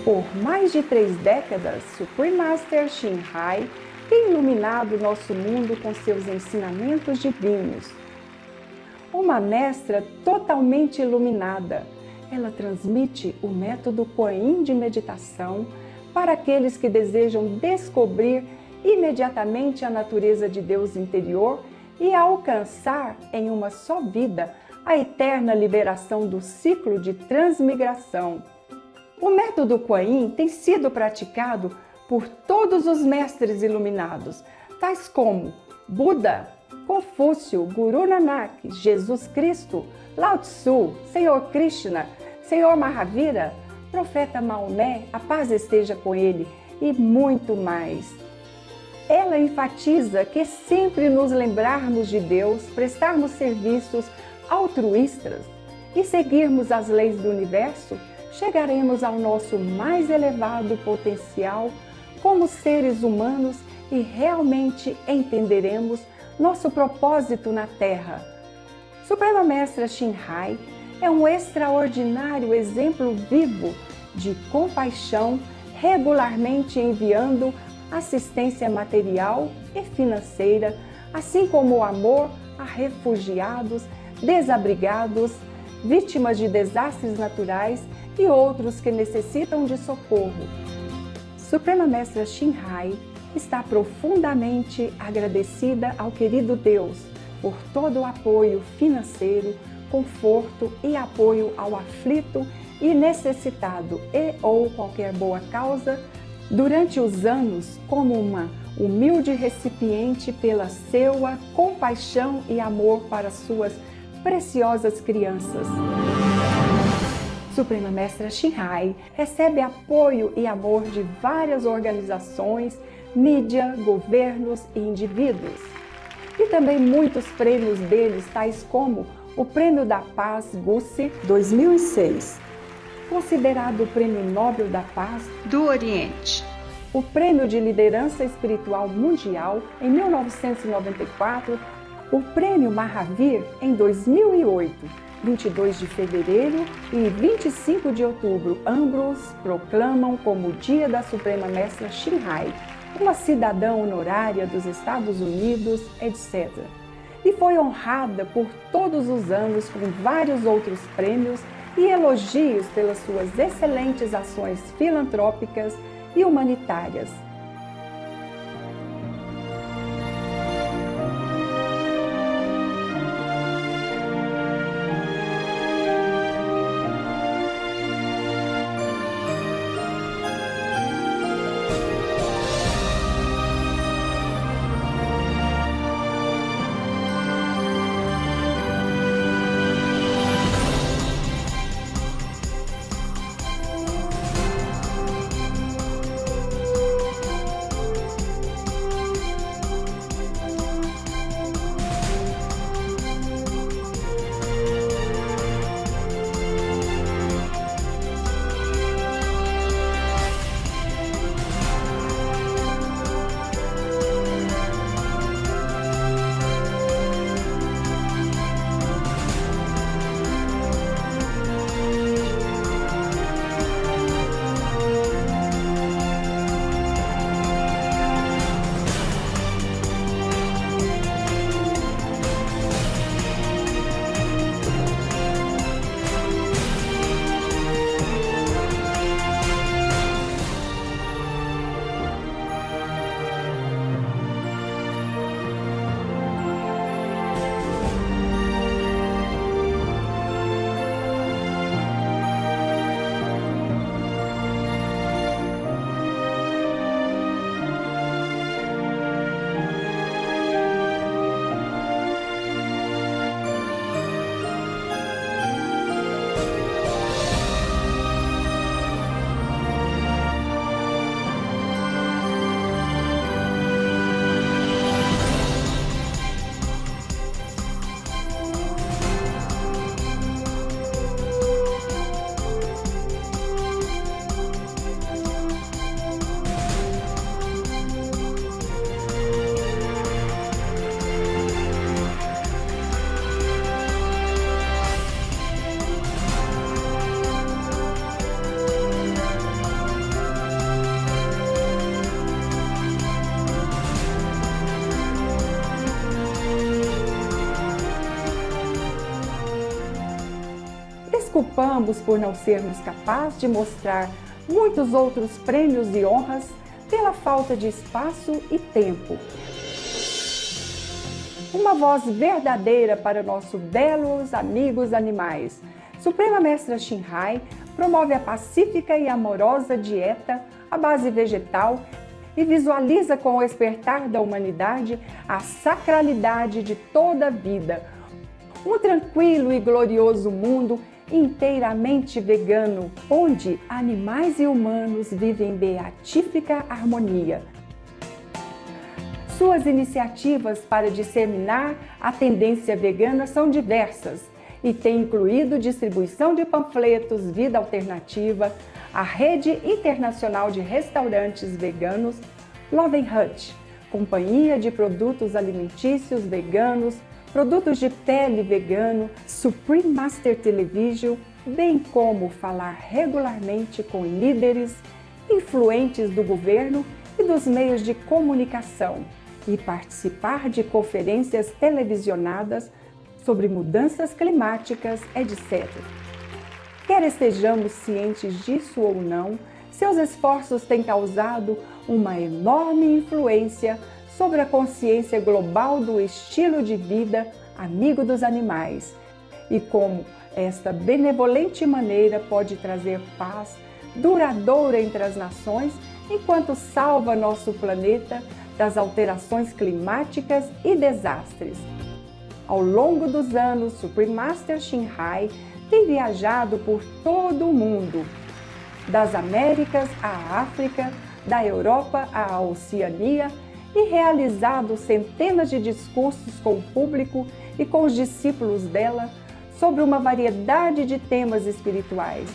Por mais de 3 décadas, Supreme Master Shin Hai tem iluminado nosso mundo com seus ensinamentos divinos. Uma mestra totalmente iluminada, ela transmite o método Kuan Yin de meditação para aqueles que desejam descobrir imediatamente a natureza de Deus interior e alcançar em uma só vida a eterna liberação do ciclo de transmigração. O método Kuan Yin tem sido praticado por todos os mestres iluminados, tais como Buda, Confúcio, Guru Nanak, Jesus Cristo, Lao Tzu, Senhor Krishna, Senhor Mahavira, Profeta Maomé, a paz esteja com ele, e muito mais. Ela enfatiza que sempre nos lembrarmos de Deus, prestarmos serviços altruístas e seguirmos as leis do universo, chegaremos ao nosso mais elevado potencial como seres humanos e realmente entenderemos nosso propósito na Terra. Suprema Mestra Shin Hai é um extraordinário exemplo vivo de compaixão, regularmente enviando assistência material e financeira, assim como o amor a refugiados, desabrigados, vítimas de desastres naturais e outros que necessitam de socorro. Suprema Mestra Shin Hai está profundamente agradecida ao querido Deus por todo o apoio financeiro, conforto e apoio ao aflito e necessitado e ou qualquer boa causa durante os anos como uma humilde recipiente pela seua compaixão e amor para suas preciosas crianças. Suprema Mestra Shin Hai recebe apoio e amor de várias organizações, mídia, governos e indivíduos. E também muitos prêmios deles, tais como o Prêmio da Paz Gussi 2006, considerado o Prêmio Nobel da Paz do Oriente, o Prêmio de Liderança Espiritual Mundial em 1994, o Prêmio Mahavir em 2008, 22 de fevereiro e 25 de outubro, ambos proclamam como o Dia da Suprema Mestra Shin Hai, uma cidadã honorária dos Estados Unidos, etc. E foi honrada por todos os anos com vários outros prêmios e elogios pelas suas excelentes ações filantrópicas e humanitárias. desculpamos por não sermos capazes de mostrar muitos outros prêmios e honras pela falta de espaço e tempo. Uma voz verdadeira para nossos belos amigos animais. Suprema Mestra Shinhai promove a pacífica e amorosa dieta à base vegetal e visualiza com o despertar da humanidade a sacralidade de toda a vida. Um tranquilo e glorioso mundo inteiramente vegano, onde animais e humanos vivem em beatífica harmonia. Suas iniciativas para disseminar a tendência vegana são diversas e têm incluído distribuição de panfletos Vida Alternativa, a Rede Internacional de Restaurantes Veganos, Love Hut, companhia de produtos alimentícios veganos, produtos de pele vegano, Supreme Master Television, bem como falar regularmente com líderes, influentes do governo e dos meios de comunicação e participar de conferências televisionadas sobre mudanças climáticas, etc. Quer estejamos cientes disso ou não, seus esforços têm causado uma enorme influência sobre a consciência global do estilo de vida amigo dos animais e como esta benevolente maneira pode trazer paz duradoura entre as nações enquanto salva nosso planeta das alterações climáticas e desastres. Ao longo dos anos, Supreme Master Shinhai tem viajado por todo o mundo, das Américas à África, da Europa à Oceania, e realizado centenas de discursos com o público e com os discípulos dela sobre uma variedade de temas espirituais.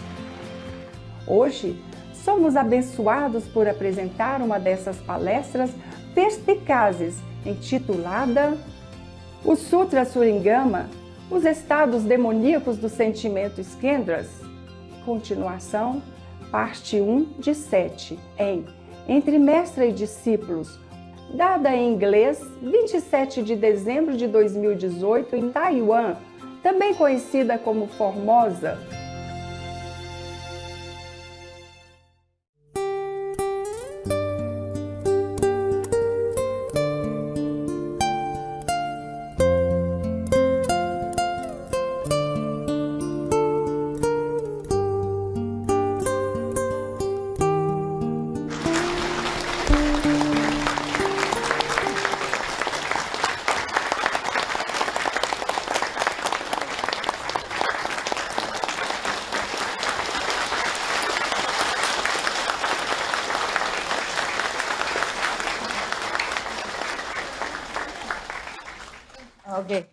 Hoje, somos abençoados por apresentar uma dessas palestras perspicazes, intitulada O Sutra Surangama, os estados demoníacos do sentimento Skandhas. Continuação, parte 1 de 7, em Entre Mestre e Discípulos, dada em inglês, 27 de dezembro de 2018, em Taiwan, também conhecida como Formosa. Okay,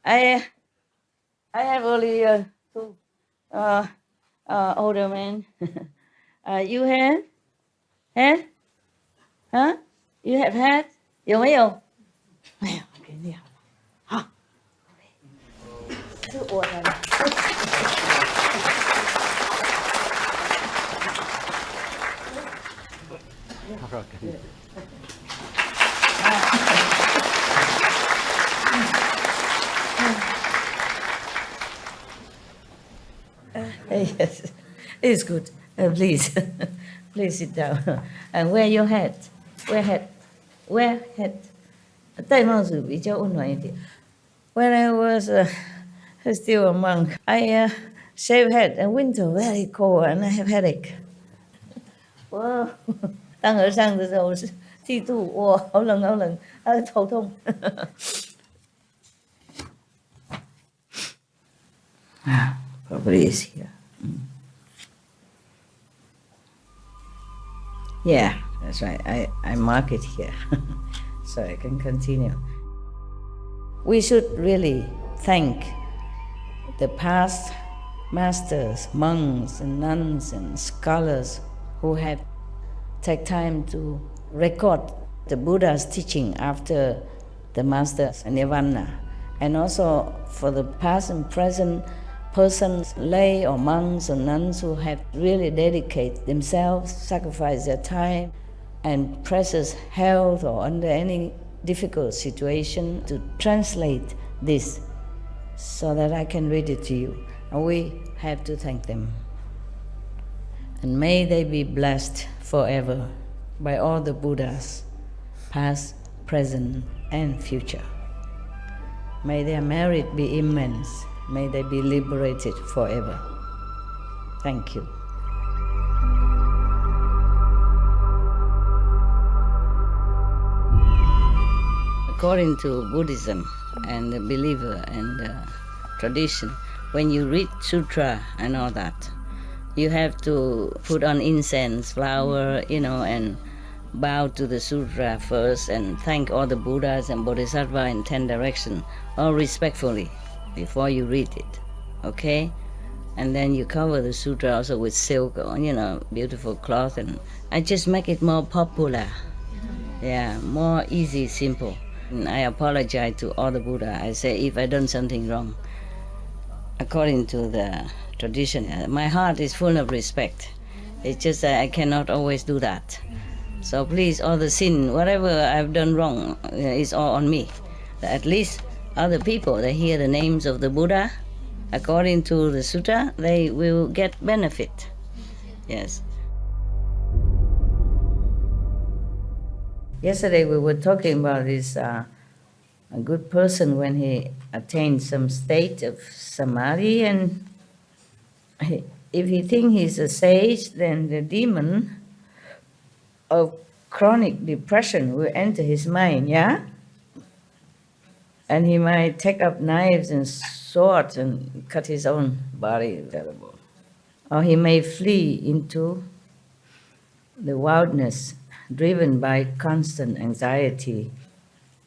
I have only two older men. You have had? Huh? You have had? 有没有？哎呀，我给你好了，好，是我的了。Yes, it's good. Please, please sit down. And wear your hat. Wear hat. Wear hat. 戴帽子比较温暖一点。When I was still a monk, I shave head in winter, very cold, and I have headache. 我当和尚的时候是剃度，哇，好冷好冷，头痛。Probably is here. Yeah, that's right. I mark it here so I can continue. We should really thank the past masters, monks and nuns and scholars who have taken time to record the Buddha's teaching after the master's nirvana, and also for the past and present persons, lay or monks or nuns who have really dedicated themselves, sacrificed their time and precious health or under any difficult situation to translate this so that I can read it to you. And we have to thank them. And may they be blessed forever by all the Buddhas, past, present, and future. May their merit be immense. May they be liberated forever. Thank you. According to Buddhism and the believer and the tradition, when you read sutra and all that, you have to put on incense, flower, and bow to the sutra first and thank all the Buddhas and Bodhisattvas in 10 directions, all respectfully, before you read it, okay? And then you cover the sutra also with silk or, beautiful cloth, and I just make it more popular. Yeah, more easy, simple. And I apologize to all the Buddha. I say if I done something wrong, according to the tradition, my heart is full of respect. It's just that I cannot always do that. So please, all the sin, whatever I've done wrong, is all on me. At least other people, they hear the names of the Buddha, according to the sutta, they will get benefit. Yes. Yesterday we were talking about this a good person when he attains some state of samadhi, and if he thinks he's a sage, then the demon of chronic depression will enter his mind, yeah? And he might take up knives and swords and cut his own body, terrible. Or he may flee into the wildness, driven by constant anxiety,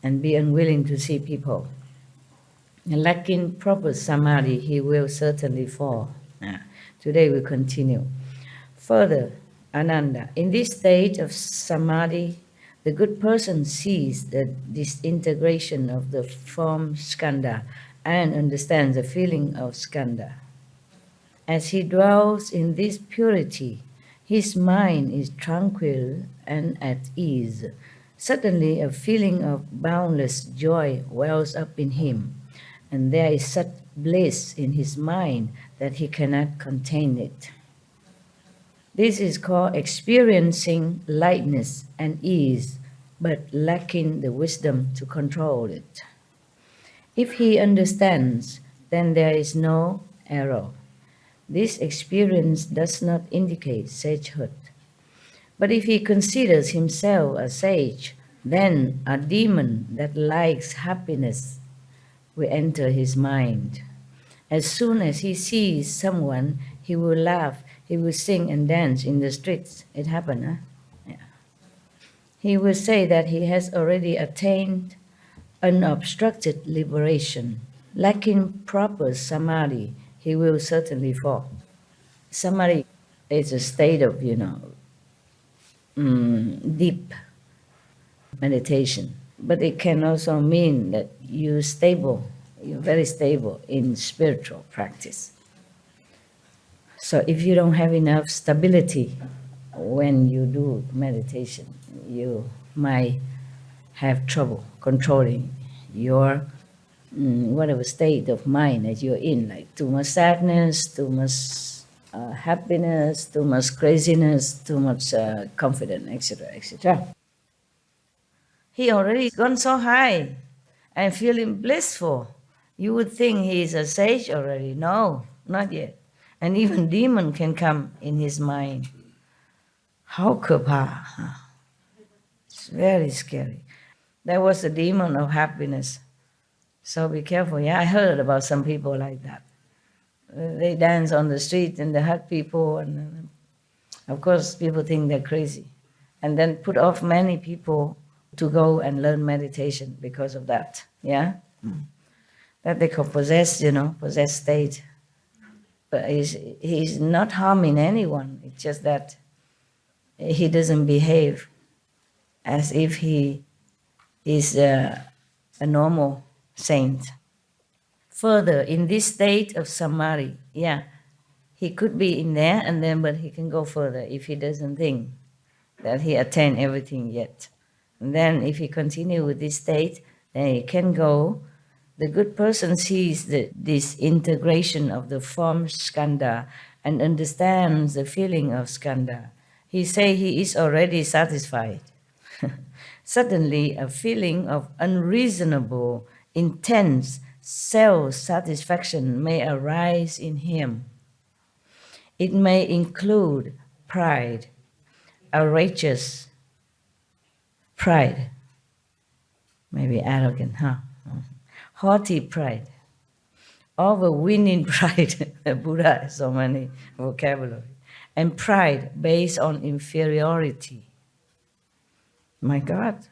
and be unwilling to see people. Lacking proper samadhi, he will certainly fall. Today we continue. Further, Ananda, in this state of samadhi, the good person sees the disintegration of the form skandha and understands the feeling of skandha. As he dwells in this purity, his mind is tranquil and at ease. Suddenly a feeling of boundless joy wells up in him, and there is such bliss in his mind that he cannot contain it. This is called experiencing lightness and ease, but lacking the wisdom to control it. If he understands, then there is no error. This experience does not indicate sagehood. But if he considers himself a sage, then a demon that likes happiness will enter his mind. As soon as he sees someone, he will laugh, he will sing and dance in the streets. It happened, huh? Yeah. He will say that he has already attained unobstructed liberation. Lacking proper samadhi, he will certainly fall. Samadhi is a state of, deep meditation. But it can also mean that you're very stable in spiritual practice. So if you don't have enough stability when you do meditation, you might have trouble controlling your whatever state of mind that you're in, like too much sadness, too much happiness, too much craziness, too much confidence, etc., etc. He already gone so high and feeling blissful. You would think he is a sage already. No, not yet. And even demon can come in his mind. How kapa? It's very scary. There was a demon of happiness. So be careful. Yeah, I heard about some people like that. They dance on the street and they hug people, and of course people think they're crazy, and then put off many people to go and learn meditation because of that. Yeah, that they call possessed state. But he's not harming anyone. It's just that he doesn't behave as if he is a normal saint. Further, in this state of samadhi, he could be in there, but he can go further if he doesn't think that he attained everything yet. And then if he continue with this state, then he can go The good person sees this integration of the form skandha and understands the feeling of skandha. He say he is already satisfied. Suddenly, a feeling of unreasonable, intense self-satisfaction may arise in him. It may include pride, outrageous pride, maybe arrogant, haughty pride, overweening pride. The Buddha has so many vocabulary. And pride based on inferiority. My God,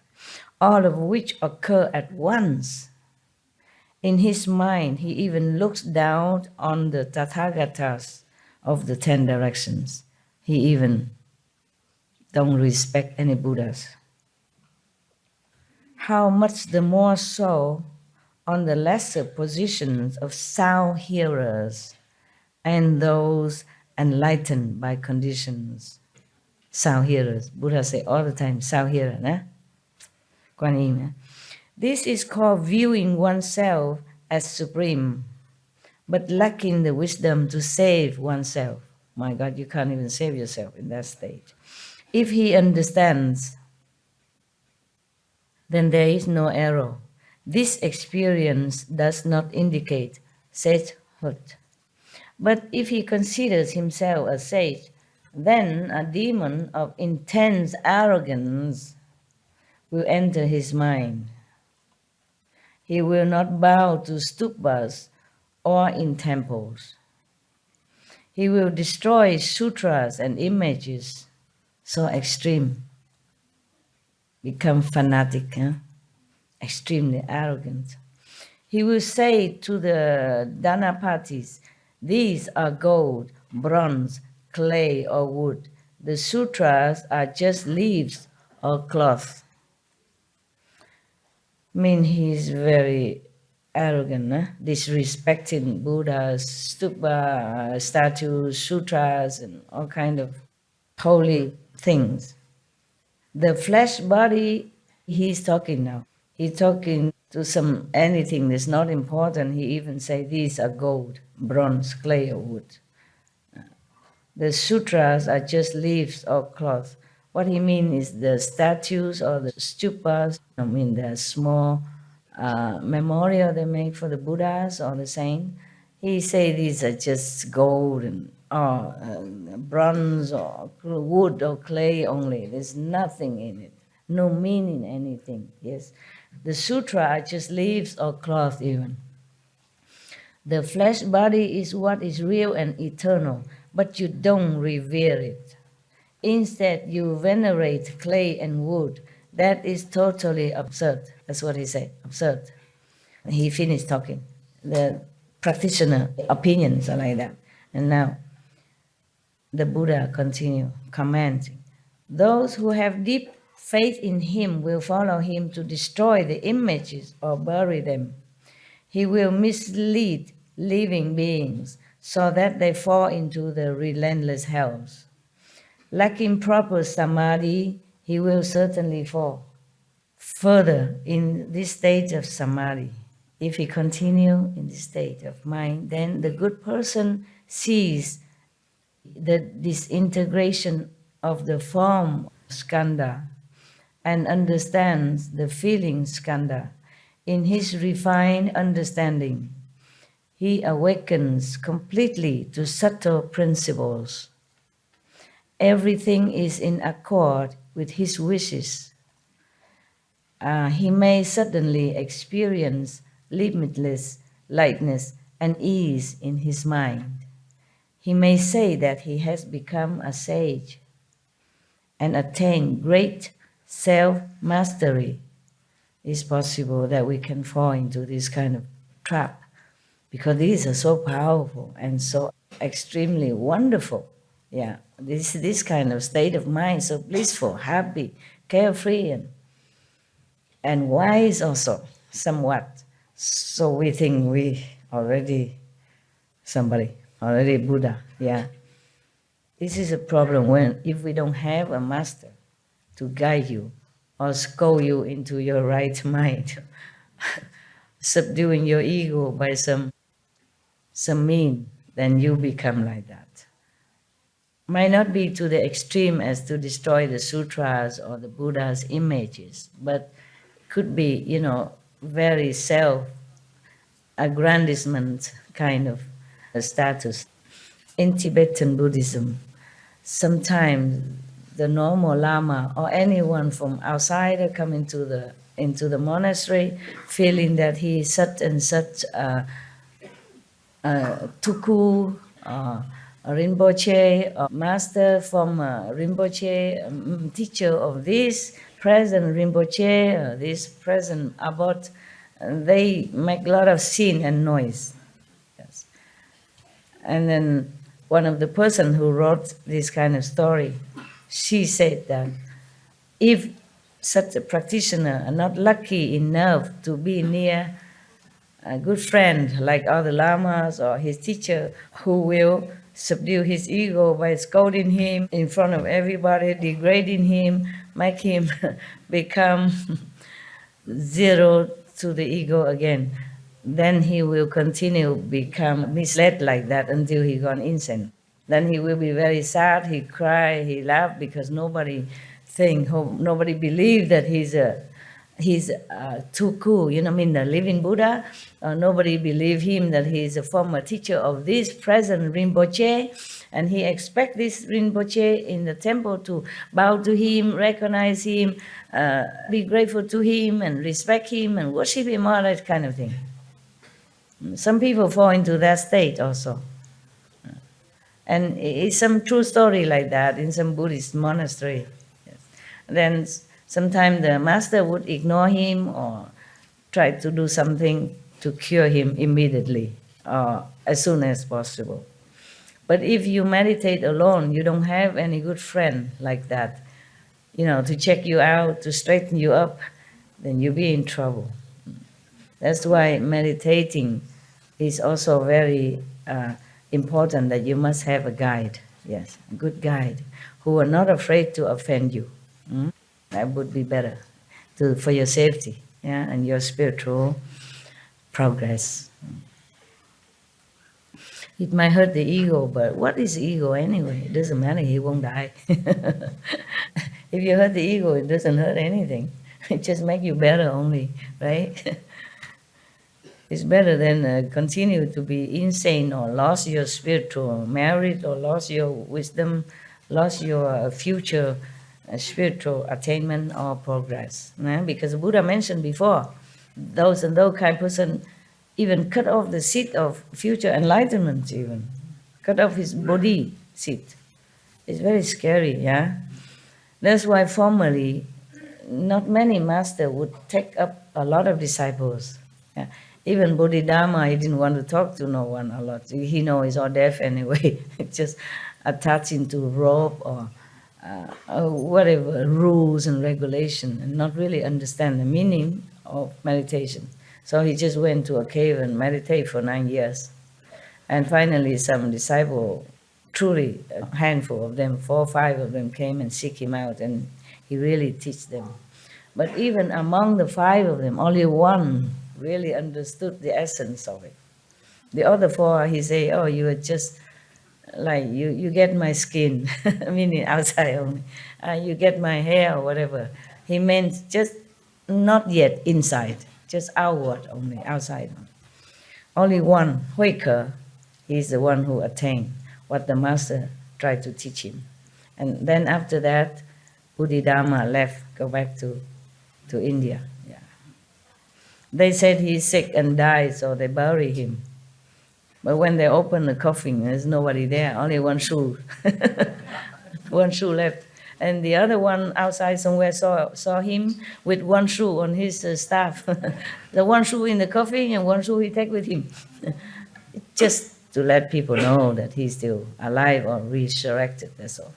all of which occur at once. In his mind, he even looks down on the Tathagatas of the 10 directions. He even don't respect any Buddhas. How much the more so on the lesser positions of sound hearers and those enlightened by conditions. Sound hearers. Buddha say all the time, sound hearer. Kuan Yin. This is called viewing oneself as supreme, but lacking the wisdom to save oneself. My God, you can't even save yourself in that stage. If he understands, then there is no error. This experience does not indicate sagehood. But if he considers himself a sage, then a demon of intense arrogance will enter his mind. He will not bow to stupas or in temples. He will destroy sutras and images so extreme, become fanatic, extremely arrogant. He will say to the Dhanapatis, these are gold, bronze, clay, or wood. The sutras are just leaves or cloth. I mean, he's very arrogant, disrespecting Buddhas, stupa, statues, sutras, and all kind of holy things. The flesh body, he's talking now. He's talking to anything that's not important. He even say these are gold, bronze, clay, or wood. The sutras are just leaves or cloth. What he means is the statues or the stupas, the small memorial they make for the Buddhas or the saint. He say these are just gold and bronze or wood or clay only. There's nothing in it, no meaning anything. Yes, the sutra are just leaves or cloth even. The flesh body is what is real and eternal, but you don't revere it. Instead, you venerate clay and wood. That is totally absurd. That's what he said, absurd. He finished talking. The practitioner opinions are like that. And now, the Buddha continued commenting. Those who have deep faith in him will follow him to destroy the images or bury them. He will mislead living beings so that they fall into the relentless hells. Lacking proper samadhi, he will certainly fall further in this state of samadhi. If he continue in this state of mind, then the good person sees the disintegration of the form skandha and understands the feeling skandha. In his refined understanding, he awakens completely to subtle principles. Everything is in accord with his wishes. He may suddenly experience limitless lightness and ease in his mind. He may say that he has become a sage and attained great self-mastery. It's possible that we can fall into this kind of trap because these are so powerful and so extremely wonderful. Yeah, this kind of state of mind, so blissful, happy, carefree, and wise also, somewhat. So we think we already Buddha. Yeah. This is a problem if we don't have a master to guide you or scold you into your right mind. subduing your ego by some mean, then you become like that. Might not be to the extreme as to destroy the sutras or the Buddha's images, but could be, very self-aggrandizement kind of status. In Tibetan Buddhism, sometimes the normal Lama or anyone from outside come into the monastery feeling that he is such and such Tuku, a Rinpoche, a master from Rinpoche, teacher of this present Rinpoche, this present abbot. They make a lot of scene and noise. Yes. And then one of the person who wrote this kind of story, she said that if such a practitioner are not lucky enough to be near a good friend like other lamas or his teacher who will subdue his ego by scolding him in front of everybody, degrading him, make him become zero to the ego again, then he will continue become misled like that until he gone insane. Then he will be very sad, he cry, he laugh because nobody believe that he's too cool, the living Buddha. Nobody believe him that he's a former teacher of this present Rinpoche, and he expect this Rinpoche in the temple to bow to him, recognize him, be grateful to him, and respect him, and worship him, all that kind of thing. Some people fall into that state also. And it's some true story like that in some Buddhist monastery. Yes. Then sometimes the master would ignore him or try to do something to cure him immediately or as soon as possible. But if you meditate alone, you don't have any good friend like that, to check you out, to straighten you up, then you'll be in trouble. That's why meditating is also very important, that you must have a guide, yes, a good guide, who are not afraid to offend you. That would be better for your safety, and your spiritual progress. It might hurt the ego, but what is ego anyway? It doesn't matter, he won't die. If you hurt the ego, it doesn't hurt anything. It just makes you better only, right? It's better than continue to be insane or lost your spiritual merit or lost your wisdom, lost your future spiritual attainment or progress. Because the Buddha mentioned before, those kind of person even cut off the seed of future enlightenment, even cut off his body seed. It's very scary, yeah. That's why formerly, not many masters would take up a lot of disciples. Yeah. Even Bodhidharma, he didn't want to talk to no one a lot. He knows he's all deaf anyway. Just attached into rope or whatever rules and regulation, and not really understand the meaning of meditation. So he just went to a cave and meditate for 9 years. And finally some disciple, truly a handful of them, 4 or 5 of them came and seek him out, and he really teach them. But even among the 5 of them, only one really understood the essence of it. The other 4, he say, oh, you are just like, you get my skin, meaning outside only. You get my hair or whatever. He meant just not yet inside, just outward only, outside only. Only one, Huike, he's the one who attained what the master tried to teach him. And then after that, Bodhidharma left, go back to India. Yeah. They said he's sick and died, so they bury him. But when they opened the coffin, there's nobody there, only one shoe. One shoe left. And the other one outside somewhere saw him with one shoe on his staff. The one shoe in the coffin and one shoe he take with him. Just to let people know that he's still alive or resurrected, that's all.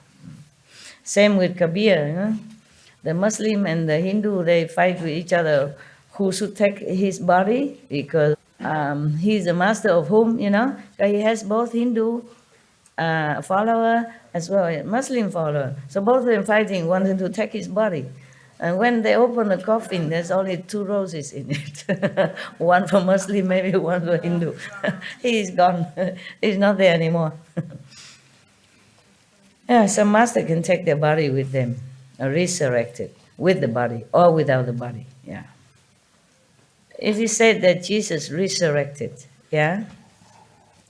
Same with Kabir. The Muslim and the Hindu, they fight with each other who should take his body, because he's the master of whom, he has both Hindu follower as well as Muslim follower. So both of them fighting, wanting to take his body. And when they open the coffin, there's only 2 roses in it. One for Muslim, maybe one for Hindu. He is gone. He's not there anymore. Yeah, some master can take their body with them, or resurrect it with the body or without the body. Yeah. It is said that Jesus resurrected. Yeah.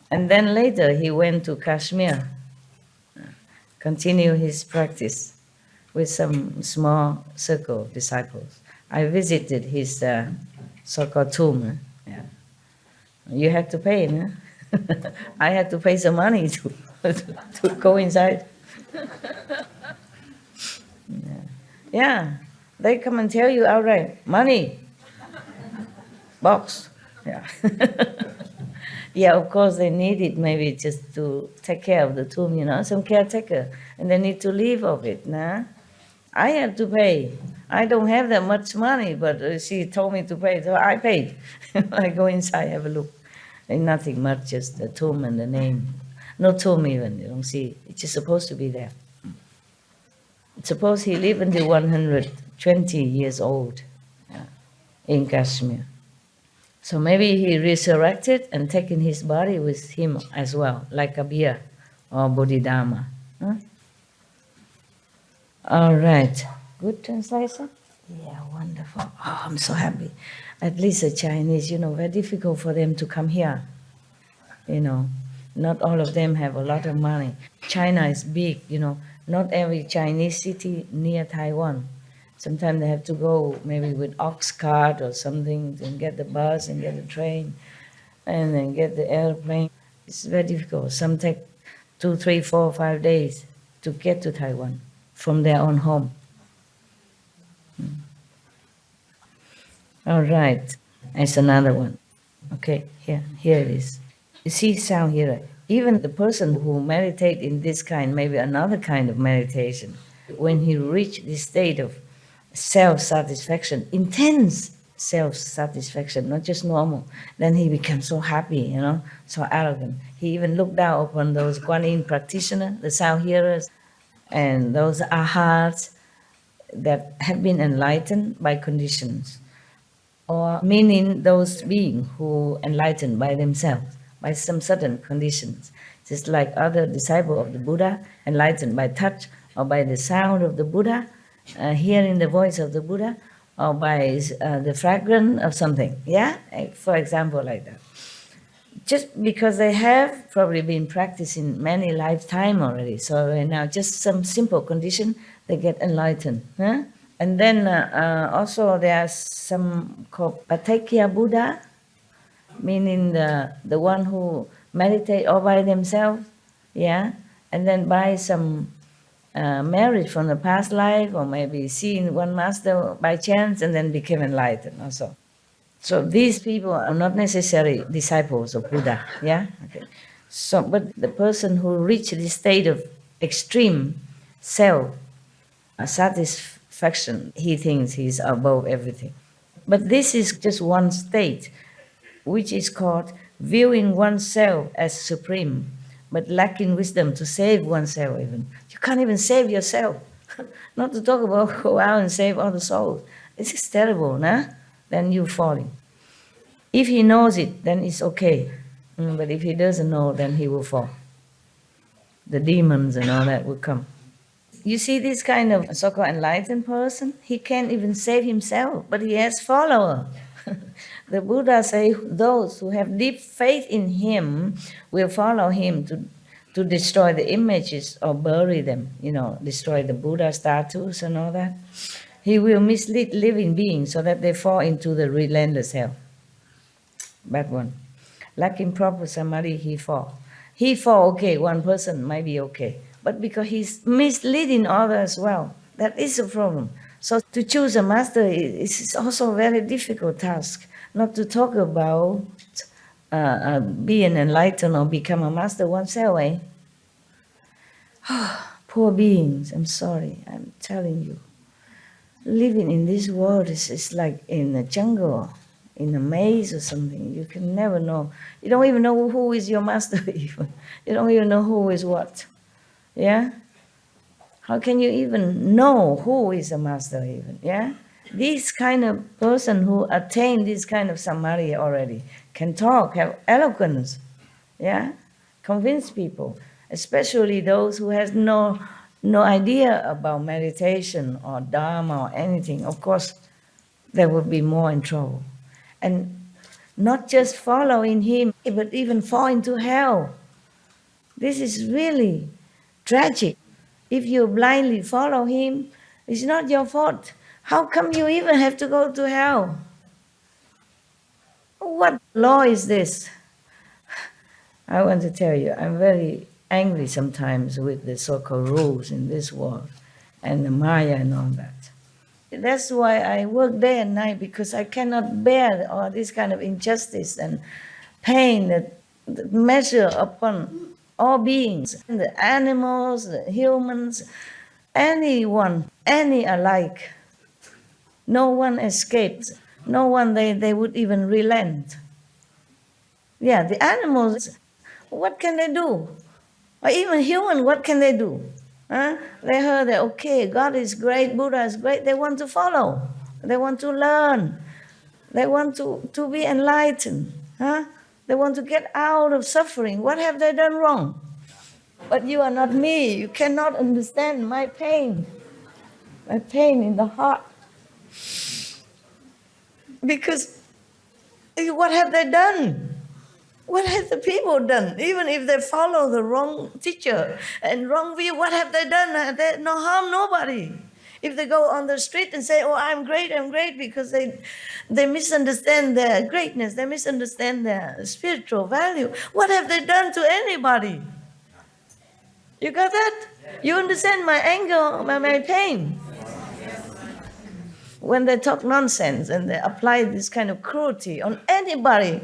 And then later he went to Kashmir, continue his practice with some small circle of disciples. I visited his so-called tomb. Yeah. You had to pay, no? I had to pay some money to go inside. Yeah, they come and tell you outright, money, box. Yeah. Yeah, of course they need it maybe just to take care of the tomb, some caretaker, and they need to live of it, nah? I have to pay. I don't have that much money, but she told me to pay, so I paid. I go inside, have a look. And nothing much, just the tomb and the name. No tomb even, you don't see. It's just supposed to be there. Suppose he lived until 120 years old in Kashmir. So maybe he resurrected and taken his body with him as well, like Kabir or Bodhidharma. Huh? All right. Good translation? Yeah, wonderful. Oh, I'm so happy. At least the Chinese, very difficult for them to come here. Not all of them have a lot of money. China is big, not every Chinese city near Taiwan. Sometimes they have to go maybe with ox cart or something and get the bus and get the train and then get the airplane. It's very difficult. Some take 2, 3, 4, 5 days to get to Taiwan from their own home. All right, there's another one. Okay, here it is. You see sound here. Even the person who meditate in this kind, maybe another kind of meditation, when he reach this state of self-satisfaction, intense self-satisfaction, not just normal, then he becomes so happy, so arrogant. He even looked down upon those Kuan Yin practitioners, the sound hearers, and those ahats that have been enlightened by conditions, or meaning those beings who enlightened by themselves, by some certain conditions, just like other disciples of the Buddha, enlightened by touch or by the sound of the Buddha, hearing the voice of the Buddha, or by the fragrance of something, for example, like that. Just because they have probably been practicing many lifetimes already, so now just some simple condition, they get enlightened. Huh? And then also there are some called Patekya Buddha, meaning the one who meditate all by themselves, and then by some merit from the past life, or maybe seeing one master by chance and then became enlightened also. So these people are not necessarily disciples of Buddha, Okay. So, but the person who reached this state of extreme self-satisfaction, he thinks he's above everything. But this is just one state, which is called viewing oneself as supreme, but lacking wisdom to save oneself even. You can't even save yourself. Not to talk about go out and save other souls. This is terrible, nah? Then you're falling. If he knows it, then it's okay. But if he doesn't know, then he will fall. The demons and all that will come. You see this kind of so-called enlightened person, he can't even save himself, but he has followers. The Buddha says those who have deep faith in him will follow him to destroy the images or bury them, destroy the Buddha statues and all that. He will mislead living beings so that they fall into the relentless hell. Bad one. Lacking proper samadhi, he fall. He fall, okay, one person might be okay. But because he's misleading others as well, that is a problem. So to choose a master is also a very difficult task. Not to talk about being enlightened or become a master oneself, Poor beings, I'm sorry, I'm telling you. Living in this world is like in a jungle, in a maze or something. You can never know. You don't even know who is your master even. You don't even know who is what. How can you even know who is a master even, yeah? This kind of person who attained this kind of samadhi already can talk, have eloquence, yeah? Convince people, especially those who has no idea about meditation or dharma or anything. Of course, they would be more in trouble. And not just following him, but even fall into hell. This is really tragic. If you blindly follow him, it's not your fault. How come you even have to go to hell? What law is this? I want to tell you, I'm very angry sometimes with the so-called rules in this world and the Maya and all that. That's why I work day and night, because I cannot bear all this kind of injustice and pain that measure upon all beings, the animals, the humans, anyone, any alike. No one escapes. No one, they would even relent. Yeah, the animals, what can they do? Or even human, what can they do? Huh? They heard that, okay, God is great, Buddha is great. They want to follow. They want to learn. They want to be enlightened. Huh? They want to get out of suffering. What have they done wrong? But you are not me. You cannot understand my pain in the heart. Because what have they done? What have the people done? Even if they follow the wrong teacher and wrong view, what have they done? They no harm nobody. If they go on the street and say, oh, I'm great, because they misunderstand their greatness, they misunderstand their spiritual value. What have they done to anybody? You got that? You understand my anger, my pain? When they talk nonsense and they apply this kind of cruelty on anybody,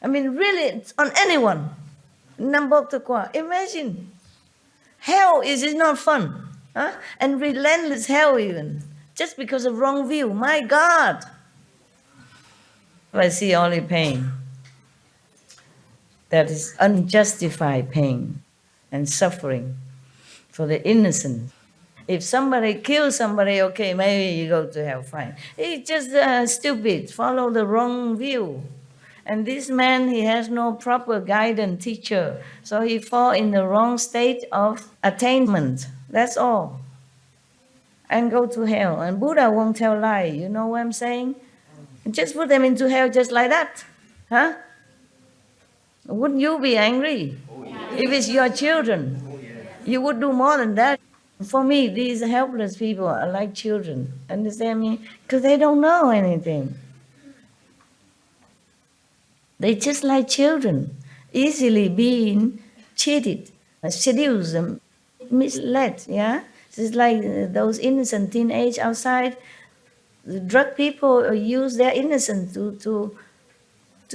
I mean, really, on anyone. Imagine. Hell is not fun. Huh? And relentless hell even. Just because of wrong view. My God. I see only pain. That is unjustified pain and suffering for the innocent. If somebody kills somebody, okay, maybe you go to hell, fine. It's just stupid, follow the wrong view. And this man, he has no proper guidance, teacher. So he fall in the wrong state of attainment. That's all. And go to hell. And Buddha won't tell lie. You know what I'm saying? Just put them into hell just like that. Huh? Wouldn't you be angry? If it's your children, you would do more than that. For me, these helpless people are like children. Understand me? Because they don't know anything. They just like children, easily being cheated, seduced, misled, yeah? It's like those innocent teenage outside. The drug people use their innocence to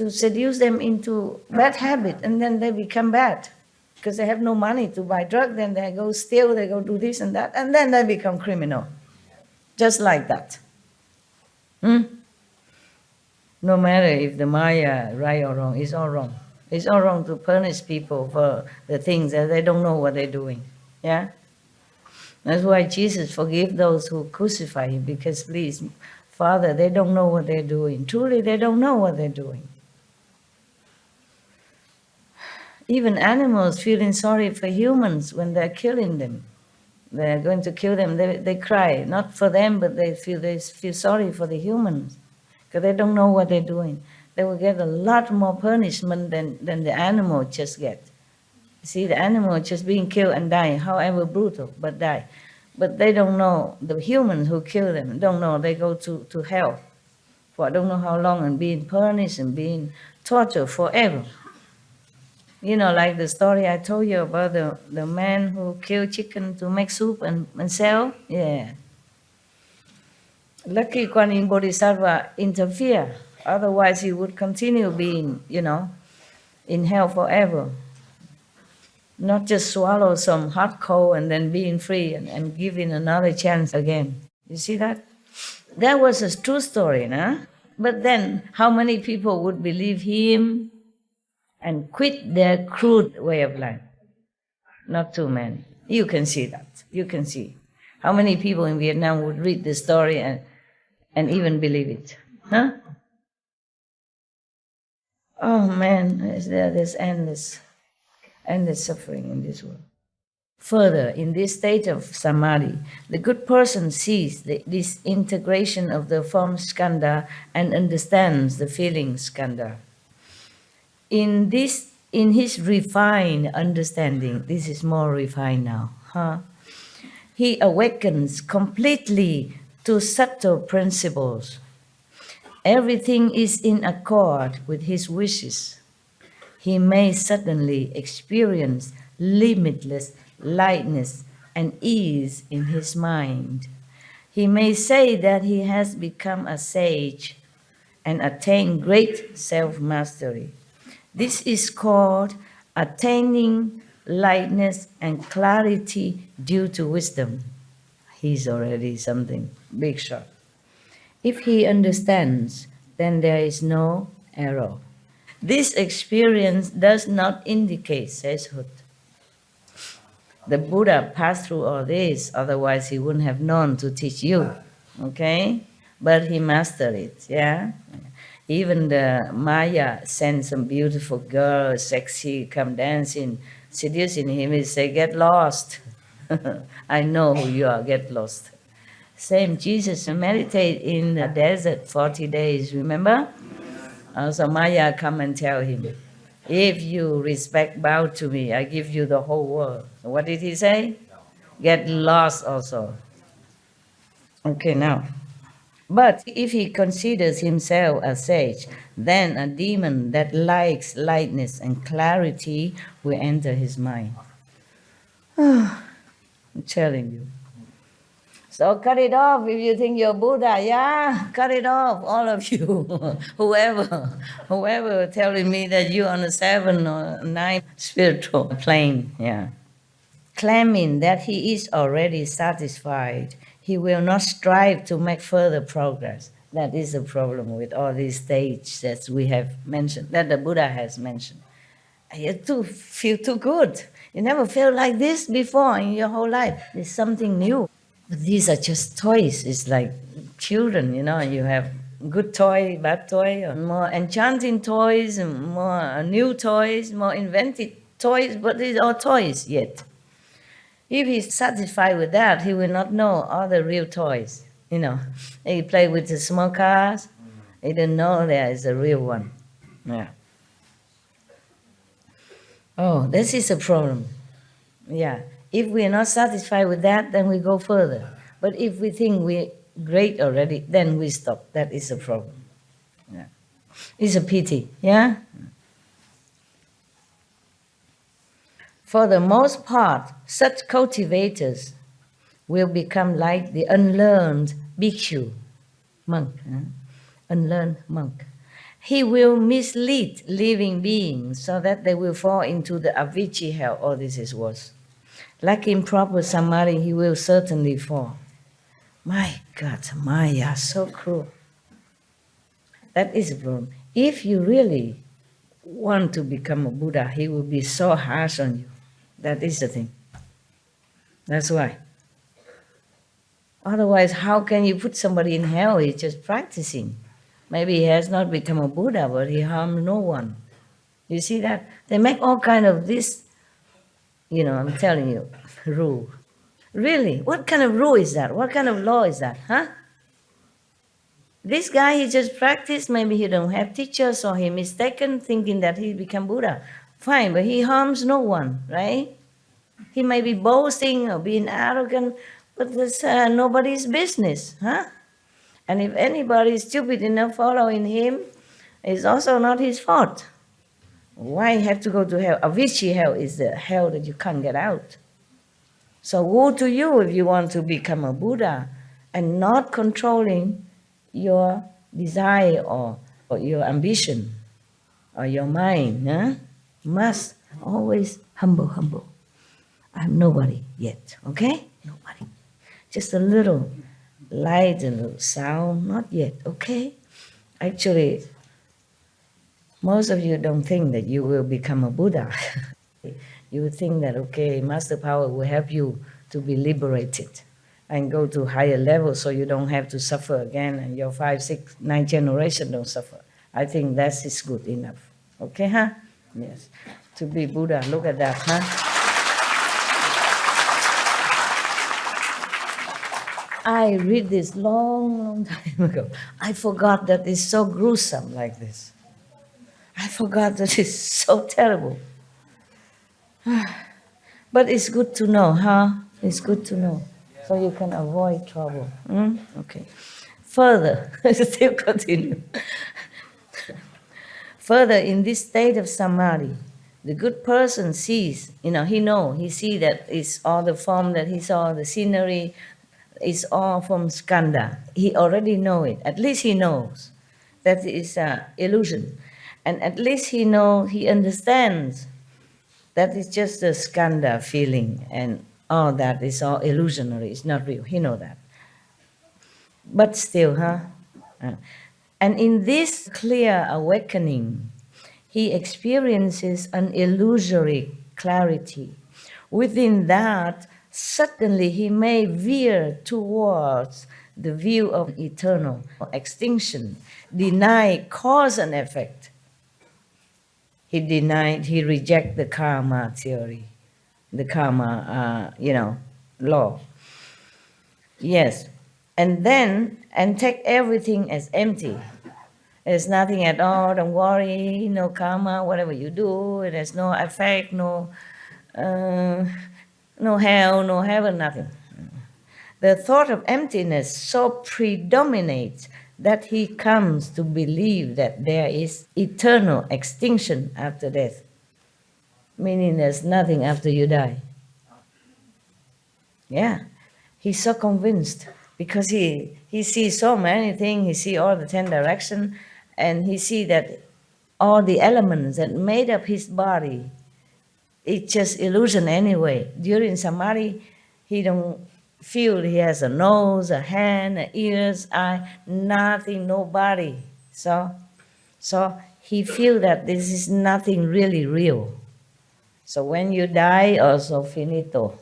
seduce them into bad habit, and then they become bad. Because they have no money to buy drugs, then they go steal, they go do this and that, and then they become criminal. Just like that. No matter if the Maya right or wrong, it's all wrong. It's all wrong to punish people for the things that they don't know what they're doing. Yeah? That's why Jesus forgive those who crucify him, because please, Father, they don't know what they're doing. Truly, they don't know what they're doing. Even animals feeling sorry for humans when they're killing them. They're going to kill them, they cry, not for them, but they feel sorry for the humans, because they don't know what they're doing. They will get a lot more punishment than the animal just get. See, the animal just being killed and dying, however brutal, but die. But they don't know, the humans who kill them, don't know, they go to hell for I don't know how long, and being punished and being tortured forever. You know, like the story I told you about the man who killed chicken to make soup and sell? Yeah. Lucky Kuan Yin Bodhisattva interfere. Otherwise he would continue being, in hell forever. Not just swallow some hot coal and then being free and giving another chance again. You see that? That was a true story, nah? But then how many people would believe him and quit their crude way of life? Not too many. You can see that. You can see. How many people in Vietnam would read the story and even believe it? Huh? Oh man, there's endless suffering in this world. Further, in this state of samadhi, the good person sees this integration of the form skandha and understands the feeling skandha. In his refined understanding, this is more refined now, he awakens completely to subtle principles. Everything is in accord with his wishes. He may suddenly experience limitless lightness and ease in his mind. He may say that he has become a sage and attained great self-mastery. This is called attaining lightness and clarity due to wisdom. He's already something big shot. If he understands, then there is no error. This experience does not indicate sagehood. The Buddha passed through all this, otherwise he wouldn't have known to teach you, okay? But he mastered it, yeah? Even the Maya sent some beautiful girl, sexy, come dancing, seducing him. He say, get lost. I know who you are, get lost. Same Jesus meditate in the desert 40 days, remember? So Maya come and tell him, if you respect, bow to me, I give you the whole world. What did he say? Get lost also. Okay, now. But if he considers himself a sage, then a demon that likes lightness and clarity will enter his mind. I'm telling you. So cut it off if you think you're Buddha, yeah? Cut it off, all of you. whoever telling me that you're on a 7 or 9 spiritual plane, yeah. Claiming that he is already satisfied, he will not strive to make further progress. That is the problem with all these stages that we have mentioned, that the Buddha has mentioned. You feel too good. You never felt like this before in your whole life. It's something new. But these are just toys. It's like children, you have good toy, bad toy, or more enchanting toys, and more new toys, more inventive toys, but these are toys yet. If he's satisfied with that, he will not know all the real toys. He play with the small cars. He don't know there is a real one. Yeah. Oh, this is a problem. Yeah. If we are not satisfied with that, then we go further. But if we think we're great already, then we stop. That is a problem. Yeah. It's a pity. Yeah. For the most part, such cultivators will become like the unlearned bhikshu, monk, unlearned monk. He will mislead living beings so that they will fall into the avicii hell. Oh, this is worse. Like improper samadhi, he will certainly fall. My God, Maya, so cruel. That is a problem. If you really want to become a Buddha, he will be so harsh on you. That is the thing. That's why. Otherwise, how can you put somebody in hell? He's just practicing. Maybe he has not become a Buddha, but he harmed no one. You see that? They make all kind of this, I'm telling you, rule. Really? What kind of rule is that? What kind of law is that? Huh? This guy, he just practiced. Maybe he don't have teachers or he mistaken thinking that he become Buddha. Fine, but he harms no one, right? He may be boasting or being arrogant, but that's nobody's business, huh? And if anybody is stupid enough following him, it's also not his fault. Why have to go to hell? Avicii hell is the hell that you can't get out. So woe to you if you want to become a Buddha and not controlling your desire or your ambition or your mind. Huh? Must always humble. I'm nobody yet, okay? Nobody. Just a little light, a little sound, not yet, okay? Actually, most of you don't think that you will become a Buddha. You would think that, okay, master power will help you to be liberated and go to higher levels so you don't have to suffer again and your 5, 6, 9 generation don't suffer. I think that is good enough. Okay, huh? Yes. To be Buddha, look at that, huh? I read this long time ago. I forgot that it's so gruesome like this. I forgot that it's so terrible. But it's good to know, huh? It's good to know. So you can avoid trouble. Okay. Further, still continue. Further, in this state of samadhi, the good person sees, he sees that it's all the form that he saw, the scenery, is all from skandha. He already know it. At least he knows that is illusion. And at least he understands that it's just a skandha feeling and all that is all illusionary. It's not real. He knows that. But still, And in this clear awakening, he experiences an illusory clarity. Within that, suddenly he may veer towards the view of eternal extinction, deny cause and effect. He reject the karma theory, the karma, law. Yes, and take everything as empty. There's nothing at all, don't worry, no karma, whatever you do, there's no effect, no hell, no heaven, nothing. The thought of emptiness so predominates that he comes to believe that there is eternal extinction after death, meaning there's nothing after you die. Yeah, he's so convinced because he sees so many things, he sees all the 10 directions, and he sees that all the elements that made up his body, it's just illusion anyway. During samadhi, he don't feel he has a nose, a hand, ears, eye, nothing, no body. So he feels that this is nothing really real. So when you die, also finito.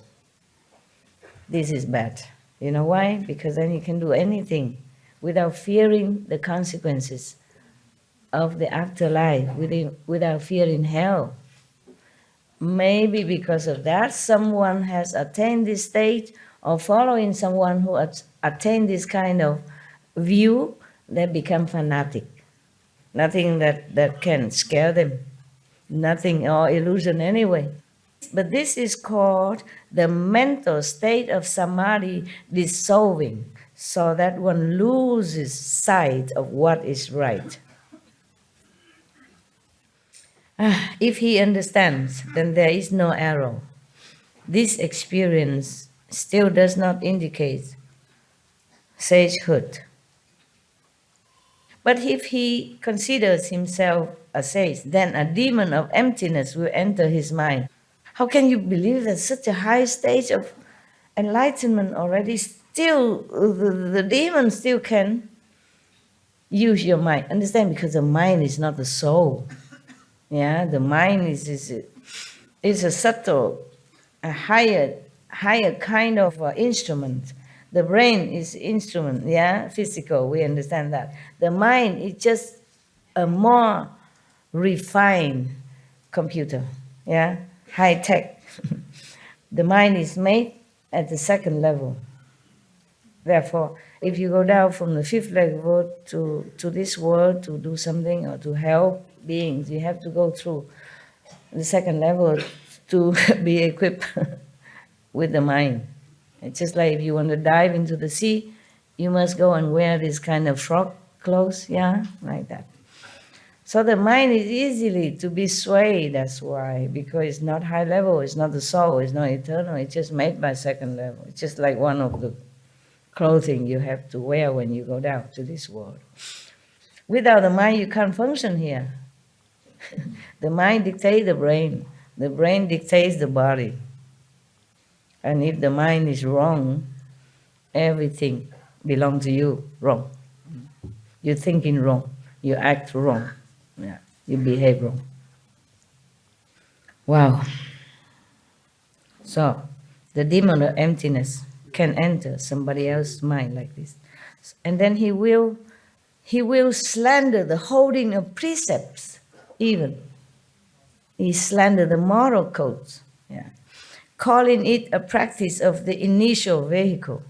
This is bad. You know why? Because then you can do anything without fearing the consequences of the afterlife, without fearing hell. Maybe because of that, someone has attained this state, or following someone who has attained this kind of view, they become fanatic. Nothing that can scare them. Nothing, or illusion anyway. But this is called the mental state of samadhi dissolving, so that one loses sight of what is right. If he understands, then there is no error. This experience still does not indicate sagehood. But if he considers himself a sage, then a demon of emptiness will enter his mind. How can you believe that such a high stage of enlightenment already still, the demon still can use your mind? Understand, because the mind is not the soul. Yeah, the mind is a subtle, a higher kind of instrument. The brain is instrument, physical, we understand that. The mind is just a more refined computer, high tech. The mind is made at the second level. Therefore, if you go down from the 5th level to this world to do something or to help beings, you have to go through the 2nd level to be equipped with the mind. It's just like if you want to dive into the sea, you must go and wear this kind of frog clothes, like that. So the mind is easily to be swayed, that's why, because it's not high level, it's not the soul, it's not eternal, it's just made by 2nd level. It's just like one of the clothing you have to wear when you go down to this world. Without the mind, you can't function here. The mind dictates the brain dictates the body. And if the mind is wrong, everything belongs to you wrong. You're thinking wrong, you act wrong, you behave wrong. Wow. So the demon of emptiness can enter somebody else's mind like this. And then he will slander the holding of precepts even. He slandered the moral codes, calling it a practice of the initial vehicle,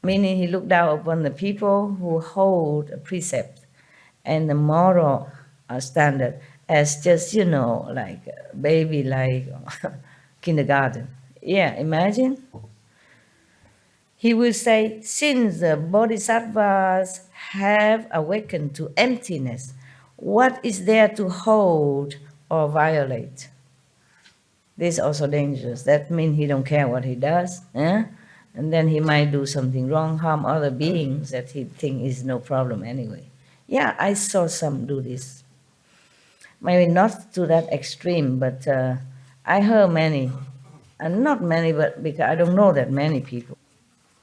meaning he looked down upon the people who hold a precept and the moral standard as just, like baby, like kindergarten. Yeah, imagine. He will say, since the bodhisattvas have awakened to emptiness, what is there to hold or violate? This is also dangerous. That means he don't care what he does. And then he might do something wrong, harm other beings that he think is no problem anyway. Yeah, I saw some do this. Maybe not to that extreme, but I heard many. And not many, but because I don't know that many people.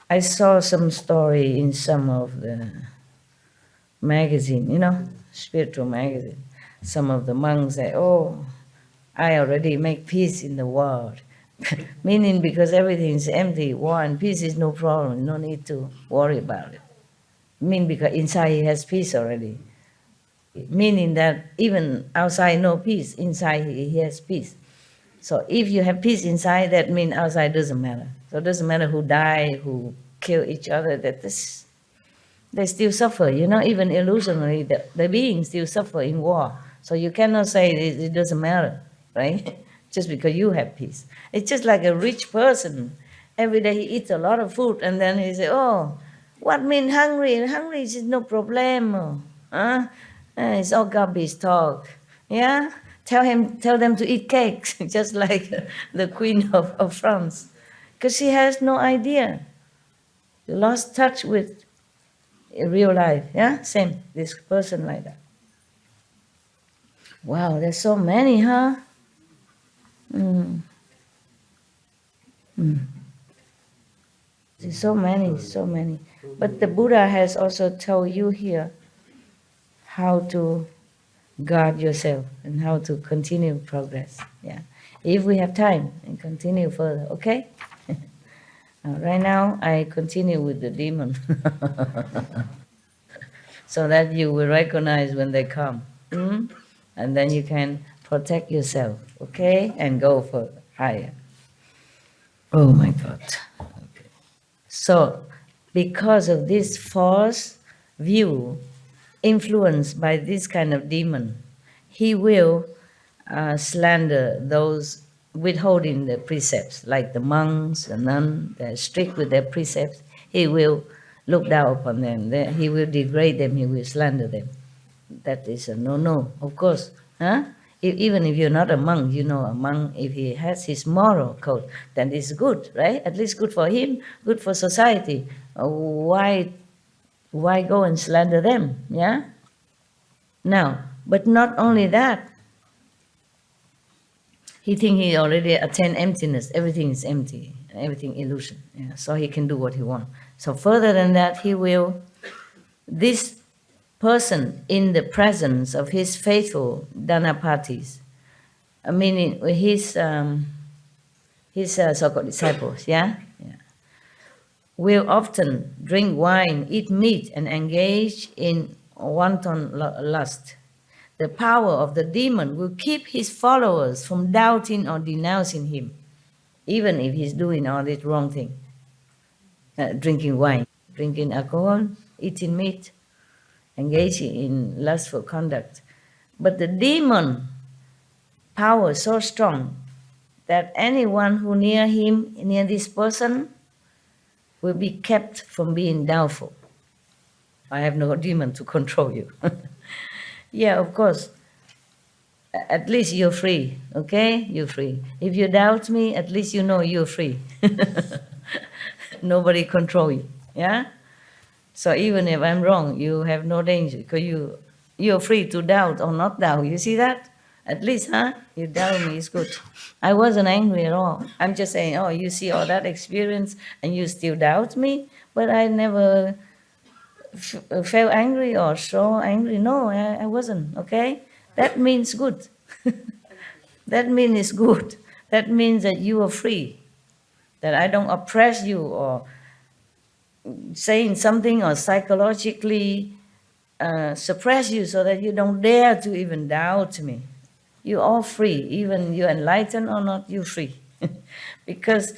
I saw some story in some of the magazine, spiritual magazine. Some of the monks say, oh, I already make peace in the world. Meaning because everything is empty, war and peace is no problem, no need to worry about it. Meaning because inside he has peace already. Meaning that even outside no peace, inside he has peace. So if you have peace inside, that means outside doesn't matter. So it doesn't matter who die, who kill each other, they still suffer, even illusionary, the beings still suffer in war. So you cannot say it doesn't matter, right? Just because you have peace. It's just like a rich person. Every day he eats a lot of food and then he says, oh, what mean hungry? Hungry is no problem. It's all garbage talk. Yeah? Tell them to eat cakes, just like the Queen of France. Because she has no idea. She lost touch with real life. Yeah? Same, this person like that. Wow, there's so many, huh? There's so many. But the Buddha has also told you here how to guard yourself and how to continue progress. Yeah, if we have time and continue further, okay? Right now, I continue with the demon, so that you will recognize when they come, and then you can protect yourself, okay, and go for higher. Oh my God. Okay. So, because of this false view, influenced by this kind of demon, he will slander those withholding the precepts, like the monks, the nuns, they're strict with their precepts. He will look down upon them. He will degrade them. He will slander them. That is a no, of course. Huh? Even if you're not a monk, a monk, if he has his moral code, then it's good, right? At least good for him, good for society. Why go and slander them? Yeah? Now, but not only that, he thinks he already attained emptiness. Everything is empty, everything illusion. Yeah? So he can do what he wants. So further than that, this person in the presence of his faithful Dhanapatis, meaning his so-called disciples, will often drink wine, eat meat, and engage in wanton lust. The power of the demon will keep his followers from doubting or denouncing him, even if he's doing all this wrong thing. Drinking wine, drinking alcohol, eating meat, engaging in lustful conduct. But the demon power is so strong that anyone who near this person, will be kept from being doubtful. I have no demon to control you. Yeah, of course. At least you're free, okay? You're free. If you doubt me, at least you know you're free. Nobody control you, yeah? So even if I'm wrong, you have no danger because you're free to doubt or not doubt. You see that? At least, you doubt me, it's good. I wasn't angry at all. I'm just saying, oh, you see all that experience and you still doubt me? But I never felt angry or so angry. No, I wasn't, okay? That means good. That means it's good. That means that you are free. that I don't oppress you or saying something or psychologically suppress you so that you don't dare to even doubt me. You're all free, even you're enlightened or not, you're free. Because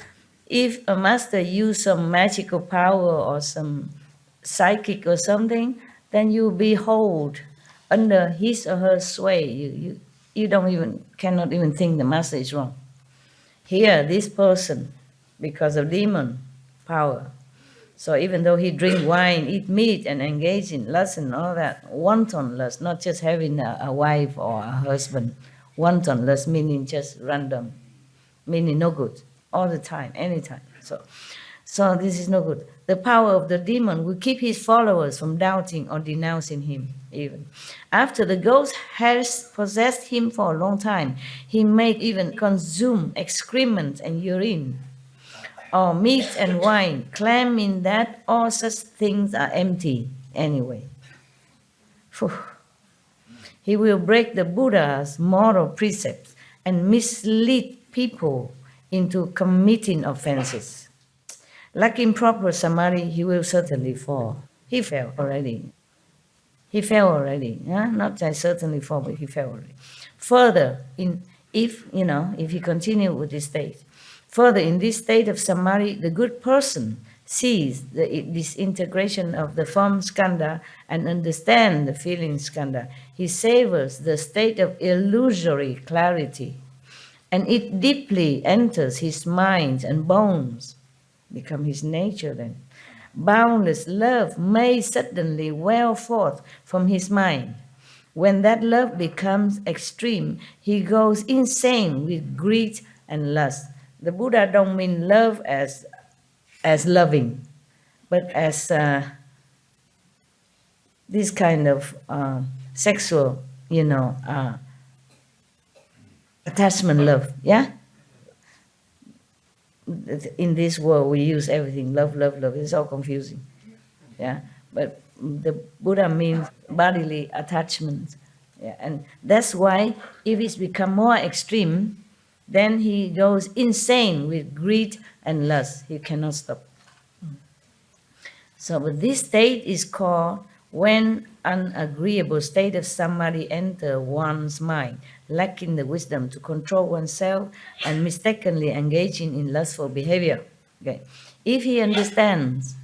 if a master use some magical power or some psychic or something, then you behold under his or her sway. You cannot even think the master is wrong. Here, this person, because of demon power, so even though he drink wine, eat meat, and engage in lust and all that, wanton lust, not just having a wife or a husband, wanton lust meaning just random, meaning no good, all the time, anytime. So this is no good. The power of the demon will keep his followers from doubting or denouncing him even. After the ghost has possessed him for a long time, he may even consume excrement and urine, or meat and wine, claiming that all such things are empty anyway. Phew. He will break the Buddha's moral precepts and mislead people into committing offenses. Like improper samadhi, he will certainly fall. He fell already. Yeah? Not I certainly fall, but he fell already. Further, if he continued with this state, further, in this state of samadhi, the good person sees the disintegration of the form skandha and understands the feeling skandha. He savors the state of illusory clarity, and it deeply enters his mind and bones, become his nature then. Boundless love may suddenly well forth from his mind. When that love becomes extreme, he goes insane with greed and lust. The Buddha don't mean love as loving, but as this kind of sexual, attachment love, yeah? In this world, we use everything, love. It's all confusing, yeah? But the Buddha means bodily attachment, yeah? And that's why if it's become more extreme, then he goes insane with greed and lust. He cannot stop. So, but this state is called when an agreeable state of samadhi enters one's mind, lacking the wisdom to control oneself and mistakenly engaging in lustful behavior. Okay, if he understands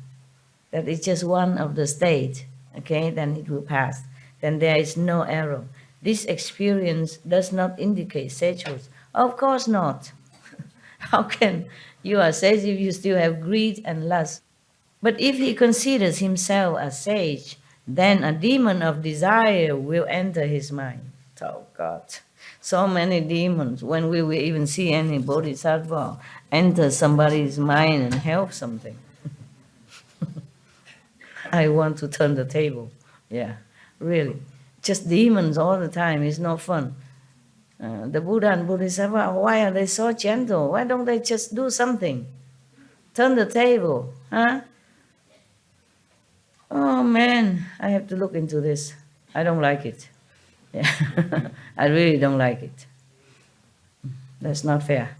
that it's just one of the state, okay, then it will pass. Then there is no error. This experience does not indicate sagehood. Of course not. How can you are sage if you still have greed and lust? But if he considers himself a sage, then a demon of desire will enter his mind. Oh God, so many demons. When we will even see any bodhisattva enter somebody's mind and help something. I want to turn the table. Yeah, really. Just demons all the time is not fun. The Buddha and Bodhisattva, why are they so gentle? Why don't they just do something? Turn the table, huh? Oh man, I have to look into this. I don't like it. Yeah. I really don't like it. That's not fair.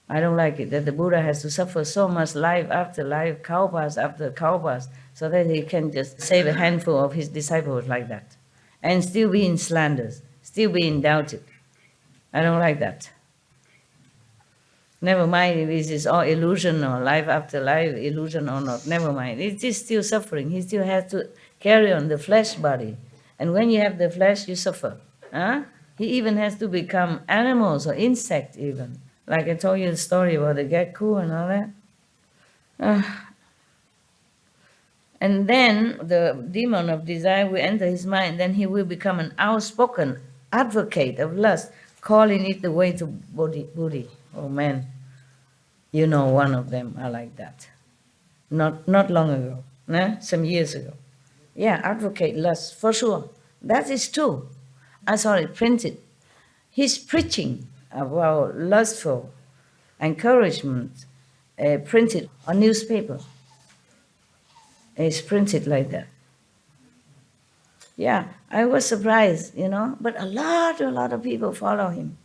I don't like it that the Buddha has to suffer so much life after life, kalpas after kalpas, so that he can just save a handful of his disciples like that, and still being slandered, still being doubted. I don't like that. Never mind if this is all illusion or life after life, illusion or not, never mind. It is still suffering. He still has to carry on the flesh body. And when you have the flesh, you suffer. Huh? He even has to become animals or insect even. Like I told you the story about the gecko and all that. And then the demon of desire will enter his mind. Then he will become an outspoken advocate of lust, calling it the way to Buddhi. Oh man, you know one of them are like that. Not long ago, some years ago. Yeah, advocate lust, for sure. That is true. I saw it printed. He's preaching about lustful encouragement, printed on newspaper. It's printed like that. Yeah, I was surprised, but a lot of people follow him.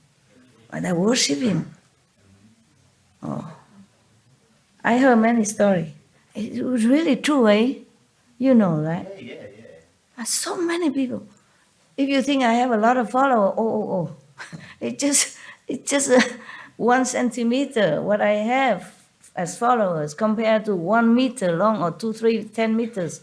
And they worship him. Oh, I heard many stories. It was really true, eh? You know, right? Yeah. So many people. If you think I have a lot of followers, oh. It's just 1 centimeter what I have as followers compared to 1 meter long or 2, 3, 10 meters.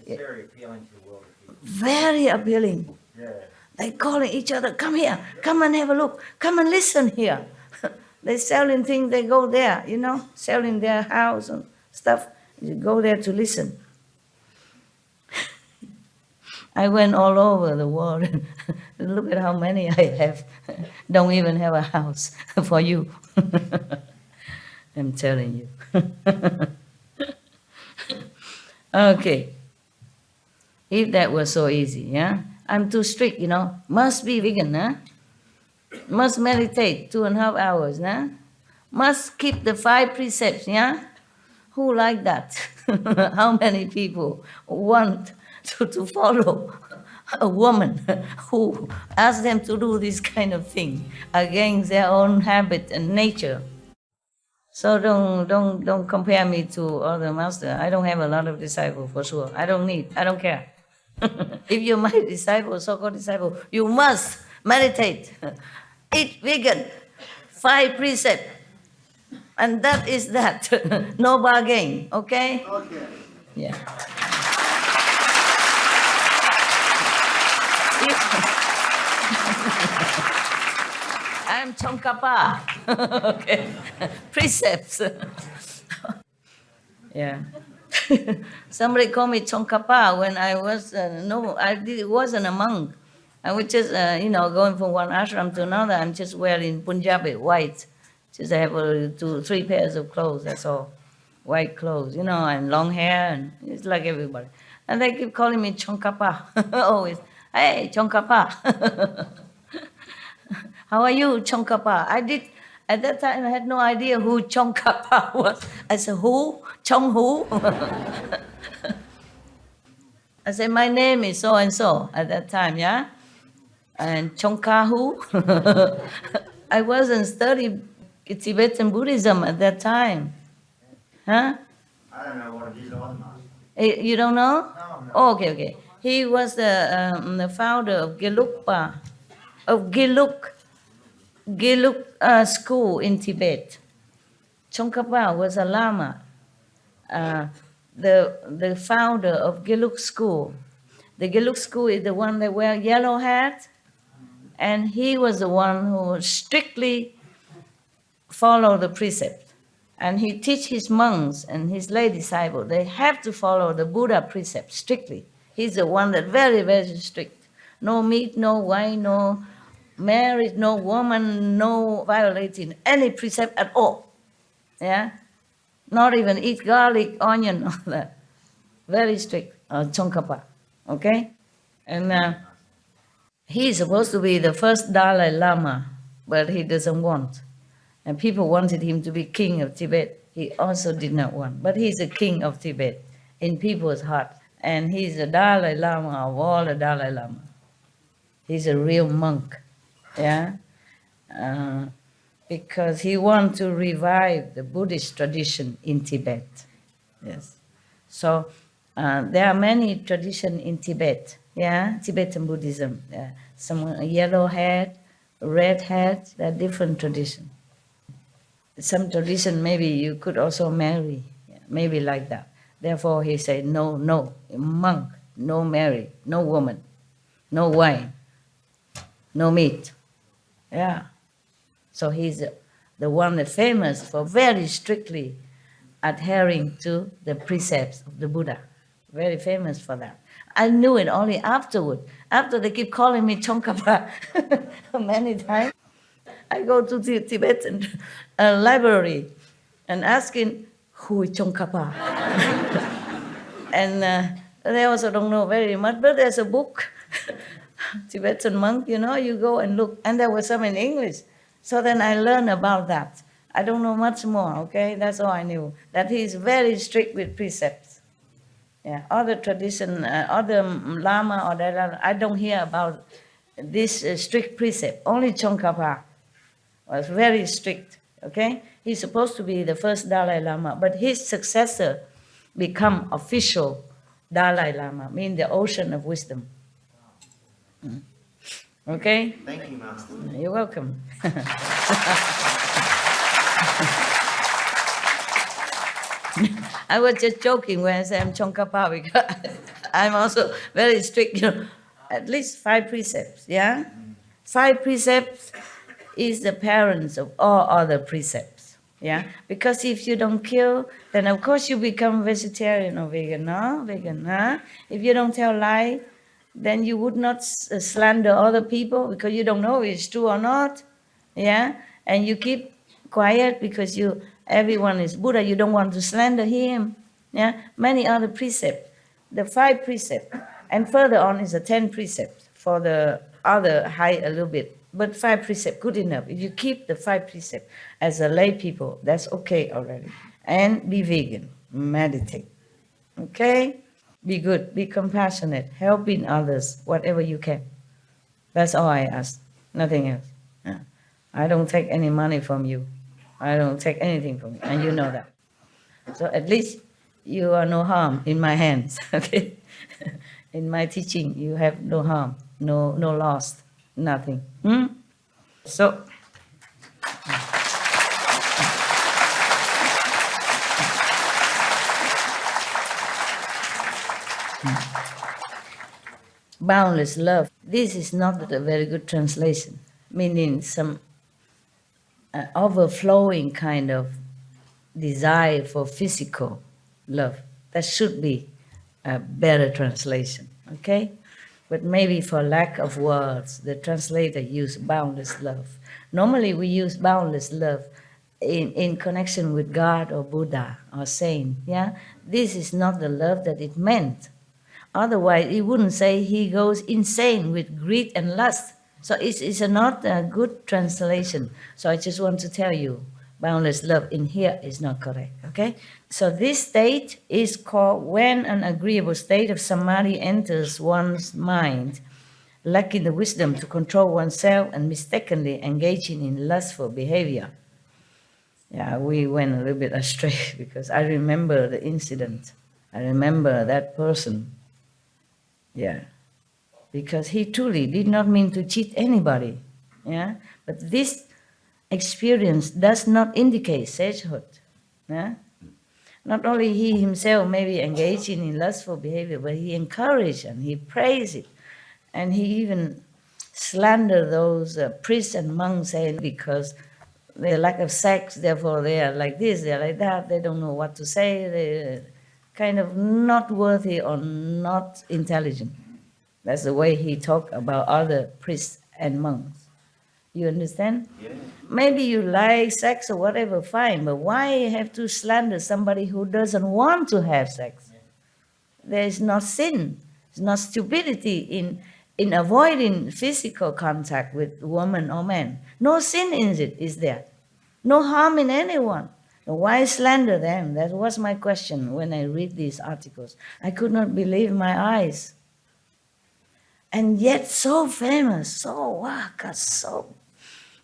It's very appealing to the world of people. Very appealing. Yeah. They calling each other, come here, come and have a look, come and listen here. They selling things, they go there, selling their house and stuff. You go there to listen. I went all over the world and look at how many I have. Don't even have a house for you. I'm telling you. Okay. If that was so easy, yeah? I'm too strict, Must be vegan, huh? Must meditate 2.5 hours, huh? Must keep the 5 precepts, yeah? Who like that? How many people want to follow a woman who asks them to do this kind of thing against their own habit and nature? So don't compare me to other masters. I don't have a lot of disciples for sure. I don't care. If you're my disciple, so-called disciple, you must meditate, eat vegan, 5 precepts, and that is that. No bargain, okay? Okay. Yeah. I'm Tsongkhapa. Okay. Precepts. Yeah. Somebody called me Tsongkhapa when I was, wasn't a monk. I was just, going from one ashram to another. I'm just wearing Punjabi, white. Just I have 2, 3 pairs of clothes, that's all. White clothes, and long hair, and it's like everybody. And they keep calling me Tsongkhapa. Always, hey, Tsongkhapa. How are you, Tsongkhapa? At that time, I had no idea who Tsongkhapa was. I said, who? Chong who? I said, my name is so-and-so at that time, yeah? And Tsongkha who? I wasn't studying Tibetan Buddhism at that time. Huh? I don't know what it is either. You don't know? No. Oh, okay. He was the founder of Gelug school in Tibet. Tsongkhapa was a lama, the founder of Gelug school. The Gelug school is the one that wear yellow hat, and he was the one who strictly followed the precept. And he teach his monks and his lay disciples, they have to follow the Buddha precept strictly. He's the one that very, very strict. No meat, no wine, no marriage, no woman, no violating any precept at all. Yeah? Not even eat garlic, onion, all that. Very strict, Tsongkhapa. Okay? And he's supposed to be the first Dalai Lama, but he doesn't want. And people wanted him to be king of Tibet. He also did not want. But he's the king of Tibet in people's heart. And he's the Dalai Lama of all the Dalai Lama. He's a real monk. Yeah? Because he wants to revive the Buddhist tradition in Tibet. Yes. So there are many traditions in Tibet. Yeah? Tibetan Buddhism. Some yellow hat, red hat, there are different traditions. Some tradition, maybe you could also marry, maybe like that. Therefore, he said, no, monk, no marry, no woman, no wine, no meat. Yeah. So he's the one that's famous for very strictly adhering to the precepts of the Buddha. Very famous for that. I knew it only afterward. After they keep calling me Tsongkhapa many times. I go to the Tibetan library and asking, who is Tsongkhapa? And they also don't know very much, but there's a book, Tibetan monk, you go and look. And there was some in English. So then I learned about that. I don't know much more, okay? That's all I knew. That he's very strict with precepts. Yeah, other tradition, other Lama or that, I don't hear about this strict precept. Only Tsongkhapa was very strict okay? He's supposed to be the first Dalai Lama, but his successor become official Dalai Lama, mean the ocean of wisdom. Okay? Thank you, Master. You're welcome. I was just joking when I said I'm Tsongkhapa because I'm also very strict, at least 5 precepts, yeah? 5 precepts is the parents of all other precepts, yeah? Because if you don't kill, then of course you become vegetarian or vegan, no? Vegan, huh? If you don't tell lie, then you would not slander other people because you don't know if it's true or not, yeah? And you keep quiet because everyone is Buddha, you don't want to slander him, yeah? Many other precepts, the 5 precepts, and further on is the 10 precepts for the other high a little bit, but 5 precepts, good enough. If you keep the 5 precepts as a lay people, that's okay already. And be vegan, meditate, okay? Be good, be compassionate, helping others, whatever you can. That's all I ask, nothing else. Yeah. I don't take any money from you. I don't take anything from you, and you know that. So at least you are no harm in my hands, okay? In my teaching, you have no harm, no loss, nothing. So, boundless love. This is not a very good translation, meaning some overflowing kind of desire for physical love. That should be a better translation, okay? But maybe for lack of words, the translator used boundless love. Normally we use boundless love in connection with God or Buddha or saint, yeah? This is not the love that it meant. Otherwise, it wouldn't say he goes insane with greed and lust. So it's not a good translation. So I just want to tell you, boundless love in here is not correct, okay? So this state is called when an agreeable state of samadhi enters one's mind, lacking the wisdom to control oneself and mistakenly engaging in lustful behavior. Yeah, we went a little bit astray because I remember the incident. I remember that person. Yeah, because he truly did not mean to cheat anybody. Yeah, but this experience does not indicate sagehood. Yeah? Not only he himself may be engaging in lustful behavior, but he encouraged and he praised it. And he even slandered those priests and monks saying because their lack of sex, therefore they are like this, they are like that, they don't know what to say, they're kind of not worthy or not intelligent. That's the way he talked about other priests and monks. You understand? Yeah. Maybe you like sex or whatever, fine, but why have to slander somebody who doesn't want to have sex? There is no sin, there's no stupidity in avoiding physical contact with woman or man. No sin in it, is there? No harm in anyone. Why slander them? That was my question when I read these articles. I could not believe my eyes. And yet so famous, so got so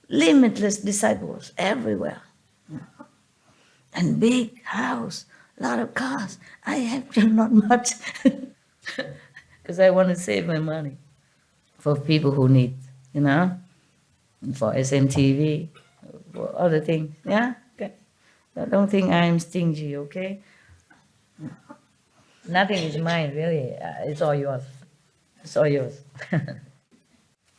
limitless disciples everywhere. And big house, a lot of cars. I have not much because I want to save my money for people who need, for SMTV, for other things, yeah? Okay. I don't think I'm stingy, okay? Nothing is mine, really. It's all yours. It's all yours.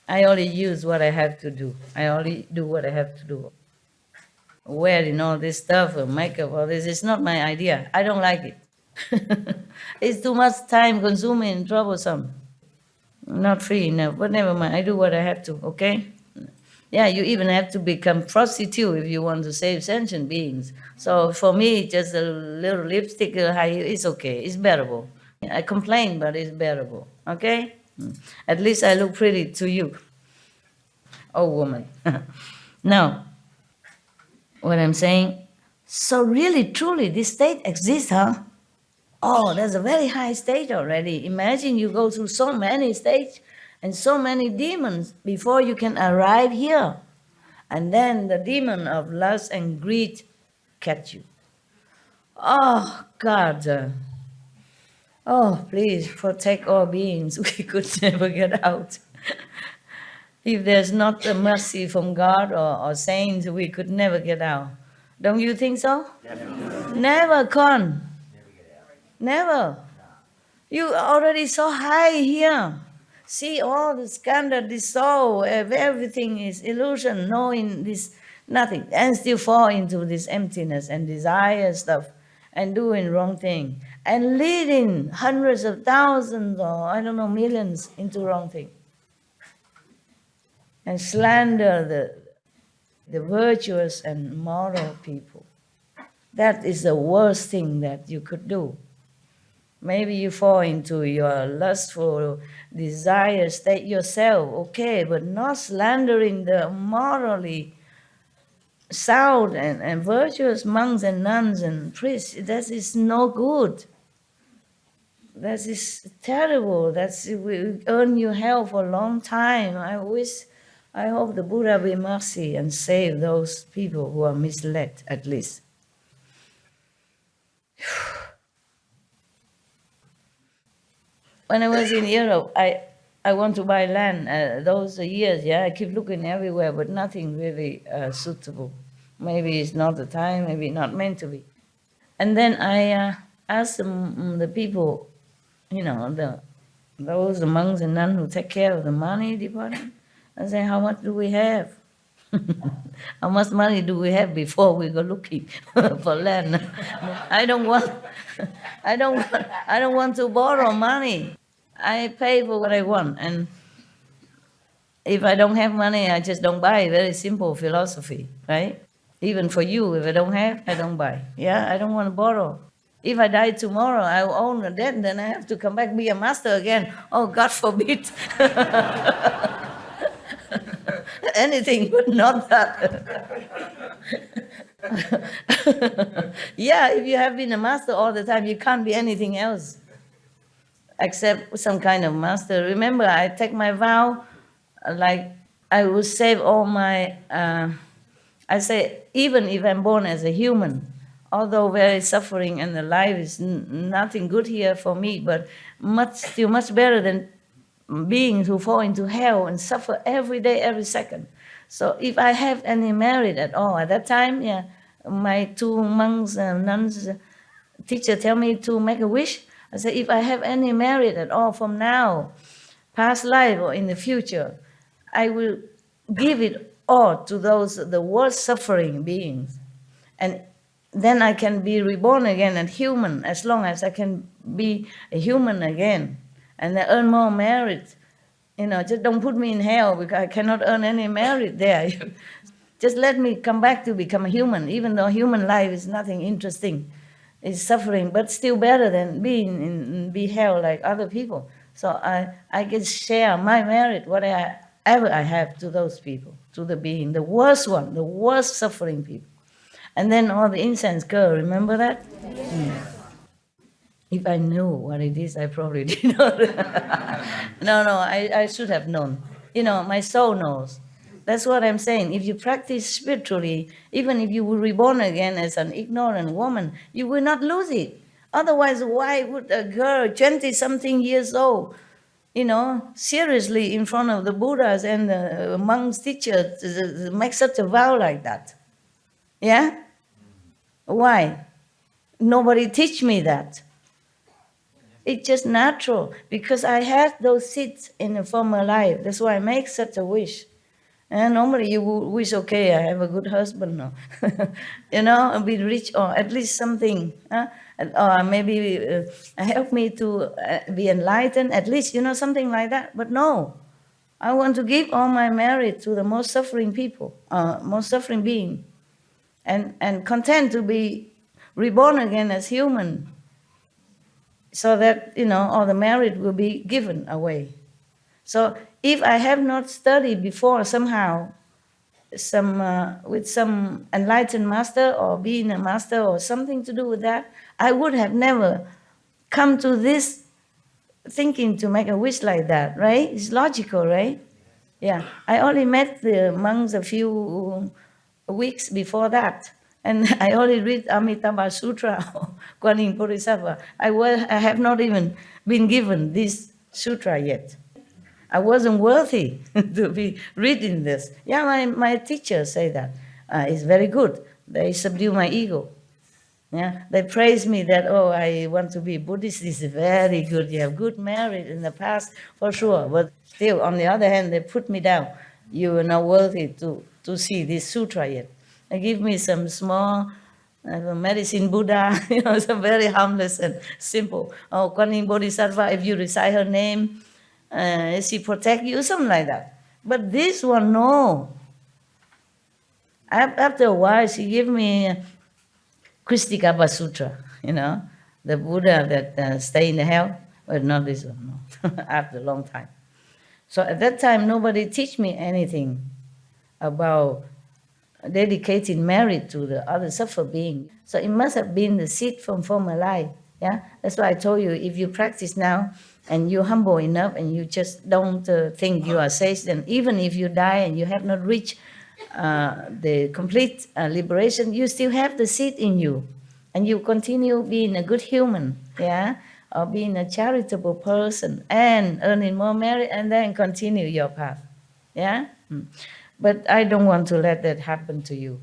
I only use what I have to do. I only do what I have to do. Wearing all this stuff, makeup, all this, it's not my idea. I don't like it. It's too much time consuming and troublesome. Not free enough, but never mind. I do what I have to, okay? Yeah, you even have to become prostitute if you want to save sentient beings. So for me, just a little lipstick, it's okay. It's bearable. I complain, but it's bearable, okay? At least I look pretty to you. Oh, woman. Now, what I'm saying, so really, truly, this state exists, huh? Oh, that's a very high state already. Imagine you go through so many states and so many demons before you can arrive here. And then the demon of lust and greed catch you. Oh, God. Oh, please protect all beings. We could never get out. If there's not a mercy from God or saints, we could never get out. Don't you think so? Never, Con. Never. You already so high here. See all the skandha dissolve, everything is illusion, knowing this, nothing. And still fall into this emptiness and desire stuff and doing wrong thing. And leading hundreds of thousands or, I don't know, millions into wrong thing. And slander the virtuous and moral people. That is the worst thing that you could do. Maybe you fall into your lustful desire state yourself, okay, but not slandering the morally sound and virtuous monks and nuns and priests. That is no good. That is terrible. That will earn you hell for a long time. I hope the Buddha be mercy and save those people who are misled, at least. When I was in Europe, I want to buy land. Those years, I keep looking everywhere, but nothing really suitable. Maybe it's not the time, maybe not meant to be. And then I asked the people, those monks and nuns who take care of the money department, I say, how much do we have? How much money do we have before we go looking for land? I don't want to borrow money. I pay for what I want, and if I don't have money, I just don't buy. Very simple philosophy, right? Even for you, if I don't have, I don't buy. I don't want to borrow. If I die tomorrow, I will own a debt, then I have to come back be a master again. Oh, God forbid. Anything but not that. If you have been a master all the time, you can't be anything else except some kind of master. Remember, I take my vow, like I will save all my, I say, even if I'm born as a human, although very suffering and the life is nothing good here for me, but still much better than beings who fall into hell and suffer every day, every second. So if I have any merit at all, at that time, my two monks and nuns, teacher tell me to make a wish. I say, if I have any merit at all from now, past life or in the future, I will give it all to the worst suffering beings. And then I can be reborn again and human, as long as I can be a human again. And I earn more merit. Just don't put me in hell because I cannot earn any merit there. Just let me come back to become a human, even though human life is nothing interesting. It's suffering, but still better than be hell like other people. So I can share my merit, whatever I have, to those people, to the being, the worst one, the worst suffering people. And then all the incense girl, remember that? If I knew what it is, I probably did not. No, I should have known. My soul knows. That's what I'm saying. If you practice spiritually, even if you were reborn again as an ignorant woman, you will not lose it. Otherwise, why would a girl, 20-something years old, seriously in front of the Buddhas and the monks, teachers, make such a vow like that? Why? Nobody teach me that. It's just natural, because I had those seeds in a former life. That's why I make such a wish. And normally you would wish, okay, I have a good husband, or, be rich, or at least something, or maybe help me to be enlightened, at least, something like that. But no, I want to give all my merit to the most suffering people, most suffering being, and content to be reborn again as human, so that, all the merit will be given away. So if I have not studied before somehow, with some enlightened master or being a master or something to do with that, I would have never come to this thinking to make a wish like that, right? It's logical, right? Yeah, I only met the monks a few weeks before that, and I only read Amitabha Sutra or Guanyin Bodhisattva. I have not even been given this sutra yet. I wasn't worthy to be reading this. Yeah, my teachers say that. It's very good. They subdue my ego. Yeah, they praise me that, oh, I want to be Buddhist. This is very good. You have good merit in the past, for sure. But still, on the other hand, they put me down. You are not worthy to see this sutra yet. They give me some small medicine Buddha, some very harmless and simple. Oh, Guanyin Bodhisattva, if you recite her name, she protect you, something like that. But this one, no. After a while, she gave me Kristikapa Sutra, the Buddha that stay in the hell. But not this one, no. After a long time. So at that time, nobody teach me anything about dedicating merit to the other suffer being. So it must have been the seed from former life. Yeah, that's why I told you, if you practice now and you're humble enough and you just don't think you are sage, then even if you die and you have not reached the complete liberation, you still have the seed in you, and you continue being a good human, yeah, or being a charitable person and earning more merit, and then continue your path, yeah. But I don't want to let that happen to you.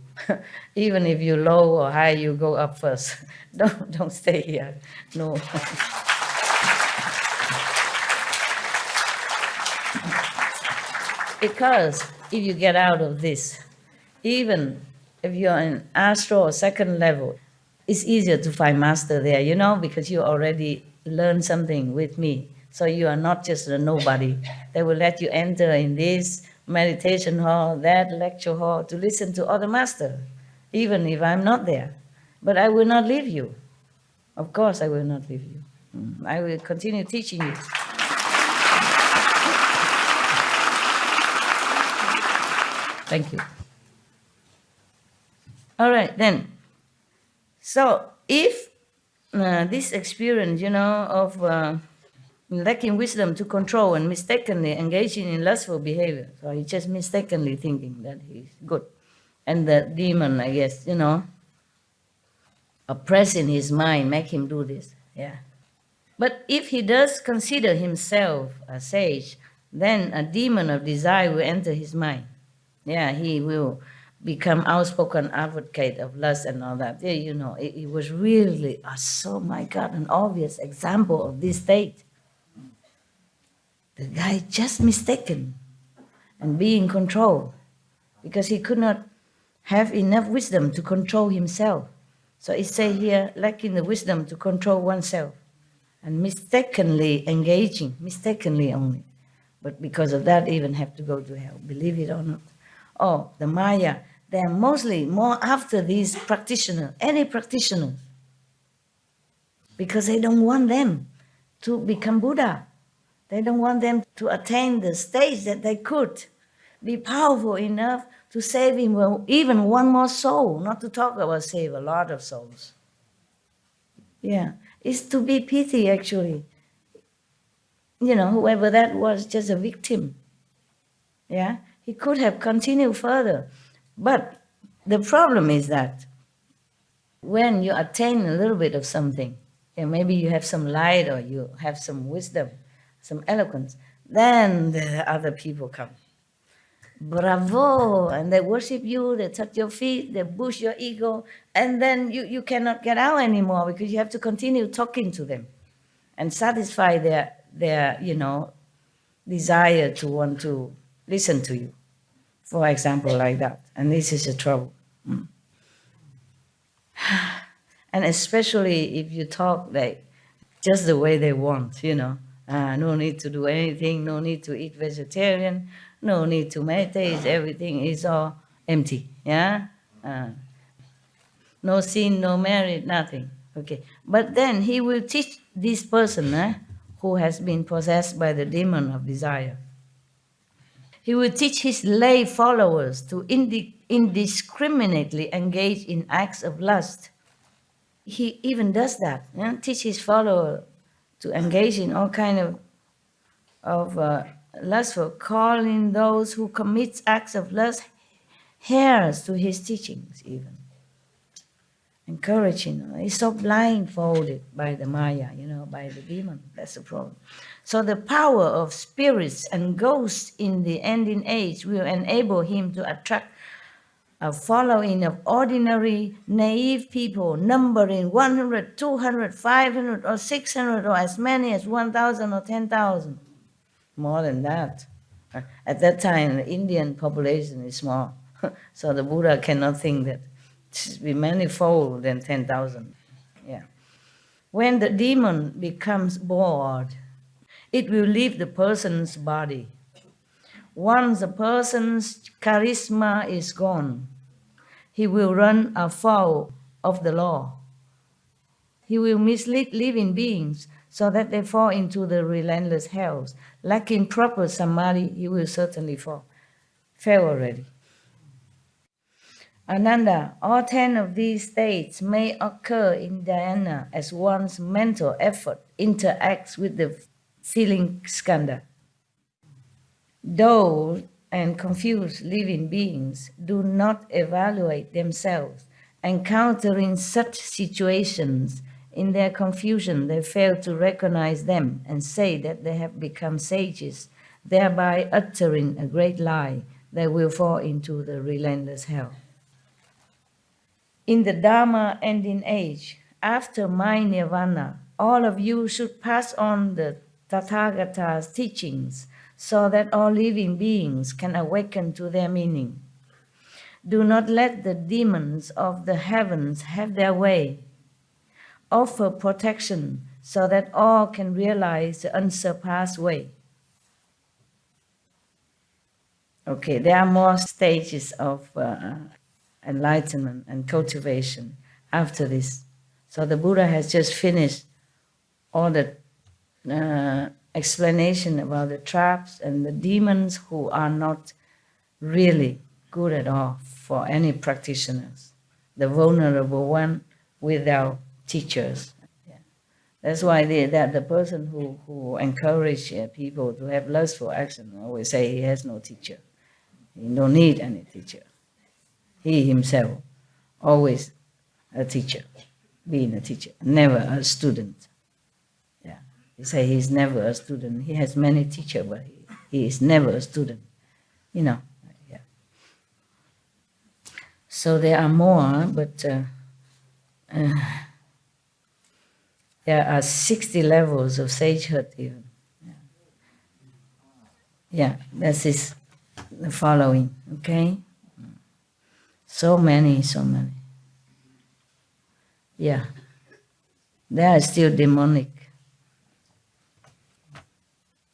Even if you're low or high, you go up first. Don't stay here. No. Because if you get out of this, even if you're in astral or second level, it's easier to find master there, because you already learned something with me. So you are not just a nobody. They will let you enter in this meditation hall, that lecture hall, to listen to other master, even if I'm not there. But I will not leave you. Of course I will not leave you. I will continue teaching you. Thank you. All right, then. So if this experience, of lacking wisdom to control and mistakenly engaging in lustful behavior, so he's just mistakenly thinking that he's good. And the demon, I guess, oppressing his mind, make him do this, yeah. But if he does consider himself a sage, then a demon of desire will enter his mind. Yeah, he will become outspoken advocate of lust and all that. Yeah, it was really, so my God, an obvious example of this state. The guy just mistaken and be in control because he could not have enough wisdom to control himself. So it says here, lacking the wisdom to control oneself and mistakenly engaging, mistakenly only. But because of that, even have to go to hell, believe it or not. Oh, the Maya, they are mostly more after these practitioners, any practitioners, because they don't want them to become Buddha. They don't want them to attain the stage that they could be powerful enough to save even one more soul, not to talk about save a lot of souls. Yeah, it's to be pity, actually. Whoever that was, just a victim. Yeah, he could have continued further. But the problem is that when you attain a little bit of something, maybe you have some light or you have some wisdom, some eloquence, then the other people come. Bravo! And they worship you, they touch your feet, they boost your ego, and then you cannot get out anymore because you have to continue talking to them and satisfy their desire to want to listen to you. For example, like that. And this is the trouble. And especially if you talk like just the way they want, no need to do anything, no need to eat vegetarian, no need to meditate, everything is all empty, yeah? No sin, no merit, nothing, okay. But then he will teach this person who has been possessed by the demon of desire. He will teach his lay followers to indiscriminately engage in acts of lust. He even does that, teach his followers to engage in all kind of lustful, calling those who commit acts of lust heirs to his teachings even. Encouraging, he's so blindfolded by the Maya, by the demon. That's the problem. So the power of spirits and ghosts in the ending age will enable him to attract a following of ordinary, naive people numbering 100, 200, 500, or 600, or as many as 1,000 or 10,000. More than that. At that time, the Indian population is small. So the Buddha cannot think that it should be manifold than 10,000. Yeah. When the demon becomes bored, it will leave the person's body. Once a person's charisma is gone, he will run afoul of the law. He will mislead living beings so that they fall into the relentless hells. Lacking proper samadhi, he will certainly fall. Fell already. Ananda, all 10 of these states may occur in dhyana as one's mental effort interacts with the feeling skandha. Dull and confused living beings do not evaluate themselves. Encountering such situations, in their confusion, they fail to recognize them and say that they have become sages, thereby uttering a great lie that will fall into the relentless hell. In the Dharma ending age, after my nirvana, all of you should pass on the Tathagata's teachings so that all living beings can awaken to their meaning. Do not let the demons of the heavens have their way. Offer protection so that all can realize the unsurpassed way. Okay, there are more stages of enlightenment and cultivation after this. So the Buddha has just finished all the explanation about the traps and the demons who are not really good at all for any practitioners. The vulnerable one without teachers. Yeah. That's why the person who encourage people to have lustful action always say he has no teacher. He don't need any teacher. He himself always a teacher, being a teacher, never a student. Yeah, he say he's never a student. He has many teachers, but he is never a student. Yeah. So there are more, but there are 60 levels of sagehood even. Yeah, this is the following, okay? So many. Yeah. There is still demonic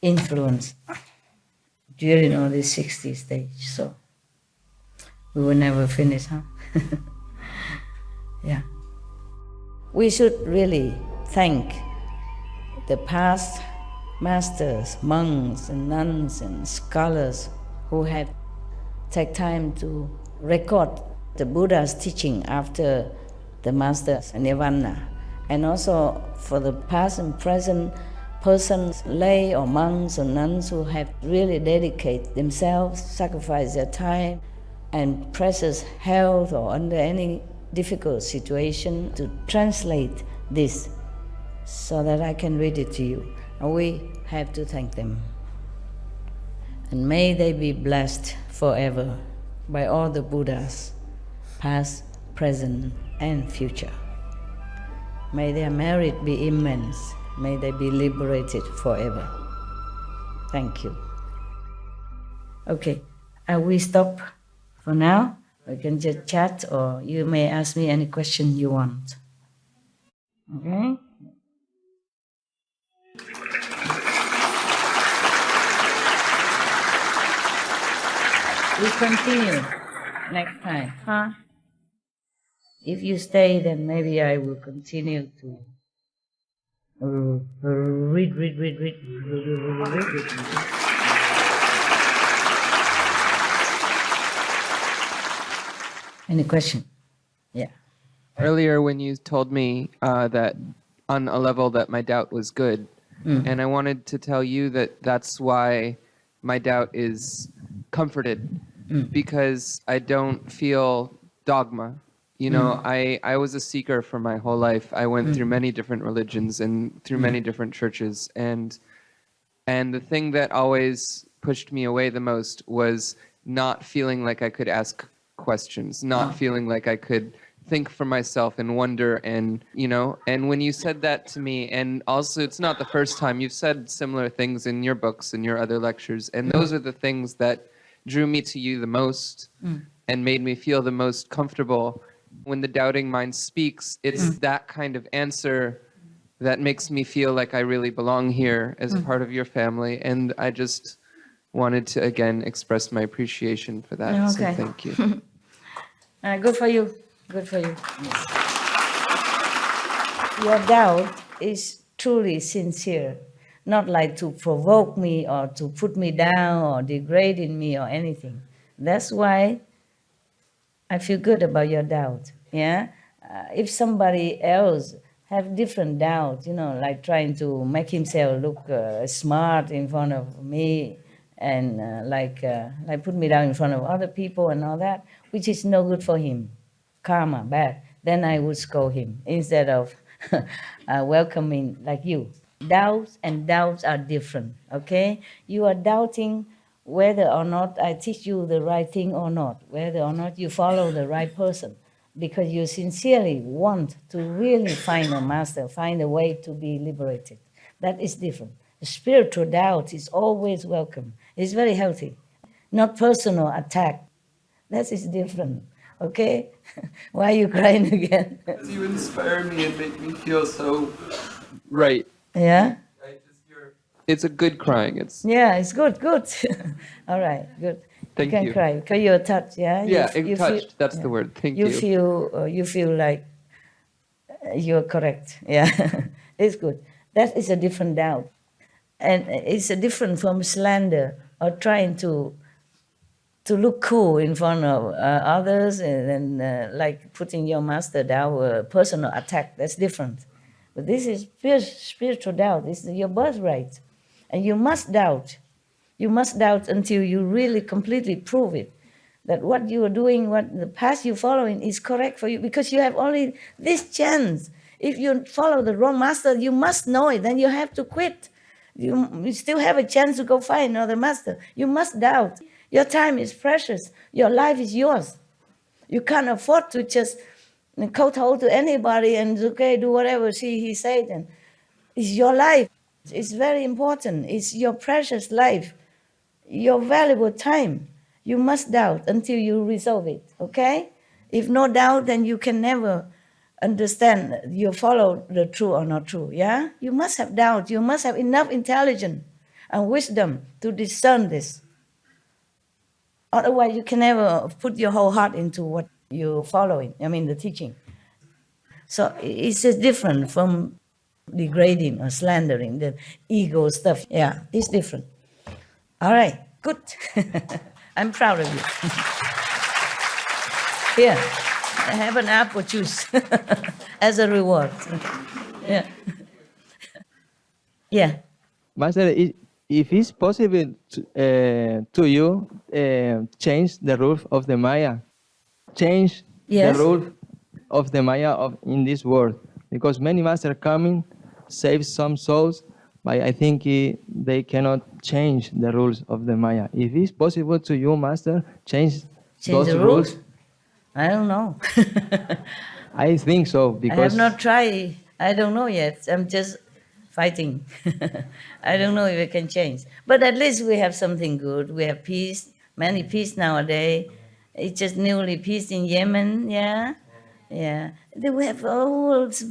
influence during all these 60 stages, so we will never finish, huh? Yeah. We should really thank the past masters, monks and nuns and scholars who have taken time to record the Buddha's teaching after the master's nirvana, and also for the past and present persons, lay or monks or nuns who have really dedicated themselves, sacrificed their time and precious health or under any difficult situation to translate this so that I can read it to you. And we have to thank them. And may they be blessed forever by all the Buddhas, past, present, and future. May their merit be immense. May they be liberated forever. Thank you. Okay, we stop for now. We can just chat, or you may ask me any question you want. Okay? We continue next time, huh? If you stay, then maybe I will continue to read. Any question? Yeah. Earlier when you told me that on a level that my doubt was good, and I wanted to tell you that that's why my doubt is comforted because I don't feel dogma. You know, I was a seeker for my whole life. I went through many different religions and through many different churches. And the thing that always pushed me away the most was not feeling like I could ask questions, not feeling like I could think for myself and wonder. And, you know, and when you said that to me, and also it's not the first time, you've said similar things in your books and your other lectures. And those are the things that drew me to you the most and made me feel the most comfortable. When the doubting mind speaks, it's that kind of answer that makes me feel like I really belong here as a part of your family. And I just wanted to, again, express my appreciation for that. Okay. So thank you. Good for you. Good for you. Your doubt is truly sincere, not like to provoke me or to put me down or degrading me or anything. That's why I feel good about your doubt. Yeah. If somebody else have different doubts, you know, like trying to make himself look smart in front of me, and like put me down in front of other people and all that, which is no good for him, karma, bad, then I would scold him instead of welcoming like you. Doubts and doubts are different, okay? You are doubting whether or not I teach you the right thing or not, whether or not you follow the right person, because you sincerely want to really find a master, find a way to be liberated. That is different. The spiritual doubt is always welcome. It's very healthy. Not personal attack. That is different. Okay? Why are you crying again? Because you inspire me and make me feel so right. Yeah? It's a good crying. Yeah, it's good. All right, good. Thank you. you. Can cry because you're touched, yeah? Yeah, you touched. Feel, that's the word. Thank you. You feel like you're correct. Yeah, it's good. That is a different doubt. And it's a different from slander or trying to look cool in front of others and like putting your master down, personal attack. That's different. But this is spiritual doubt. This is your birthright. And you must doubt. You must doubt until you really completely prove it. That what you are doing, what the path you're following is correct for you, because you have only this chance. If you follow the wrong master, you must know it. Then you have to quit. You still have a chance to go find another master. You must doubt. Your time is precious. Your life is yours. You can't afford to just kowtow to anybody and okay, do whatever he said. And it's your life. It's very important. It's your precious life, your valuable time. You must doubt until you resolve it, okay? If no doubt, then you can never understand you follow the true or not true, yeah? You must have doubt. You must have enough intelligence and wisdom to discern this. Otherwise, you can never put your whole heart into what you're following, the teaching. So it's just different from degrading or slandering, the ego stuff. Yeah, it's different. All right, good. I'm proud of you. Here, I have an apple juice as a reward. Yeah. Yeah. Master, if it's possible to you change the rules of the Maya, change the rule of the Maya in this world, because many masters coming, save some souls, but I think they cannot change the rules of the Maya. If it's possible to you, Master, change those the rules? I don't know. I think so, because I have not tried. I don't know yet. I'm just fighting. I don't know if it can change. But at least we have something good. We have peace, many peace nowadays. It's just newly peace in Yemen, yeah? Yeah. We have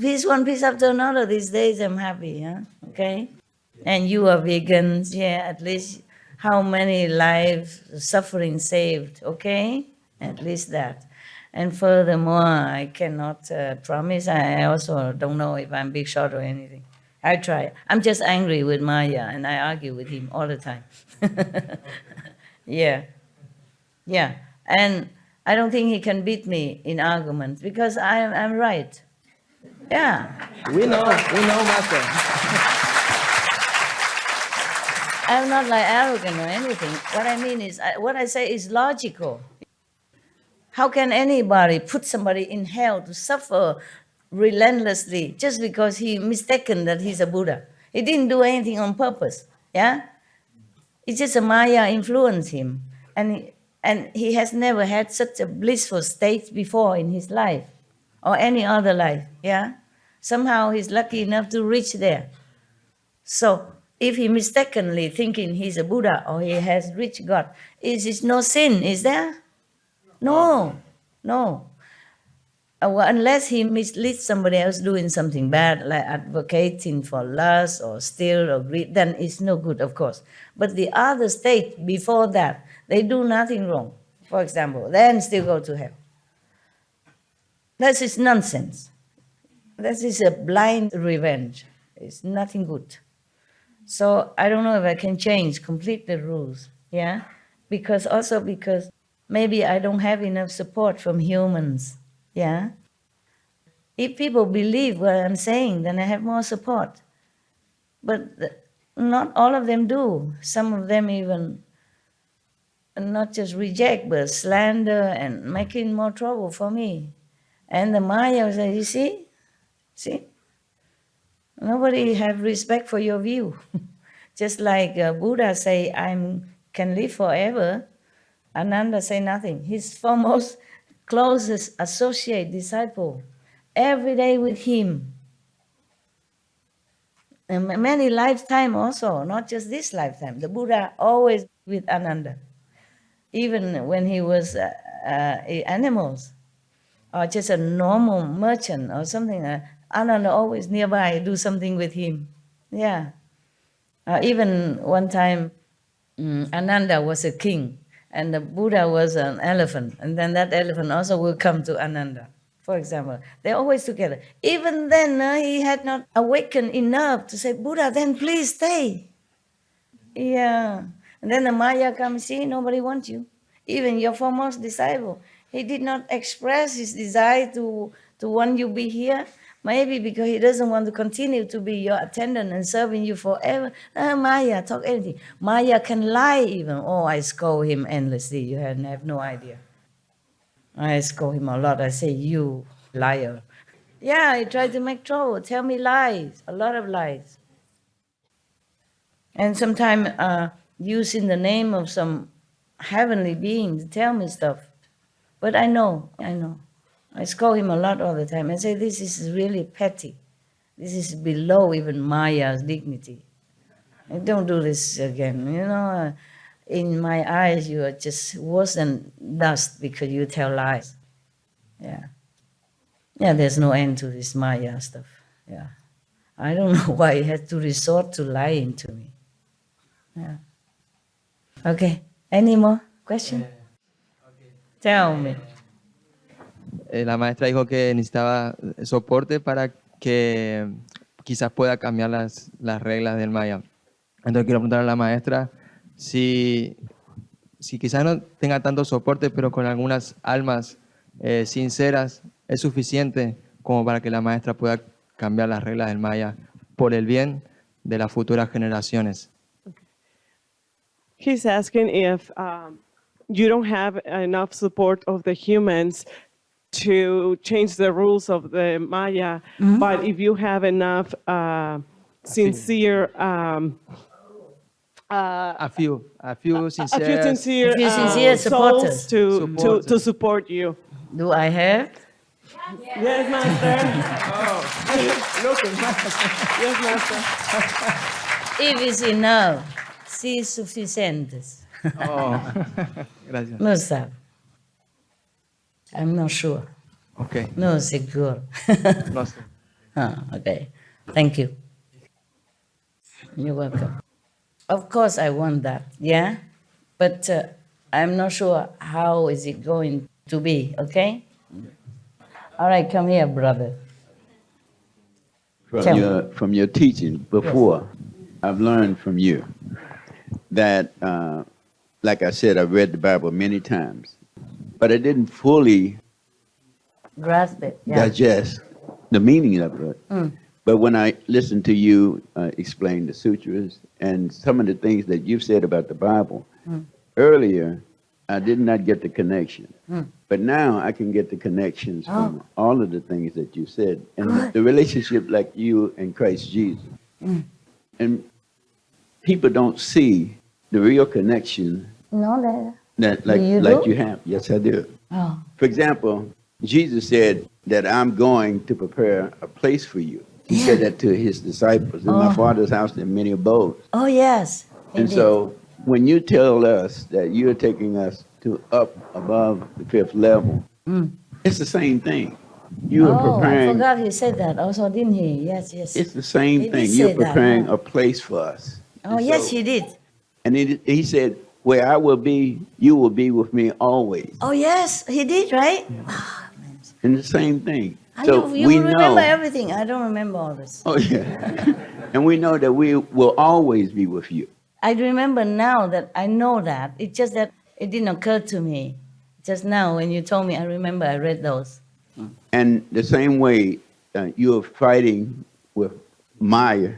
peace, one piece after another these days. I'm happy, yeah? Okay? And you are vegans, yeah, at least how many lives, suffering saved, okay? At least that. And furthermore, I cannot promise. I also don't know if I'm big shot or anything. I try. I'm just angry with Maya, and I argue with him all the time. Yeah. Yeah. And I don't think he can beat me in arguments because I'm right. Yeah. We know, Master. I'm not like arrogant or anything. What I mean is, what I say is logical. How can anybody put somebody in hell to suffer relentlessly just because he mistaken that he's a Buddha? He didn't do anything on purpose, yeah? It's just a Maya influenced him. And he has never had such a blissful state before in his life or any other life, yeah? Somehow he's lucky enough to reach there. So if he mistakenly thinking he's a Buddha or he has reached God, is no sin, is there? No. Unless he misleads somebody else doing something bad, like advocating for lust or steal or greed, then it's no good, of course. But the other state before that, they do nothing wrong, for example, then still go to hell. That is nonsense. That is a blind revenge. It's nothing good. So I don't know if I can change completely the rules, yeah? Because maybe I don't have enough support from humans, yeah? If people believe what I'm saying, then I have more support. But not all of them do. Some of them even not just reject, but slander and making more trouble for me. And the Maya say, you see? Nobody have respect for your view. Just like Buddha say, I can live forever. Ananda say nothing. His foremost closest associate, disciple, every day with him. And many lifetime also, not just this lifetime. The Buddha always with Ananda. Even when he was animals, or just a normal merchant or something, Ananda always nearby, do something with him. Yeah. Even one time, Ananda was a king, and the Buddha was an elephant, and then that elephant also will come to Ananda, for example. They're always together. Even then, he had not awakened enough to say, Buddha, then please stay. Yeah. And then the Maya comes, see, nobody wants you. Even your foremost disciple, he did not express his desire to want you be here. Maybe because he doesn't want to continue to be your attendant and serving you forever. Maya, talk anything. Maya can lie even. Oh, I scold him endlessly. You have no idea. I scold him a lot. I say, you liar. Yeah, he tried to make trouble, tell me lies, a lot of lies. And sometimes using the name of some heavenly being to tell me stuff. But I know. I scold him a lot all the time and say, this is really petty. This is below even Maya's dignity. And don't do this again. In my eyes, you are just worse than dust because you tell lies. Yeah. Yeah, there's no end to this Maya stuff. Yeah. I don't know why he had to resort to lying to me. Yeah. Okay. Any more questions? Tell me. La maestra dijo que necesitaba soporte para que quizás pueda cambiar las reglas del Maya. Entonces quiero preguntar a la maestra si quizás no tenga tanto soporte, pero con algunas almas sinceras es suficiente como para que la maestra pueda cambiar las reglas del Maya por el bien de las futuras generaciones. He's asking if you don't have enough support of the humans to change the rules of the Maya, but if you have enough sincere a few sincere souls to support you. Do I have? Yes, Master. Yes, Master. If it's enough, si es suficientes. Gracias. No sabe. I'm not sure. Okay. No seguro. No sé. Okay. Thank you. You're welcome. Of course I want that, yeah? But I'm not sure how is it going to be, okay? All right, come here, brother. From your teaching before, I've learned from you that, like I said, I've read the Bible many times, but I didn't fully grasp it, digest the meaning of it. But when I listen to you explain the sutras and some of the things that you've said about the Bible, earlier I did not get the connection. But now I can get the connections from all of the things that you said. And the relationship like you and Christ Jesus. And people don't see the real connection that like you have. Yes, I do. Oh. For example, Jesus said that I'm going to prepare a place for you. He said that to his disciples. In my Father's house there are many abodes. Oh, yes. And so when you tell us that you're taking us to up above the fifth level, it's the same thing. You are preparing. I forgot he said that also, didn't he? Yes. It's the same He thing. did You're say that, preparing a place for us. Oh, And yes, so- he did. And he said, where I will be, you will be with me always. Oh, yes, he did, right? And the same thing. Ah, So you we remember know. everything. I don't remember all this. Oh, yeah. And we know that we will always be with you. I remember now that I know that. It's just that it didn't occur to me. Just now when you told me, I remember I read those. And the same way you're fighting with Maya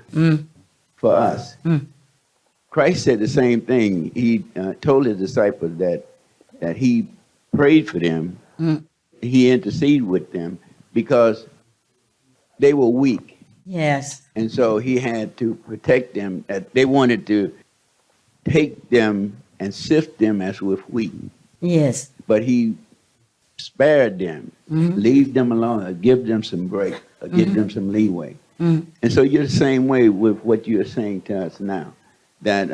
for us. Christ said the same thing. He told his disciples that he prayed for them. He interceded with them because they were weak. Yes. And so he had to protect them. That they wanted to take them and sift them as with wheat. Yes. But he spared them, leave them alone, or give them some break, or give them some leeway. And so you're the same way with what you're saying to us now, that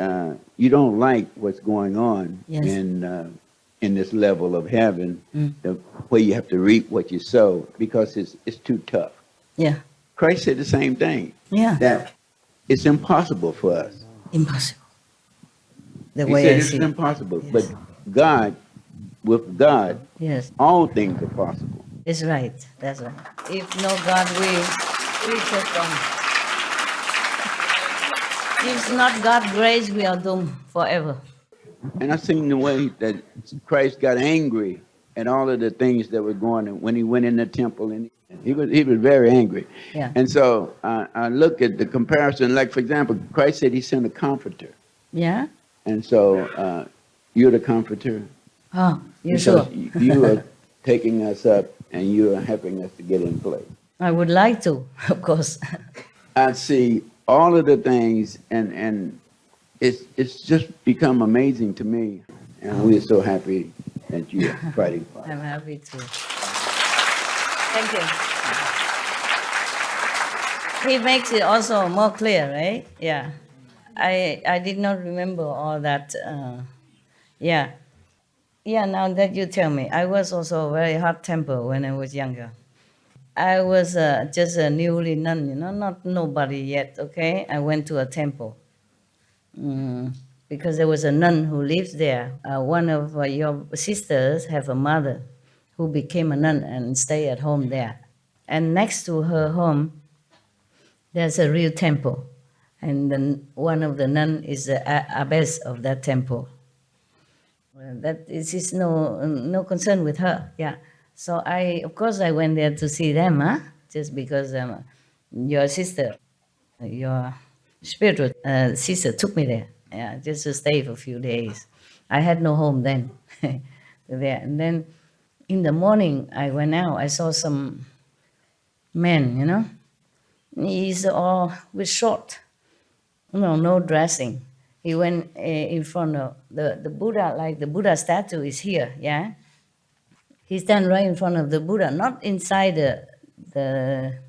you don't like what's going on Yes. in this level of heaven, where you have to reap what you sow because it's too tough. Yeah. Christ said the same thing. Yeah. That it's impossible for us. Impossible. The He way said I it's see it. impossible. Yes. But God, with God, Yes. all things are possible. It's right. That's right. If no God, we just don't. If not God's grace, we are doomed forever. And I seen the way that Christ got angry at all of the things that were going on when he went in the temple, and he was very angry. Yeah. And so I look at the comparison. Like, for example, Christ said he sent a comforter. Yeah? And so you're the comforter. Oh, you because sure? You are taking us up and you are helping us to get in place. I would like to, of course. I see all of the things, and it's just become amazing to me. And we're so happy that you're fighting for us. I'm happy to. Thank you. He makes it also more clear, right? Yeah. I did not remember all that. Yeah. Yeah, now that you tell me, I was also very hot-tempered when I was younger. I was just a newly nun, not nobody yet, okay? I went to a temple because there was a nun who lives there. One of your sisters have a mother who became a nun and stay at home there. And next to her home, there's a real temple. And then one of the nun is the abbess of that temple. Well, that is no concern with her, yeah. So of course I went there to see them, just because your sister, your spiritual sister took me there, yeah, just to stay for a few days. I had no home then there. And then in the morning I went out, I saw some men, he's all with short, no dressing. He went in front of the Buddha, like the Buddha statue is here, yeah? He stand right in front of the Buddha, not inside the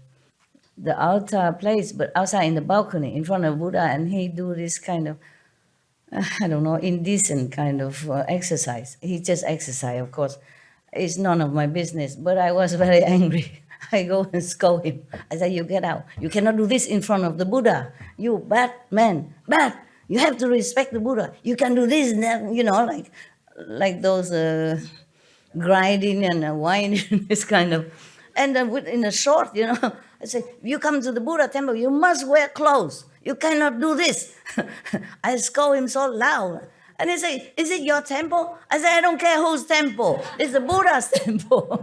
altar place, but outside in the balcony, in front of Buddha, and he do this kind of, I don't know, indecent kind of exercise. He just exercise, of course. It's none of my business, but I was very angry. I go and scold him. I said, you get out. You cannot do this in front of the Buddha. You bad man, bad. You have to respect the Buddha. You can do this and that, like those grinding and whining, this kind of. And then in a short, I say, you come to the Buddha temple, you must wear clothes. You cannot do this. I scold him so loud. And he say, is it your temple? I say, I don't care whose temple. It's the Buddha's temple.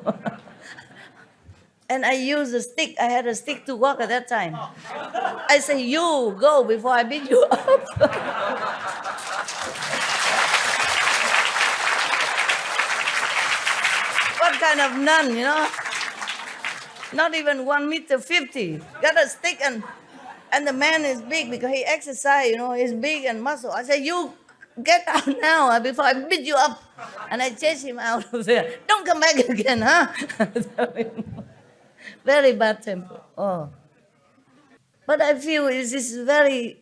And I used a stick. I had a stick to walk at that time. I say, you go before I beat you up. What kind of nun, you know? Not even 1.50 meters. Got a stick and the man is big because he exercise, you know, he's big and muscle. I say, you get out now before I beat you up. And I chase him out of there. Don't come back again, huh? Very bad temper. Oh. But I feel this is very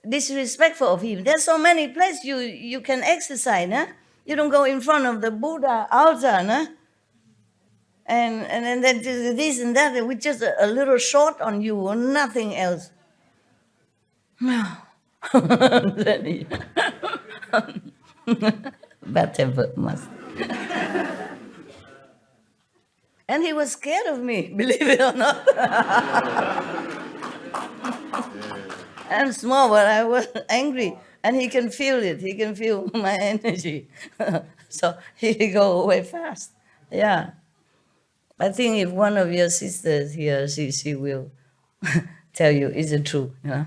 disrespectful of him. There's so many places you can exercise, huh? You don't go in front of the Buddha altar, huh? And then this and that, with just a little short on you or nothing else. Bad temper must. And he was scared of me, believe it or not. I'm small, but I was angry. And he can feel it. He can feel my energy. So he go away fast. Yeah. I think if one of your sisters here, she will tell you, is it true? You know?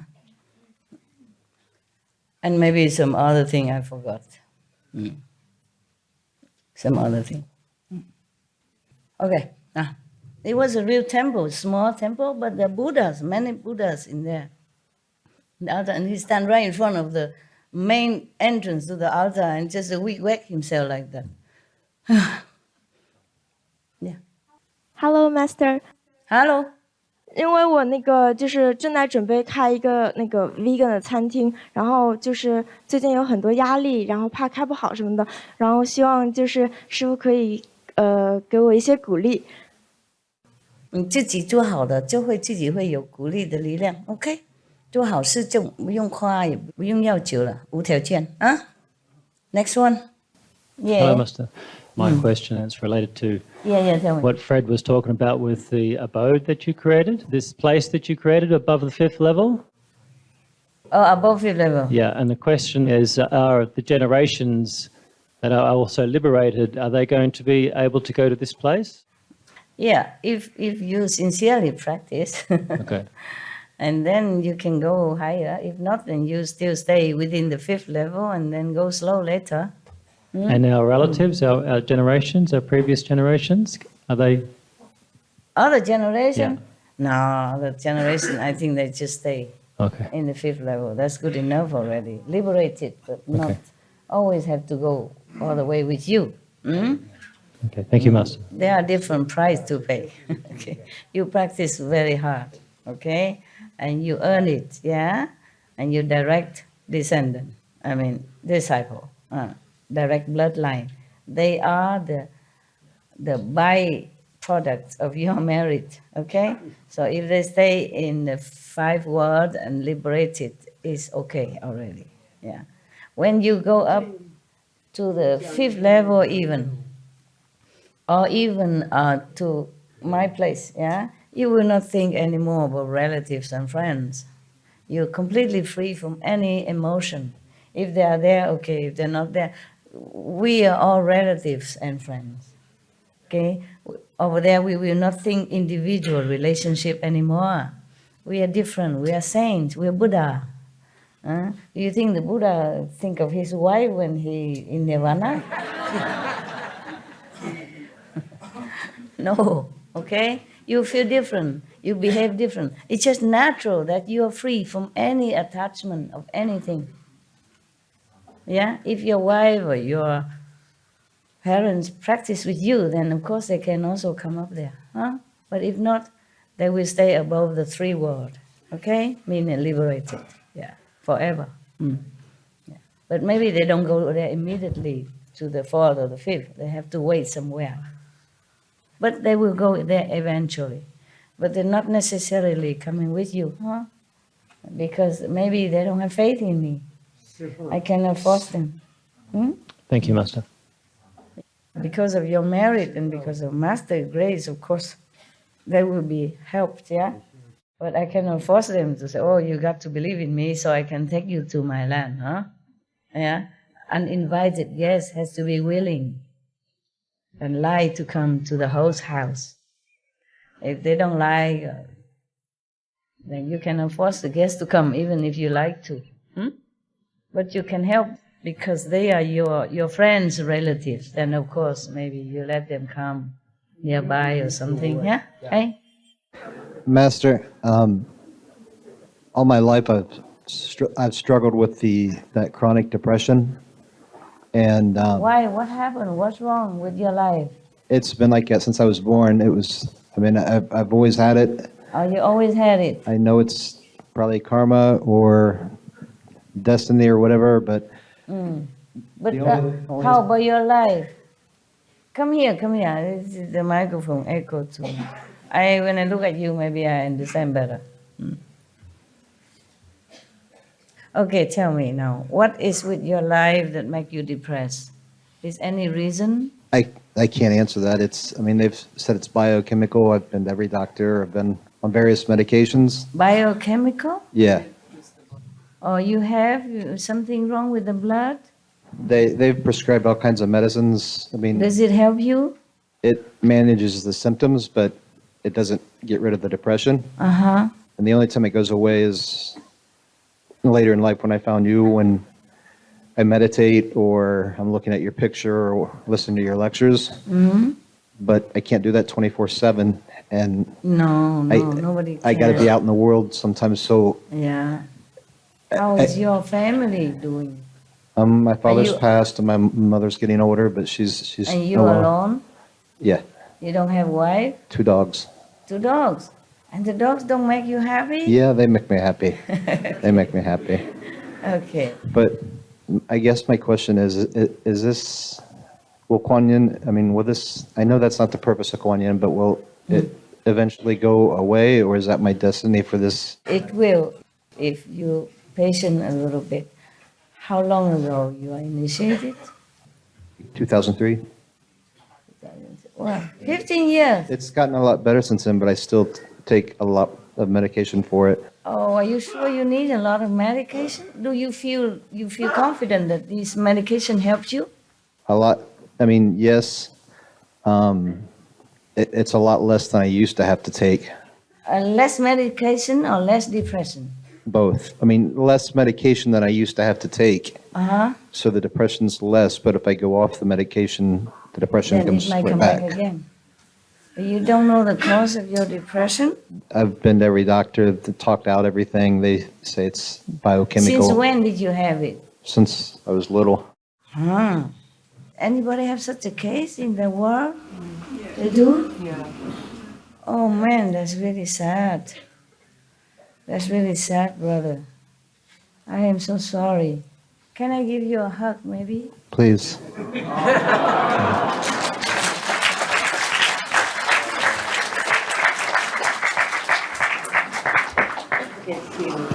And maybe some other thing I forgot. Some other thing. Okay. It was a real temple, small temple, but there are Buddhas, many Buddhas in there. The altar, and he stand right in front of the main entrance to the altar and just whack himself like that. Yeah. Hello, Master. Hello. 因为我那个就是正在准备开一个那个 vegan 的餐厅，然后就是最近有很多压力，然后怕开不好什么的，然后希望就是师父可以给我一些鼓励。你自己做好的，就会自己会有鼓励的力量。OK， 做好事就不用夸，也不用要求了，无条件啊。Next one. Yeah. Hello, Master. My question is related to tell me. what Fred was talking about with the abode that you created, this place that you created above the 5th level. Oh, above 5th level. Yeah, and the question is, are the generations that are also liberated, are they going to be able to go to this place? Yeah, if you sincerely practice. Okay. And then you can go higher. If not, then you still stay within the 5th level and then go slow later. And our relatives, our generations, our previous generations, are they? Other generation? Yeah. No, other generation, I think they just stay in the 5th level. That's good enough already. Liberated, but not always have to go all the way with you. Okay, thank you, Master. There are different price to pay. Okay, you practice very hard, okay, and you earn it, yeah, and you direct descendant. I mean disciple, direct bloodline. They are the byproducts of your merit, okay. So if they stay in the 5 world and liberated, is okay already, yeah. When you go up to the 5th level even, or even to my place, yeah, you will not think anymore about relatives and friends. You're completely free from any emotion. If they are there, okay. If they're not there, we are all relatives and friends, okay? Over there, we will not think individual relationship anymore. We are different. We are saints. We are Buddha. Do you think the Buddha think of his wife when he in Nirvana? No, okay? You feel different. You behave different. It's just natural that you are free from any attachment of anything. Yeah? If your wife or your parents practice with you, then of course they can also come up there. Huh? But if not, they will stay above the 3 world. Okay? Meaning liberated. Yeah. Forever. Yeah. But maybe they don't go there immediately to the 4th or the 5th. They have to wait somewhere. But they will go there eventually. But they're not necessarily coming with you, huh? Because maybe they don't have faith in me. I cannot force them. Thank you, Master. Because of your merit and because of Master grace, of course, they will be helped, yeah? But I cannot force them to say, oh, you got to believe in me so I can take you to my land, huh? Yeah? Uninvited guest has to be willing and like to come to the host house. If they don't like, then you cannot force the guests to come, even if you like to. But you can help because they are your friends, relatives. Then, of course, maybe you let them come nearby or something. Yeah? Hey? Master, all my life I've struggled with that chronic depression. And why? What happened? What's wrong with your life? It's been like that since I was born. I've always had it. Oh, you always had it? I know it's probably karma or destiny or whatever, but... But how about your life? Come here. This is the microphone echo to me. When I look at you, maybe I understand better. Okay, tell me now, what is with your life that make you depressed? Is any reason? I can't answer that. They've said it's biochemical. I've been to every doctor. I've been on various medications. Biochemical? Yeah. Or you have something wrong with the blood? They've prescribed all kinds of medicines. Does it help you? It manages the symptoms, but it doesn't get rid of the depression. Uh-huh. And the only time it goes away is later in life when I found you, when I meditate or I'm looking at your picture or listening to your lectures. Mm-hmm. But I can't do that 24/7. And nobody can. I got to be out in the world sometimes. So yeah. How is your family doing? My father's passed and my mother's getting older, but she's. And you alone? Yeah. You don't have wife? 2 dogs. 2 dogs. And the dogs don't make you happy? Yeah, they make me happy. They make me happy. Okay. But I guess my question is this, will Kuan Yin, will this, I know that's not the purpose of Kuan Yin, but will it eventually go away, or is that my destiny for this? It will, if you're patient a little bit. How long ago you are initiated? 2003. Wow, 15 years. It's gotten a lot better since then, but I still take a lot of medication for it. Oh, are you sure you need a lot of medication? Do you feel confident that this medication helps you? A lot. Yes. It's a lot less than I used to have to take. Less medication or less depression? Both. Less medication than I used to have to take. Uh-huh. So the depression's less, but if I go off the medication, the depression then comes it might right come back again. But you don't know the cause of your depression? I've been to every doctor, talked out everything. They say it's biochemical. Since when did you have it? Since I was little. Huh. Anybody have such a case in the world? They do? Yeah. Oh man, that's really sad. That's really sad, brother. I am so sorry. Can I give you a hug, maybe? Please.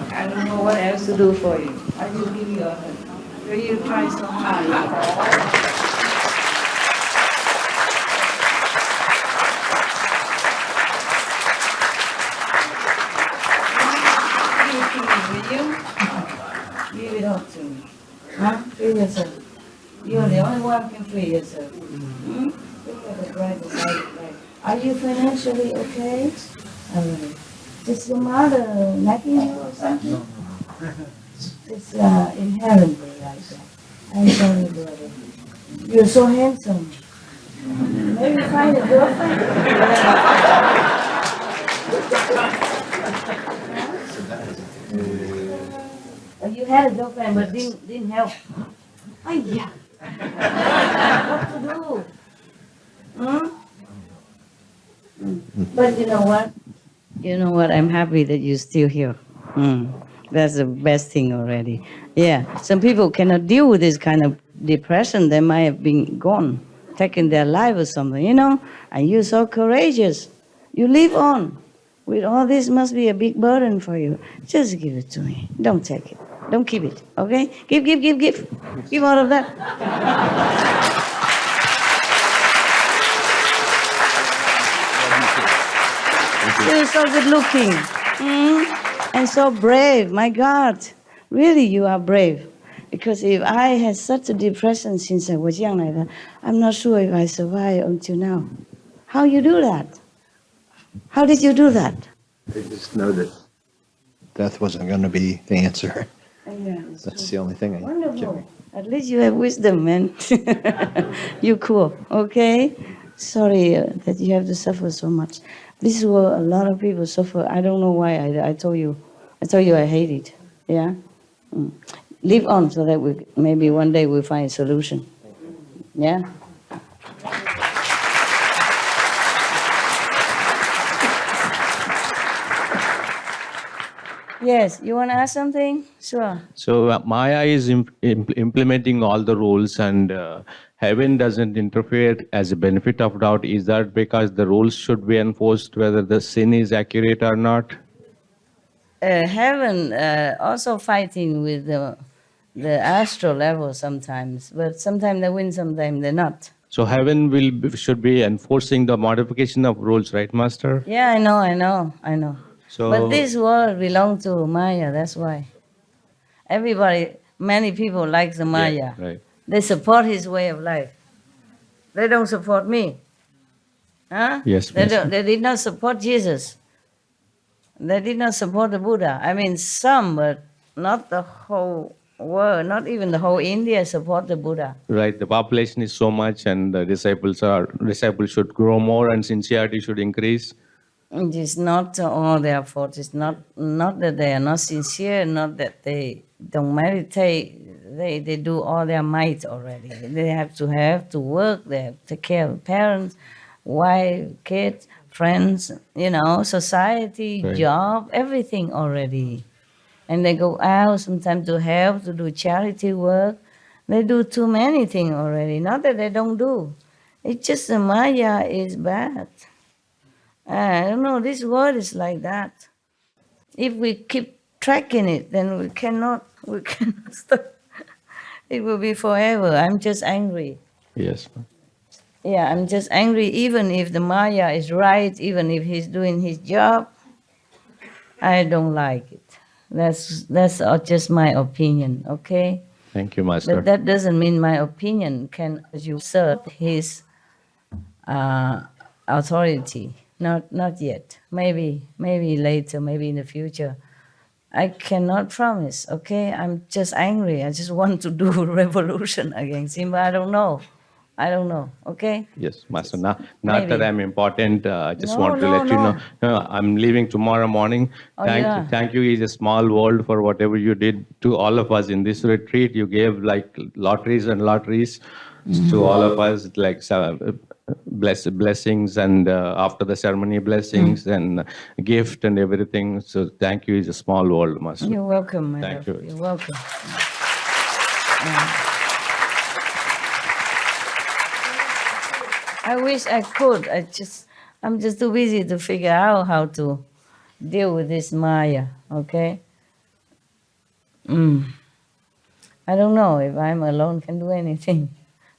I don't know what else to do for you. I will give you a hug. Will you try so hard? Give it up to me. Huh? Free yourself. You're the only one who can free yourself. Look at the brighter side of life. Are you financially okay? Is your mother nagging you or something? No. It's inherently like that. I'm sorry, brother. You're so handsome. Maybe find a girlfriend? You had a girlfriend, but didn't help. Oh, yeah. What to do? But you know what? You know what? I'm happy that you're still here. That's the best thing already. Yeah. Some people cannot deal with this kind of depression. They might have been gone, taken their life or something, And you're so courageous. You live on. With all this must be a big burden for you. Just give it to me. Don't take it. Don't keep it, okay? Give. Give all of that. You're so good looking. And so brave, my God. Really, you are brave. Because if I had such a depression since I was young like that, I'm not sure if I survived until now. How you do that? How did you do that? I just know that death wasn't going to be the answer. Yeah, That's the only thing I wonderful. At least you have wisdom, man. You're cool, okay? Sorry that you have to suffer so much. This is what a lot of people suffer. I don't know why. I told you I hate it. Yeah? Live on so that maybe one day we'll find a solution. Yeah? Yes, you want to ask something? Sure. So Maya is implementing all the rules, and heaven doesn't interfere as a benefit of doubt. Is that because the rules should be enforced whether the sin is accurate or not? Heaven also fighting with the astral level sometimes, but sometimes they win, sometimes they're not. So heaven should be enforcing the modification of rules, right, Master? Yeah, I know. So, but this world belongs to Maya, that's why. Many people like the Maya. Yeah, right. They support his way of life. They don't support me. Huh? Yes, they did not support Jesus. They did not support the Buddha. I mean, some, but not the whole world, not even the whole India support the Buddha. Right, the population is so much, and the disciples should grow more, and sincerity should increase. It is not all their fault. It's not that they are not sincere, not that they don't meditate. They do all their might already. They have to work, they have to take care of parents, wife, kids, friends, society, right. Job, everything already. And they go out sometimes to help, to do charity work. They do too many things already. Not that they don't do. It's just the Maya is bad. I don't know, this world is like that. If we keep tracking it, then we cannot stop. It will be forever. I'm just angry. Yes. Yeah, I'm just angry even if the Maya is right, even if he's doing his job. I don't like it. That's just my opinion, okay? Thank you, Master. But that doesn't mean my opinion can usurp his authority. Not yet. Maybe later, maybe in the future. I cannot promise, okay? I'm just angry. I just want to do revolution against him, but I don't know, okay? Yes, Master. Not Maybe. that I'm important. I just No, want to let you no. know. No, I'm leaving tomorrow morning. Thank you. It's a small world for whatever you did to all of us in this retreat. You gave like lotteries and lotteries to all of us, like blessings and after the ceremony blessings and gift and everything. So thank you. It's a small world, Master. You're welcome, my Thank love. you. You're welcome. I wish I could. I'm just too busy to figure out how to deal with this Maya, okay? I don't know if I'm alone can do anything.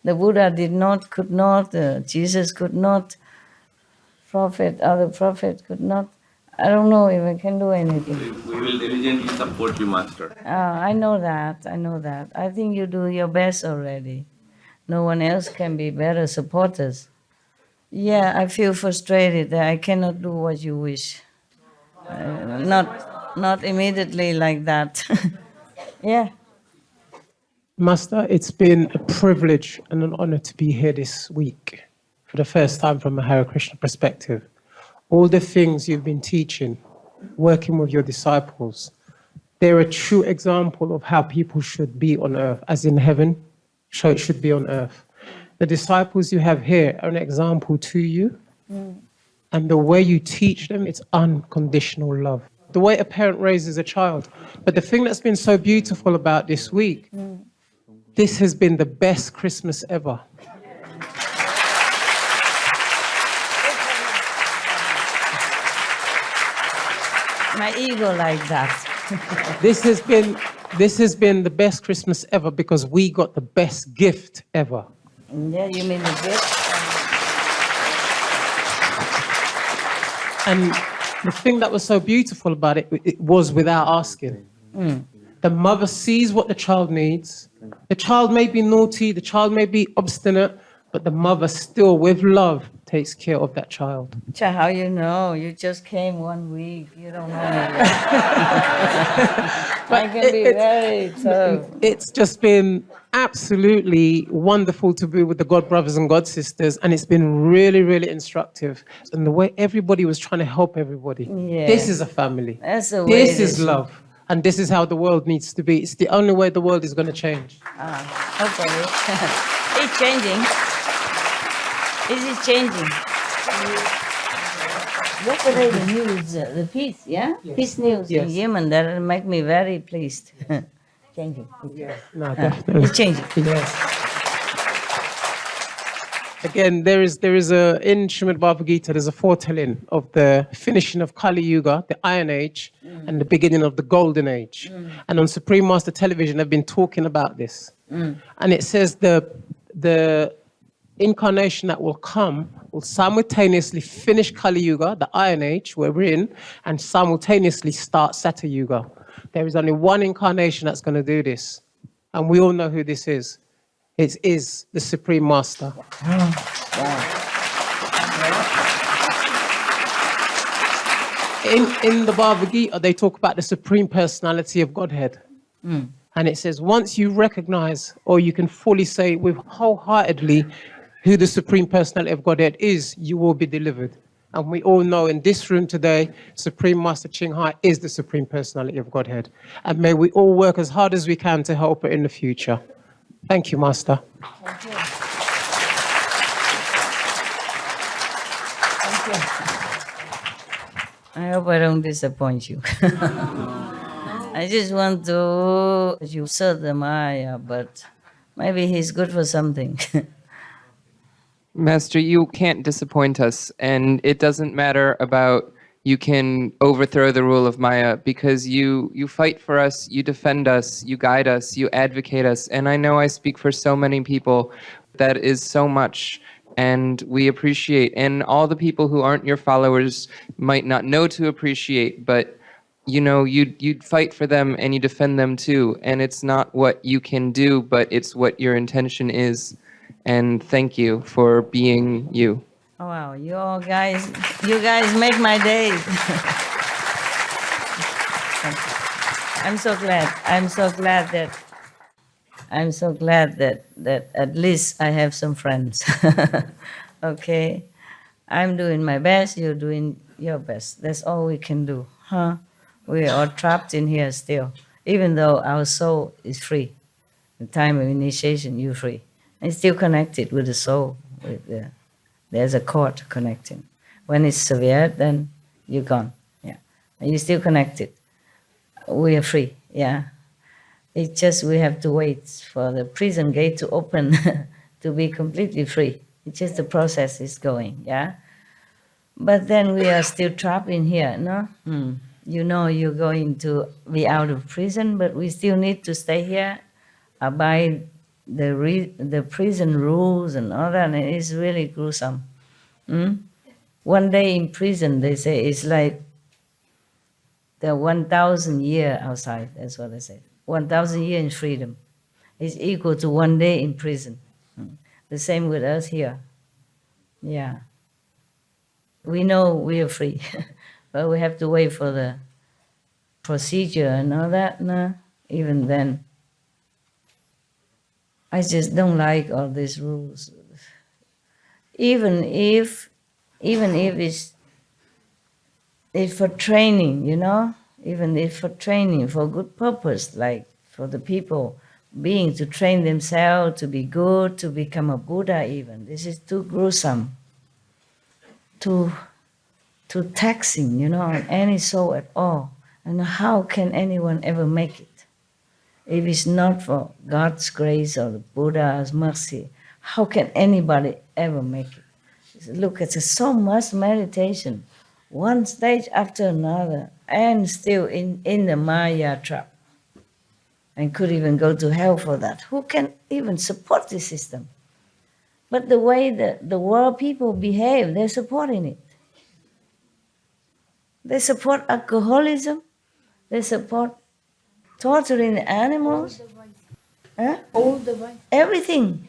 The Buddha could not, Jesus could not, other prophet could not. I don't know if I can do anything. We will diligently support you, Master. I know that. I think you do your best already. No one else can be better supporters. Yeah, I feel frustrated that I cannot do what you wish. Not immediately like that. Yeah. Master, it's been a privilege and an honor to be here this week for the first time from a Hare Krishna perspective. All the things you've been teaching, working with your disciples, they're a true example of how people should be on earth, as in heaven, so it should be on earth. The disciples you have here are an example to you, and the way you teach them, it's unconditional love. The way a parent raises a child. But the thing that's been so beautiful about this week, this has been the best Christmas ever. My ego like that. This has been the best Christmas ever because we got the best gift ever. Yeah, you mean the gift? And the thing that was so beautiful about it, it was without asking. The mother sees what the child needs. The child may be naughty, the child may be obstinate, but the mother still, with love, takes care of that child. How you know? You just came 1 week. You don't know me. I can be very tough. It's just been absolutely wonderful to be with the God brothers and God sisters, and it's been really, really instructive. And the way everybody was trying to help everybody. Yeah. This is a family. That's the way This is love. And this is how the world needs to be. It's the only way the world is going to change. Hopefully. It's changing. It is changing. Yesterday the news, the peace, yeah? Yes. Peace news in Yemen, that make me very pleased. Changing. Yeah, no, definitely. It's changing. Yes. Again, there is in Srimad Bhagavad Gita, there's a foretelling of the finishing of Kali Yuga, the Iron Age, and the beginning of the Golden Age. And on Supreme Master Television, they've been talking about this. And it says the incarnation that will come will simultaneously finish Kali Yuga, the Iron Age, where we're in, and simultaneously start Satta Yuga. There is only one incarnation that's going to do this. And we all know who this is. It is the Supreme Master. In the Bhagavad Gita, they talk about the Supreme Personality of Godhead. And it says, once you recognize, or you can fully say with wholeheartedly who the Supreme Personality of Godhead is, you will be delivered. And we all know in this room today, Supreme Master Ching Hai is the Supreme Personality of Godhead. And may we all work as hard as we can to help her in the future. Thank you, Master. Thank you. Thank you. I hope I don't disappoint you. I just want to usurp the Maya, but maybe he's good for something. Master, you can't disappoint us, and it doesn't matter about you can overthrow the rule of Maya, because you fight for us, you defend us, you guide us, you advocate us, and I know I speak for so many people. That is so much, and we appreciate, and all the people who aren't your followers might not know to appreciate, but you know, you fight for them and you defend them too, and it's not what you can do, but it's what your intention is. And thank you for being you. Oh, wow, you guys make my day. I'm so glad that at least I have some friends. Okay, I'm doing my best, you're doing your best. That's all we can do, huh? We are trapped in here still, even though our soul is free. The time of initiation, you're free. It's still connected with the soul. There's a cord connecting. When it's severed, then you're gone. Yeah, and you're still connected. We are free. Yeah, it's just we have to wait for the prison gate to open to be completely free. It's just the process is going. Yeah, but then we are still trapped in here. No, you know you're going to be out of prison, but we still need to stay here, abide the prison rules and all that, and it's really gruesome. 1 day in prison, they say, it's like the 1,000 years outside. That's what they say. 1,000 years in freedom is equal to 1 day in prison. The same with us here. Yeah. We know we are free, but we have to wait for the procedure and all that. No, even then. I just don't like all these rules. Even if it's for training, you know, even if for training, for good purpose, like for the people being to train themselves to be good, to become a Buddha even. This is too gruesome, too taxing, you know, on any soul at all. And how can anyone ever make it? If it's not for God's grace or the Buddha's mercy, how can anybody ever make it? Look, it's so much meditation, one stage after another, and still in the Maya trap. And could even go to hell for that. Who can even support this system? But the way the world people behave, they're supporting it. They support alcoholism, they support torturing the animals, all the everything.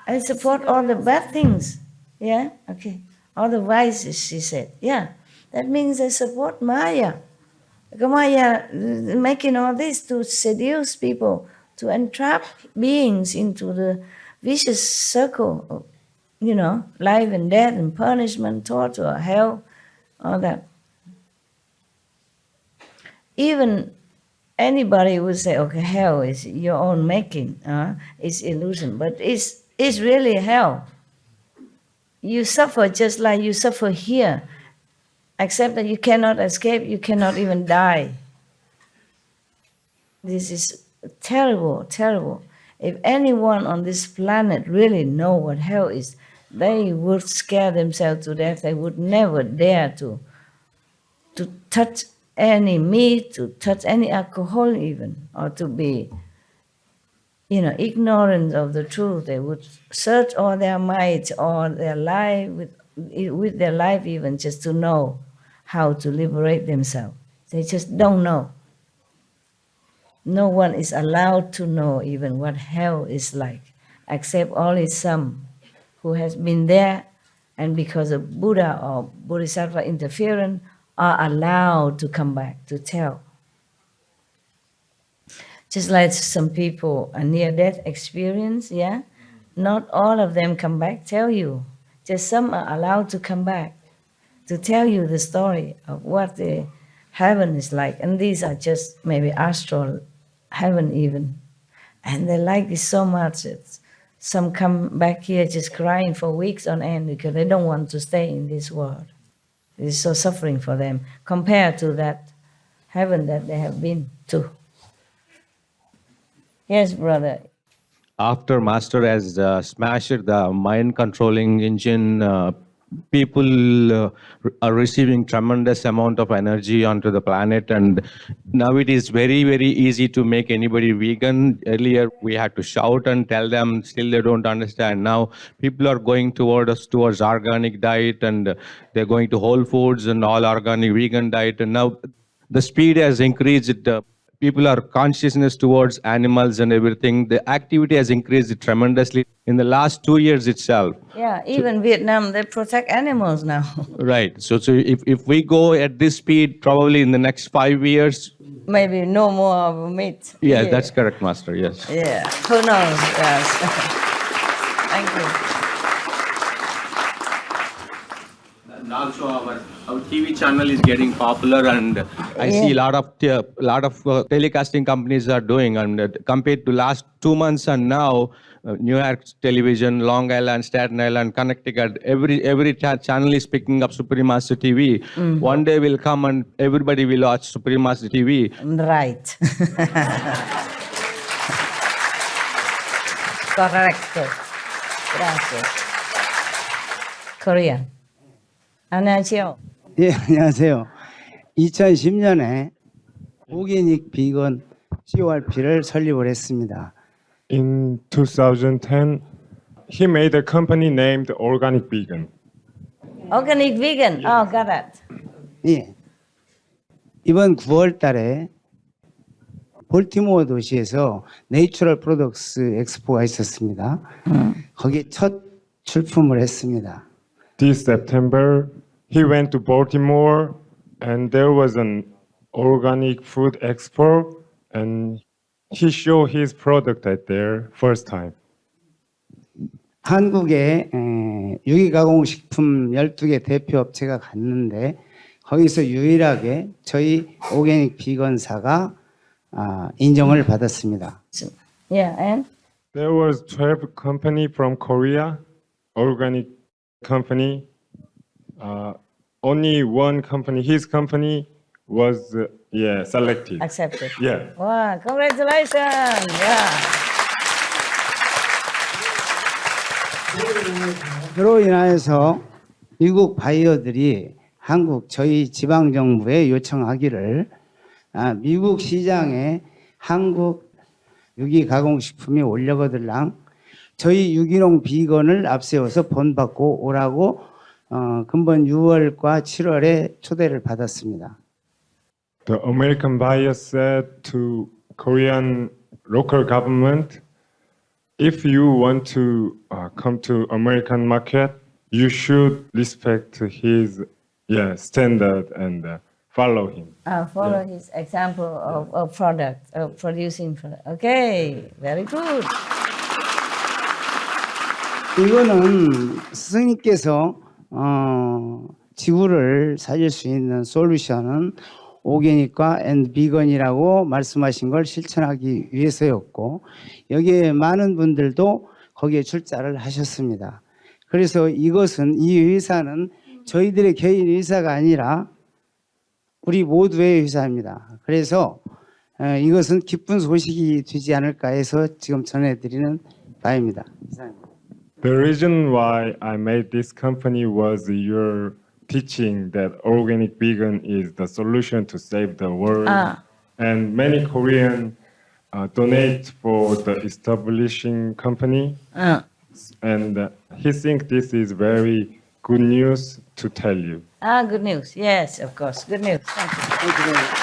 I support all the bad things. Yeah, okay. All the vices, she said. Yeah, that means they support Maya. Because Maya making all this to seduce people, to entrap beings into the vicious circle of, life and death and punishment, torture, hell, all that. Even anybody would say, okay, hell is your own making, it's illusion, but it's really hell. You suffer just like you suffer here, except that you cannot escape, you cannot even die. This is terrible, terrible. If anyone on this planet really know what hell is, they would scare themselves to death. They would never dare to touch any meat, to touch any alcohol even, or to be, ignorant of the truth. They would search all their might, all their life, with their life even, just to know how to liberate themselves. They just don't know. No one is allowed to know even what hell is like, except only some who has been there, and because of Buddha or Bodhisattva interference, are allowed to come back to tell. Just like some people, a near-death experience, yeah? Not all of them come back, tell you. Just some are allowed to come back to tell you the story of what the heaven is like. And these are just maybe astral heaven even. And they like it so much. Some come back here just crying for weeks on end because they don't want to stay in this world. It's so suffering for them compared to that heaven that they have been to. Yes, brother. After Master has smashed the mind controlling engine, people are receiving tremendous amount of energy onto the planet, and now it is very, very easy to make anybody vegan. Earlier we had to shout and tell them, still they don't understand. Now people are going towards organic diet, and they're going to Whole Foods and all organic vegan diet, and now the speed has increased. People are consciousness towards animals and everything. The activity has increased tremendously in the last 2 years itself. Yeah, even Vietnam, they protect animals now. Right. So if we go at this speed, probably in the next 5 years. Maybe no more of meat. Yeah, that's correct, Master. Yes. Yeah, who knows? Yes. Thank you. And also our TV channel is getting popular, and I see a lot of telecasting companies are doing, and compared to last 2 months and now, New York Television, Long Island, Staten Island, Connecticut, every channel is picking up Supreme Master TV. One day will come and everybody will watch Supreme Master TV. Right. Correct. Gracias. Korea. 안녕하세요. 예, 안녕하세요. 2010년에 오게닉 비건 CORP를 설립을 했습니다. In 2010, he made a company named Organic Vegan. Organic vegan. Oh, got it. 예. 이번 9월 달에 볼티모어 도시에서 내추럴 프로덕스 엑스포가 있었습니다. 거기에 첫 출품을 했습니다. This September, he went to Baltimore, and there was an organic food expo, and he showed his product at there first time. 한국에 유기가공식품 12개 대표 업체가 갔는데 거기서 유일하게 저희 오게닉 비건사가 인정을 받았습니다. Yeah, and? There was 12 company from Korea, organic company. Only one company, his company, was selected. Accepted. Yeah. Wow, congratulations. Yeah. 그로 인하여서 미국 바이어들이 한국 저희 지방 정부에 요청하기를 미국 시장에 한국 유기 가공식품이 올려거들랑 저희 유기농 비건을 앞세워서 본받고 오라고 근본 6월과 7월에 초대를 받았습니다. The American buyer said to Korean local government, if you want to come to American market, you should respect his standard and follow him. Follow his example of product, of producing product. Okay, very good. 이거는 스승님께서 지구를 살릴 수 있는 솔루션은 오게닉과 앤 비건이라고 말씀하신 걸 실천하기 위해서였고 여기에 많은 분들도 거기에 출자를 하셨습니다. 그래서 이것은 이 회사는 저희들의 개인 회사가 아니라 우리 모두의 회사입니다. 그래서 이것은 기쁜 소식이 되지 않을까 해서 지금 전해드리는 바입니다. 이상입니다. The reason why I made this company was your teaching that organic vegan is the solution to save the world. And many Koreans donate for the establishing company. And he thinks this is very good news to tell you. Good news. Yes, of course. Good news. Thank you. Thank you very much.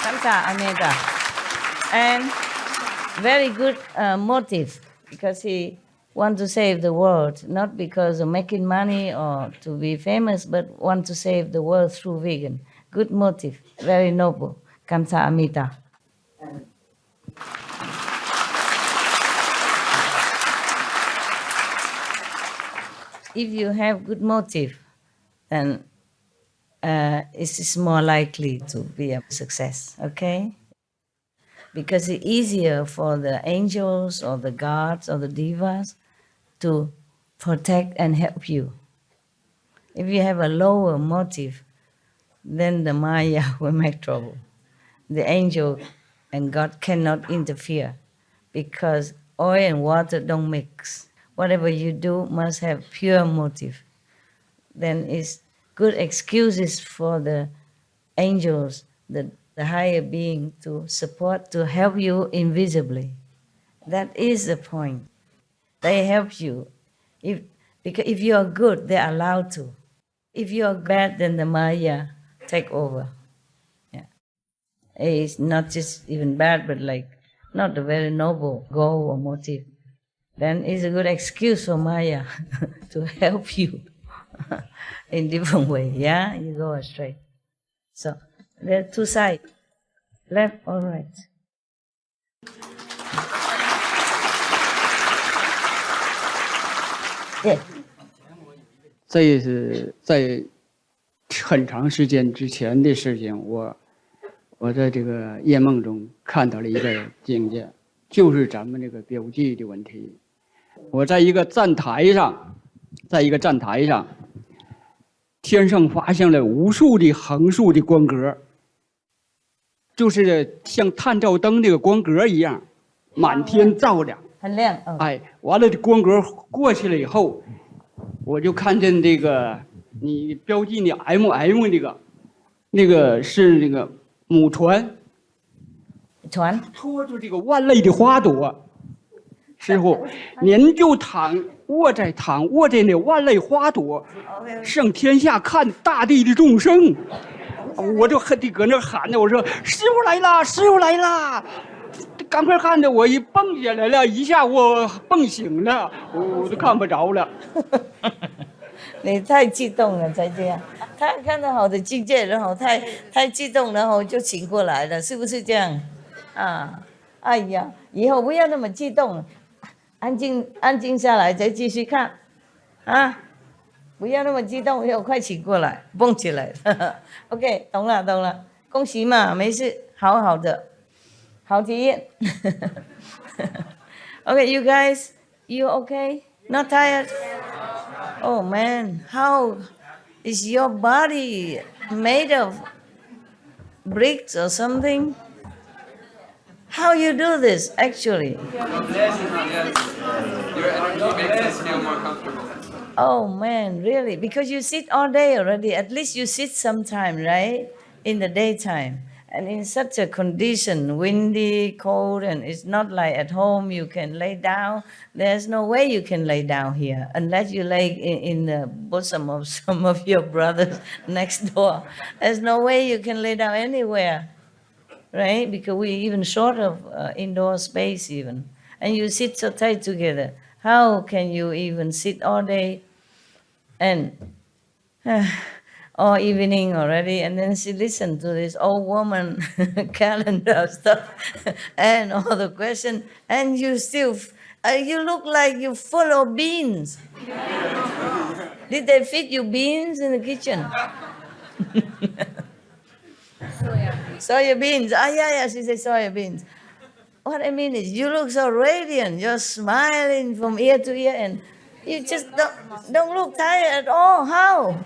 감사합니다. And very good motive because he want to save the world, not because of making money or to be famous, but want to save the world through vegan. Good motive, very noble. 감사합니다. If you have good motive, then it's more likely to be a success, okay? Because it's easier for the angels or the gods or the devas to protect and help you. If you have a lower motive, then the Maya will make trouble. The angel and God cannot interfere because oil and water don't mix. Whatever you do must have pure motive. Then it's good excuses for the angels, the higher being to support, to help you invisibly. That is the point. They help you. Because if you are good, they're allowed to. If you are bad, then the Maya take over. Yeah. It's not just even bad, but like not a very noble goal or motive. Then it's a good excuse for Maya to help you in different way. Yeah, you go astray. So there are two sides, left or right. 这也是在很长时间之前的事情，我在这个夜梦中看到了一个境界，就是咱们这个标记的问题。我在一个站台上，天上发现了无数的横竖的光格，就是像探照灯这个光格一样，满天照亮，很亮。哎，完了这光格过去了以后，我就看见这个你标记的 MM 那个是那个母船，拖着这个万类的花朵。师傅，您就卧在那万类花朵，向天下看大地的众生。我就得搁那喊着，我说师傅来啦，师傅来啦！赶快看着我一蹦起来了，一下我蹦醒了，我都看不着了。你太激动了才这样，他看到好的境界，然后太激动，然后就醒过来了，是不是这样？啊，哎呀，以后不要那么激动。安静下来，再继续看，啊，不要那么激动，要快醒过来，蹦起来。OK， 懂了，恭喜嘛，没事，好的，好体验。Okay, you guys, you okay? Not tired? Oh man, how is your body made of bricks or something? How you do this, actually? Your energy makes us feel more comfortable. Oh man, really? Because you sit all day already. At least you sit sometime, right? In the daytime. And in such a condition, windy, cold, and it's not like at home you can lay down. There's no way you can lay down here unless you lay in the bosom of some of your brothers next door. There's no way you can lay down anywhere. Right? Because we're even short of indoor space even. And you sit so tight together. How can you even sit all day And all evening already, and then she listened to this old woman calendar stuff and all the questions, and you still, you look like you're full of beans. Did they feed you beans in the kitchen? Soya beans. Yeah, she said soya beans. What I mean is, you look so radiant. You're smiling from ear to ear, and you just don't look tired at all. How?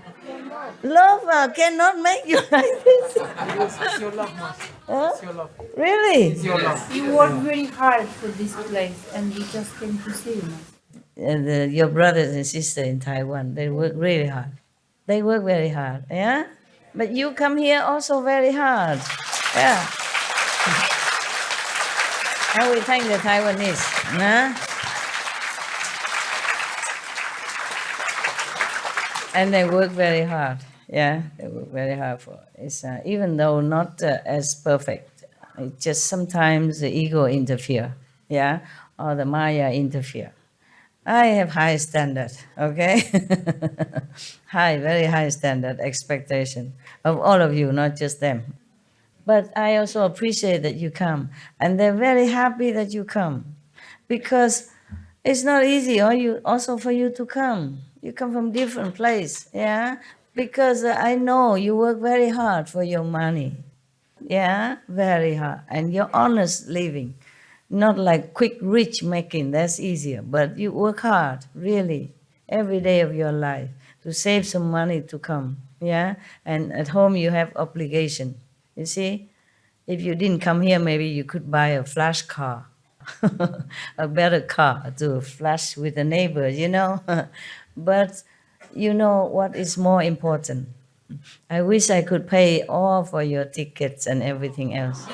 Love cannot make you like this. It's your love, Master. Huh? It's your love. Really? It's your love. You worked very hard for this place, and you just came to see us. Your brothers and sisters in Taiwan, they work really hard. They work very hard, yeah? But you come here also very hard, yeah. And we thank the Taiwanese, huh? And they work very hard, yeah? They work very hard for it. It's, even though not as perfect, it's just sometimes the ego interfere, yeah? Or the Maya interfere. I have high standard, okay? Very high standard expectation of all of you, not just them. But I also appreciate that you come, and they're very happy that you come, because it's not easy also for you to come. You come from different place, yeah? Because I know you work very hard for your money, yeah? Very hard, and you're honest living. Not like quick rich making, that's easier, but you work hard, really, every day of your life to save some money to come, yeah? And at home you have obligation, you see? If you didn't come here, maybe you could buy a flash car, a better car to flash with the neighbors, you know? But you know what is more important? I wish I could pay all for your tickets and everything else.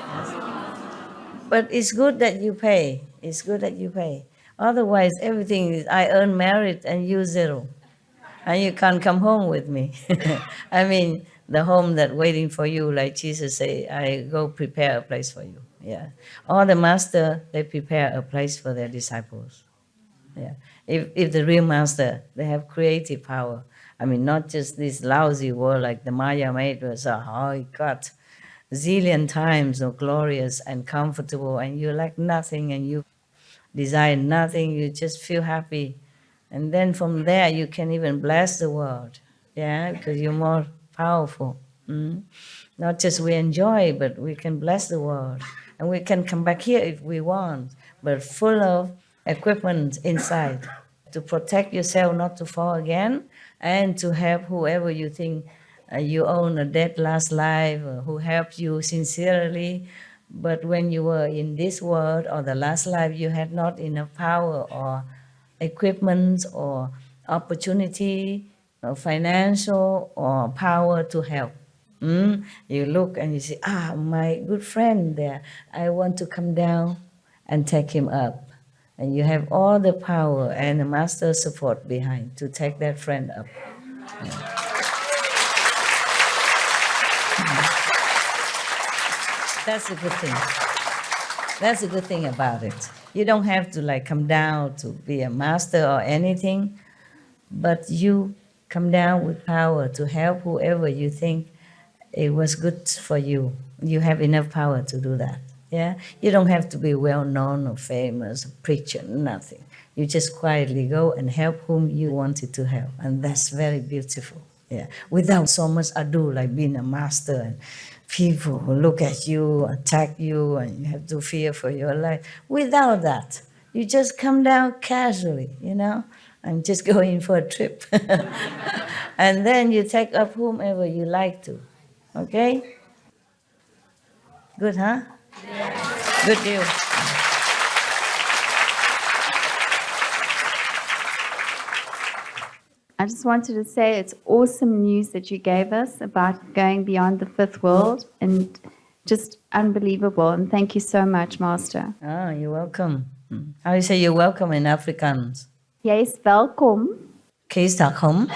But it's good that you pay. It's good that you pay. Otherwise, everything is, I earn merit and you zero. And you can't come home with me. I mean, the home that waiting for you, like Jesus say, I go prepare a place for you. Yeah. All the master, they prepare a place for their disciples. Yeah. If the real master, they have creative power. I mean, not just this lousy world like the Maya made was, oh God, zillion times so glorious and comfortable, and you lack nothing and you desire nothing, you just feel happy. And then from there you can even bless the world, yeah, because you're more powerful. Not just we enjoy, but we can bless the world. And we can come back here if we want, but full of equipment inside to protect yourself not to fall again, and to help whoever you think you own a dead last life, who helped you sincerely, but when you were in this world or the last life, you had not enough power or equipment or opportunity or financial or power to help. You look and you say, my good friend there, I want to come down and take him up. And you have all the power and the master support behind to take that friend up. That's a good thing. That's a good thing about it. You don't have to come down to be a master or anything, but you come down with power to help whoever you think it was good for you. You have enough power to do that. Yeah, you don't have to be well known or famous, a preacher, nothing. You just quietly go and help whom you wanted to help, and that's very beautiful. Yeah, without so much ado, like being a master and people who look at you, attack you, and you have to fear for your life. Without that, you just come down casually, and just go in for a trip. And then you take up whomever you like to. Okay? Good, huh? Yeah. Good deal. I just wanted to say it's awesome news that you gave us about going beyond the fifth world, and just unbelievable. And thank you so much, Master. You're welcome. How do you say you're welcome in Afrikaans? Jy is welkom. Kees welkom.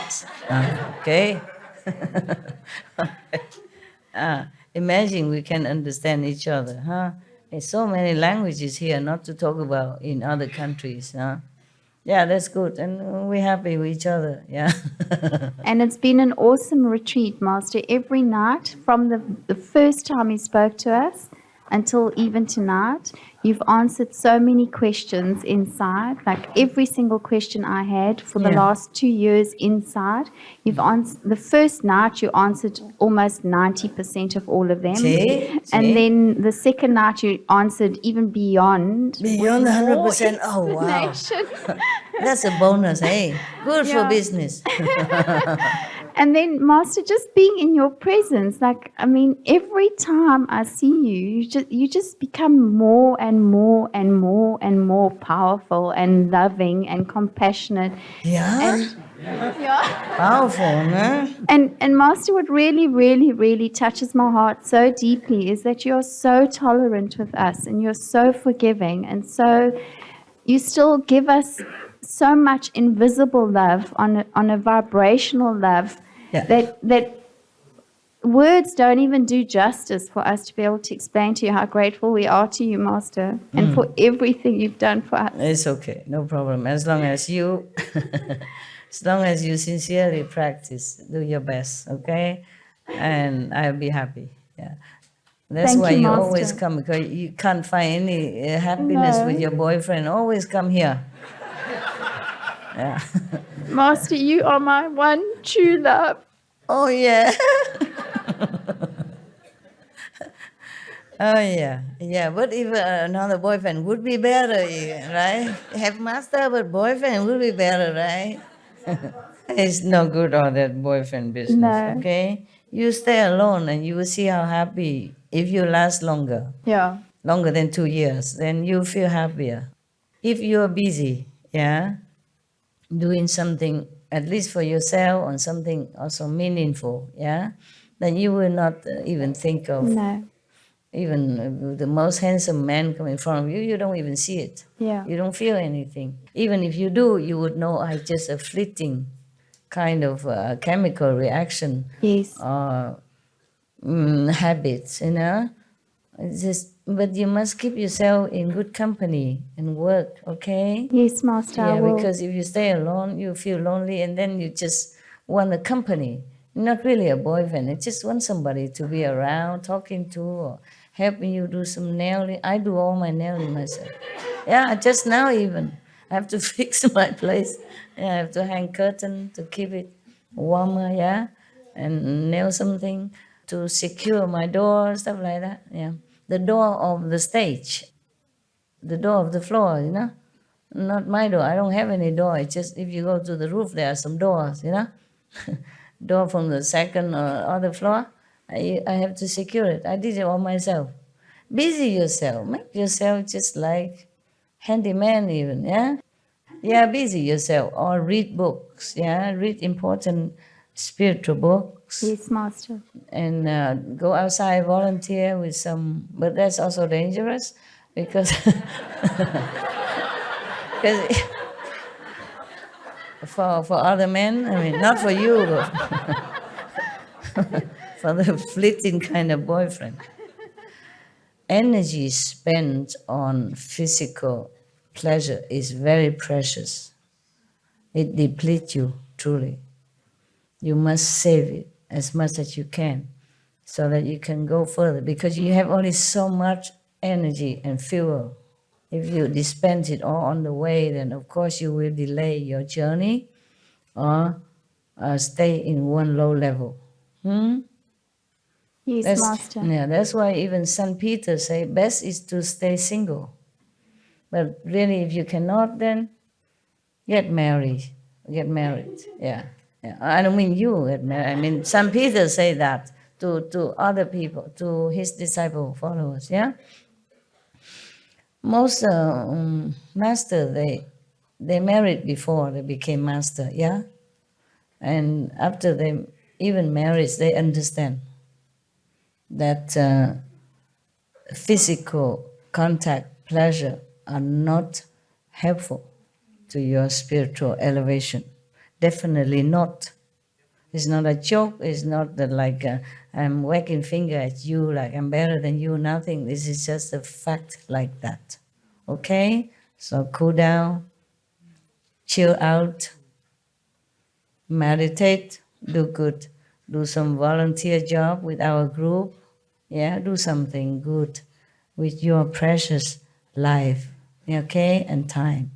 Okay. Imagine we can understand each other, huh? There's so many languages here, not to talk about in other countries, huh? Yeah, that's good. And we're happy with each other. Yeah. And it's been an awesome retreat, Master. Every night, from the first time you spoke to us until even tonight, you've answered so many questions inside. Like every single question I had for the last 2 years inside, you've answered. The first night you answered almost 90% of all of them. And then the second night you answered even beyond. Beyond with more 100%. Oh, wow. explanation. That's a bonus, hey? Good for business. And then, Master, just being in your presence, like, I mean, every time I see you, you just become more and more and more and more powerful and loving and compassionate. Yeah? And, Powerful, no? And Master, what really, really, really touches my heart so deeply is that you're so tolerant with us and you're so forgiving and so you still give us so much invisible love on a vibrational love that words don't even do justice for us to be able to explain to you how grateful we are to you, Master, and for everything you've done for us. It's okay, no problem. As long as you, as long as you sincerely practice, do your best, okay? And I'll be happy. Yeah. That's Thank why you, you Master. always come, because you can't find any happiness with your boyfriend. Always come here. Yeah. Master, you are my one true love. Oh, yeah. Oh, yeah. Yeah, but if another boyfriend would be better, right? Have master, but boyfriend would be better, right? It's no good all that boyfriend business, No. okay? You stay alone and you will see how happy if you last longer. Yeah. Longer than 2 years, then you feel happier. If you're busy, doing something at least for yourself or something also meaningful, then you will not even think of even the most handsome man coming in front of you, you don't even see it. Yeah. You don't feel anything. Even if you do, you would know it's just a fleeting kind of chemical reaction. Yes. Or habits, It's just, but you must keep yourself in good company and work, okay? Yes, Master, I will. Because if you stay alone, you feel lonely and then you just want a company. Not really a boyfriend, you just want somebody to be around, talking to, or helping you do some nailing. I do all my nailing myself. Yeah, just now even. I have to fix my place. I have to hang curtain to keep it warmer, and nail something to secure my door, stuff like that, The door of the stage, the door of the floor, Not my door. I don't have any door. It's just if you go to the roof, there are some doors, Door from the second or other floor. I have to secure it. I did it all myself. Busy yourself. Make yourself just like handyman even, busy yourself. Or read books, Read important spiritual books. Yes, Master. And go outside, volunteer with some, but that's also dangerous because for other men, I mean, not for you, but for the fleeting kind of boyfriend. Energy spent on physical pleasure is very precious. It depletes you, truly. You must save it as much as you can so that you can go further, because you have only so much energy and fuel. If you dispense it all on the way, then of course you will delay your journey or stay in one low level. Yes, Master. Yeah, that's why even St. Peter say best is to stay single. But really, if you cannot, then get married. Get married, yeah. I don't mean you get married. I mean, St. Peter say that to other people, to his disciple followers, Most master, they married before they became master, And after they even married, they understand that physical contact, pleasure are not helpful to your spiritual elevation. Definitely not. It's not a joke. It's not that like I'm wagging finger at you like I'm better than you, nothing. This is just a fact like that. Okay? So cool down. chill out, meditate, do good, do some volunteer job with our group. Yeah, do something good with your precious life, okay, and time.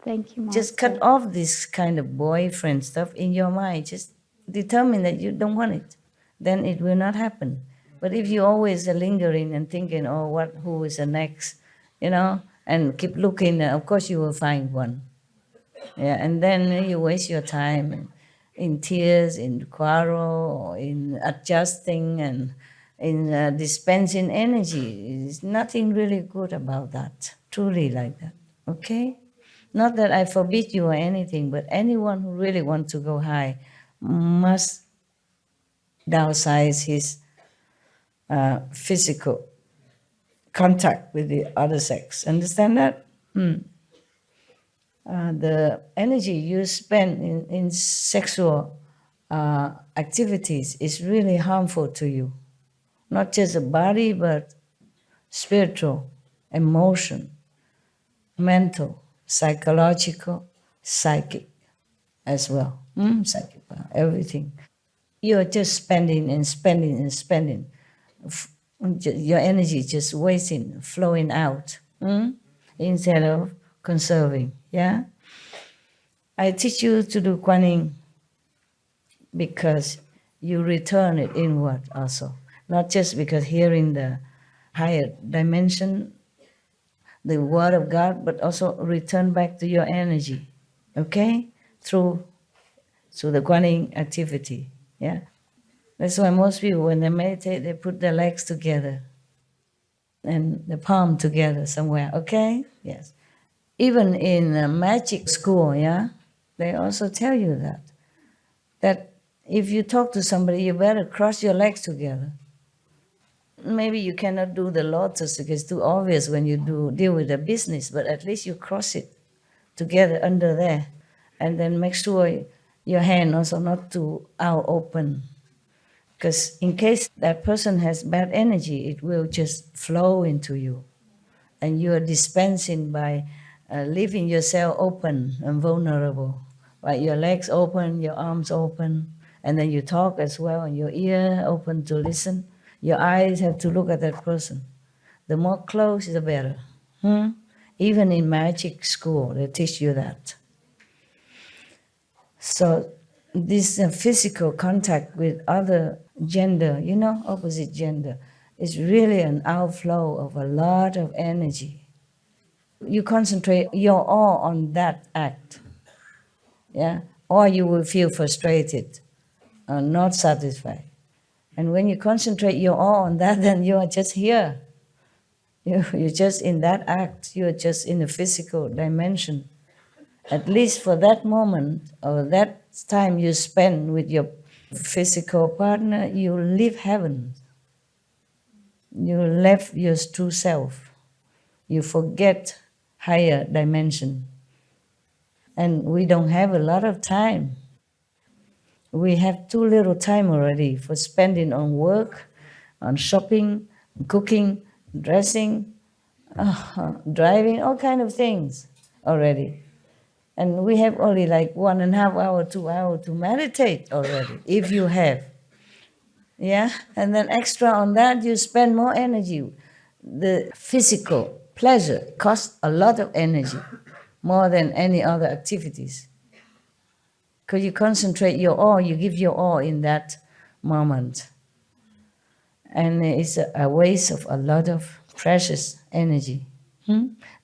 Thank you, Master. Just cut off this kind of boyfriend stuff in your mind. Just determine that you don't want it. Then it will not happen. But if you always are lingering and thinking, oh, who is the next, and keep looking, of course you will find one. Yeah, and then you waste your time in tears, in quarrel, or in adjusting and in dispensing energy. There's nothing really good about that, truly like that, okay? Not that I forbid you or anything, but anyone who really wants to go high must downsize his physical contact with the other sex. Understand that? The energy you spend in sexual activities is really harmful to you. Not just the body, but spiritual, emotion, mental, psychological, psychic as well. Psychic, everything. You're just spending and spending and spending. Your energy just wasting, flowing out, instead of conserving. Yeah? I teach you to do Kuan Yin because you return it inward also. Not just because hearing the higher dimension, the word of God, but also return back to your energy, okay? Through the Kuan Yin activity, yeah? That's why most people, when they meditate, they put their legs together and the palm together somewhere, okay? Yes. Even in magic school, yeah, they also tell you that if you talk to somebody, you better cross your legs together. Maybe you cannot do the lotus because it's too obvious when you deal with the business, but at least you cross it together under there. And then make sure your hand also not too out open. Because in case that person has bad energy, it will just flow into you. And you are dispensing by leaving yourself open and vulnerable. Right? Your legs open, your arms open, and then you talk as well, and your ear open to listen. Your eyes have to look at that person. The more close, the better. Even in magic school, they teach you that. So this physical contact with other gender, opposite gender, is really an outflow of a lot of energy. You concentrate your all on that act, yeah, or you will feel frustrated, not satisfied. And when you concentrate your all on that, then you are just here. You're just in that act. You're just in the physical dimension. At least for that moment or that time you spend with your physical partner, you leave heaven. You left your true self. You forget higher dimension. And we don't have a lot of time. We have too little time already for spending on work, on shopping, cooking, dressing, driving, all kind of things already. And we have only like 1.5 hour, 2 hours to meditate already, if you have. Yeah, and then extra on that, you spend more energy. The physical pleasure costs a lot of energy, more than any other activities. Because you concentrate your all, you give your all in that moment. And it's a waste of a lot of precious energy.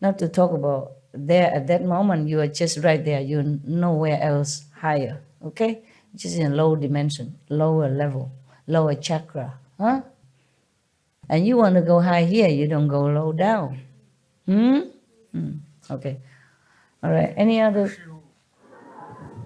Not to talk about there at that moment, you are just right there, you're nowhere else higher, okay? Just in a low dimension, lower level, lower chakra, And you want to go high here, you don't go low down. Okay. All right, any other?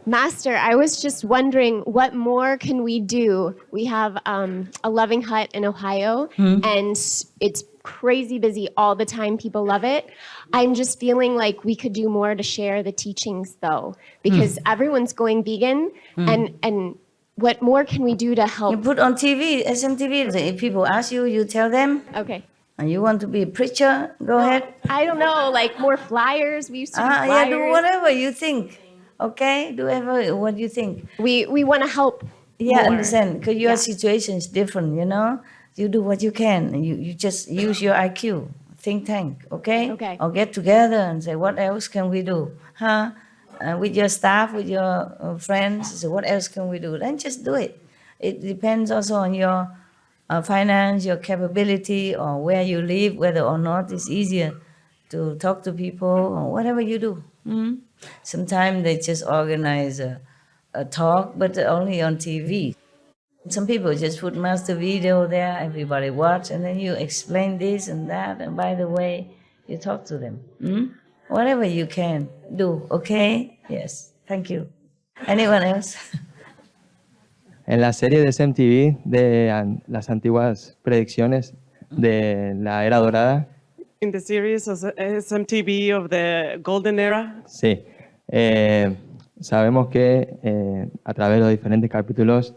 Master, I was just wondering, what more can we do? We have a loving hut in Ohio, and it's crazy busy all the time. People love it. I'm just feeling like we could do more to share the teachings, though, because everyone's going vegan, and what more can we do to help? You put on TV, SMTV. If people ask you, you tell them. Okay. And you want to be a preacher? Go ahead. I don't know, like more flyers. We used to do flyers. Yeah, do whatever you think. Okay? Do ever what you think. We want to help. Yeah, more. understand. Because your situation is different, you know? You do what you can. You just use your IQ. Think tank, okay? Okay. Or get together and say, what else can we do? Huh? With your staff, with your friends, so what else can we do? Then just do it. It depends also on your finance, your capability, or where you live, whether or not it's easier to talk to people, or whatever you do. Sometimes they just organize a talk, but only on TV. Some people just put master video there, everybody watch, and then you explain this and that, and by the way, you talk to them. Whatever you can do, okay? Yes, thank you. Anyone else? En la serie de SMTV de las antiguas predicciones de la era dorada, In the series of SMTV of the Golden Era, sí, sabemos que a través de los diferentes capítulos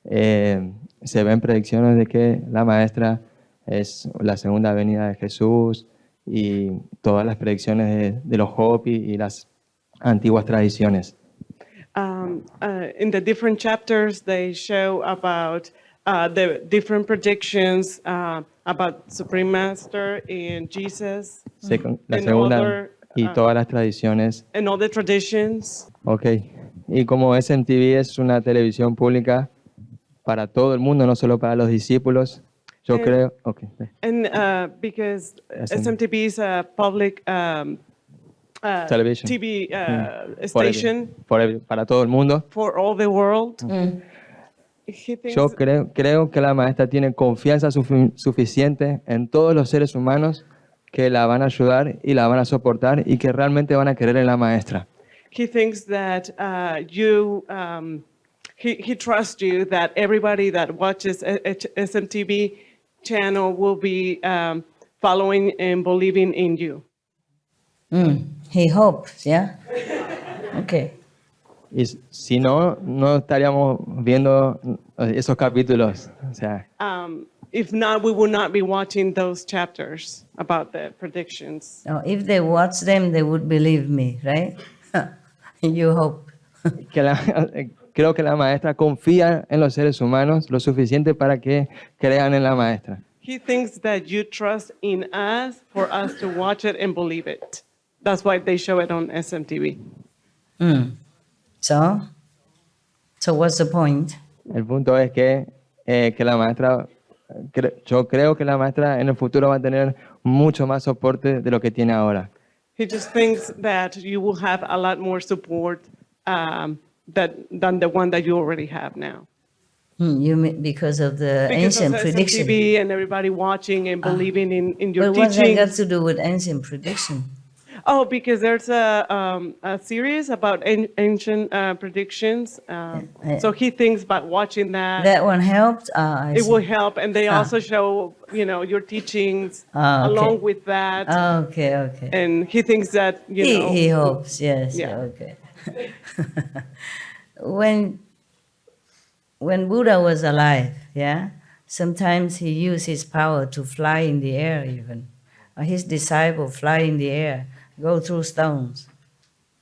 se ven predicciones de que la maestra es la segunda venida de Jesús y todas las predicciones de los Hopi y las antiguas tradiciones. in the different chapters, they show about the different predictions about Supreme Master and Jesus. La and segunda other, y todas las tradiciones. and all the traditions. Ok. Y como SMTV es una televisión pública para todo el mundo, no solo para los discípulos, yo And- creo. Okay. And because SMTV is a public Television. TV For station para todo el mundo. for all the world. He thinks Yo creo que la maestra tiene confianza suficiente en todos los seres humanos que la van a ayudar y la van a soportar y que realmente van a querer en la maestra. he thinks that he trusts you, that everybody that watches SMTV channel will be following and believing in you. He hopes, yeah? Okay. Y si no, no estaríamos viendo esos capítulos. O sea, If not, we will not be watching those chapters about the predictions. Now, if they watch them, they would believe me, right? You hope. creo que la maestra confía en los seres humanos lo suficiente para que crean en la maestra. He thinks that you trust in us for us to watch it and believe it. That's why they show it on SMTV. So what's the point? El punto es que la maestra, yo creo que la maestra en el futuro va a tener mucho más soporte de lo que tiene ahora. He just thinks that you will have a lot more support than the one that you already have now. You mean because of the Because ancient of prediction? SMTV and everybody watching and believing in your But what's that teaching. got to do with ancient prediction? Oh, because there's a series about ancient predictions. So he thinks about watching that. That one helped? I It see. will help, and they Ah. also show, your teachings Ah, okay. along with that. Okay. And he thinks that, He hopes, yes. Yeah. Okay. When Buddha was alive, yeah, sometimes he used his power to fly in the air even. Or his disciple fly in the air, go through stones,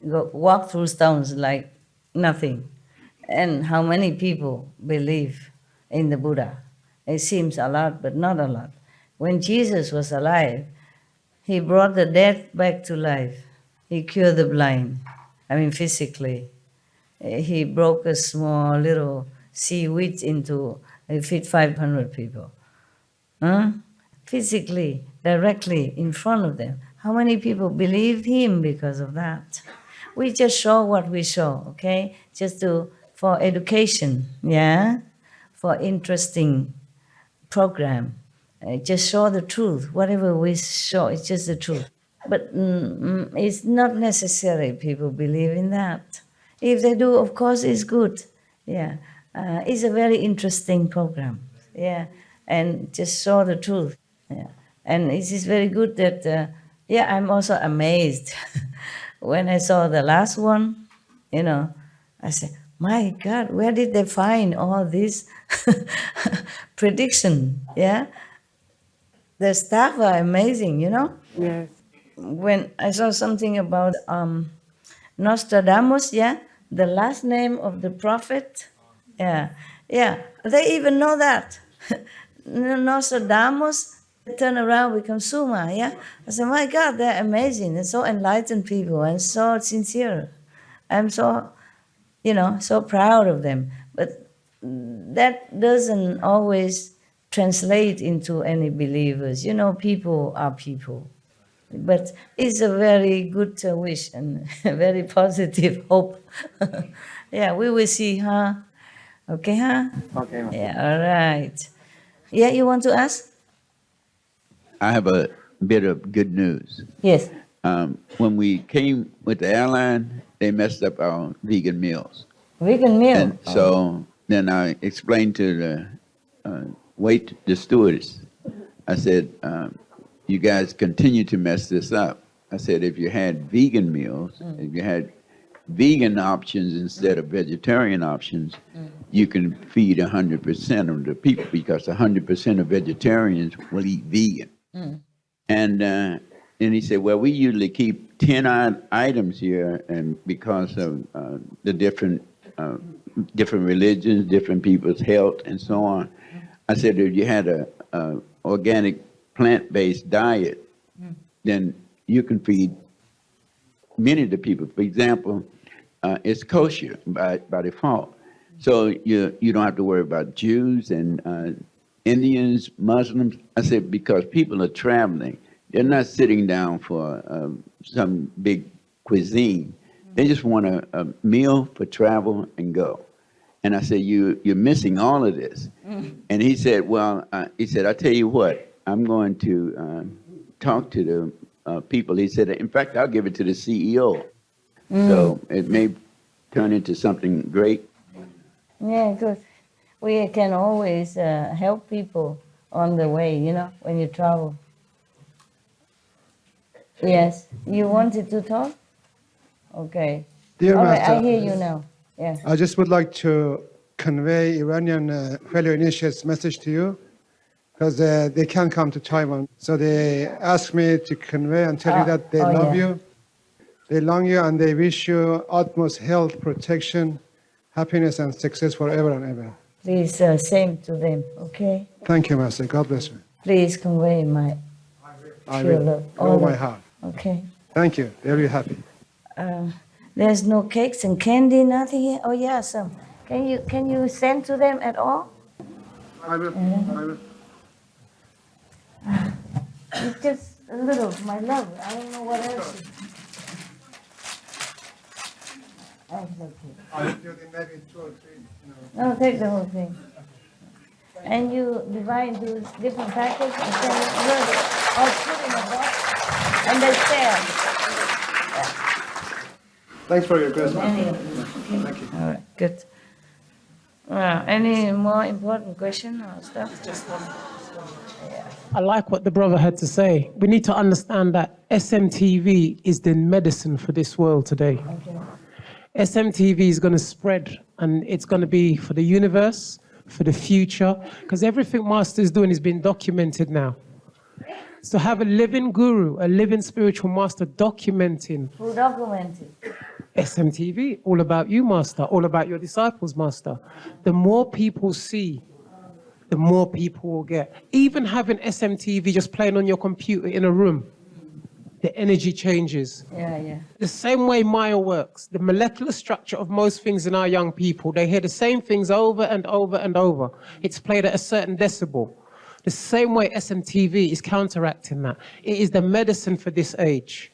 walk through stones like nothing. And how many people believe in the Buddha? It seems a lot, but not a lot. When Jesus was alive, he brought the dead back to life. He cured the blind, physically. He broke a small little seaweed into, he feed 500 people. Physically, directly in front of them. How many people believed him because of that? We just show what we show, okay? Just for education, yeah? For interesting program. Just show the truth. Whatever we show, it's just the truth. But it's not necessary people believe in that. If they do, of course, it's good. Yeah, it's a very interesting program. Yeah, and just show the truth. Yeah, and it is very good that. I'm also amazed when I saw the last one. I said, "My God, where did they find all this prediction?" Yeah, the staff are amazing. Yes. When I saw something about Nostradamus, yeah, the last name of the prophet. Yeah, they even know that. Nostradamus, turn around, become Suma, yeah. I said, my God, they're amazing. They're so enlightened people and so sincere. I'm so, so proud of them. But that doesn't always translate into any believers. People are people. But it's a very good wish and a very positive hope. Yeah, we will see, huh? Okay, huh? Okay. Yeah, all right. Yeah, you want to ask? I have a bit of good news. Yes. When we came with the airline, they messed up our vegan meals. Vegan meal? And so then I explained to the stewardess, I said, you guys continue to mess this up. I said, if you had vegan meals, if you had vegan options instead of vegetarian options, you can feed 100% of the people, because 100% of vegetarians will eat vegan. And he said, well, we usually keep 10 items here, and because of the different religions, different people's health, and so on. I said, if you had a organic plant-based diet, then you can feed many of the people. For example, it's kosher by default. So you don't have to worry about Jews and Indians, Muslims. I said, because people are traveling. They're not sitting down for some big cuisine. They just want a meal for travel and go. And I said, you're missing all of this. And he said, well, I tell you what, I'm going to talk to the people. He said, in fact, I'll give it to the CEO. So it may turn into something great. Yeah, good. We can always help people on the way, when you travel. Yes. You wanted to talk? Okay. Dear all right, Master, I hear you now. Yeah. I just would like to convey Iranian fellow initiates' message to you, because they can't come to Taiwan. So they asked me to convey and tell you that they love you, they long you, and they wish you utmost health, protection, happiness, and success forever and ever. Please, same to them, okay? Thank you, Master. God bless you. Please convey my I pure will, love. all my heart. Okay. Thank you. Very happy. There's no cakes and candy, nothing here? Oh, yeah, some. Can you send to them at all? I will. It's just a little, my love. I don't know what else. That's okay. I'll do maybe 2 or 3. No, take the whole thing. And you divide into different packets and send it or put in a box and they share. Thanks for your question. Thank you. All right, good. Any more important question or stuff? Just one. I like what the brother had to say. We need to understand that SMTV is the medicine for this world today. Okay. SMTV is going to spread, and it's going to be for the universe, for the future, because everything Master is doing has been documented now. So have a living guru, a living spiritual master documenting. Who documented? SMTV, all about you, Master, all about your disciples, Master. The more people see, the more people will get. Even having SMTV just playing on your computer in a room, the energy changes. Yeah. The same way Maya works, the molecular structure of most things in our young people, they hear the same things over and over and over. It's played at a certain decibel. The same way SMTV is counteracting that. It is the medicine for this age.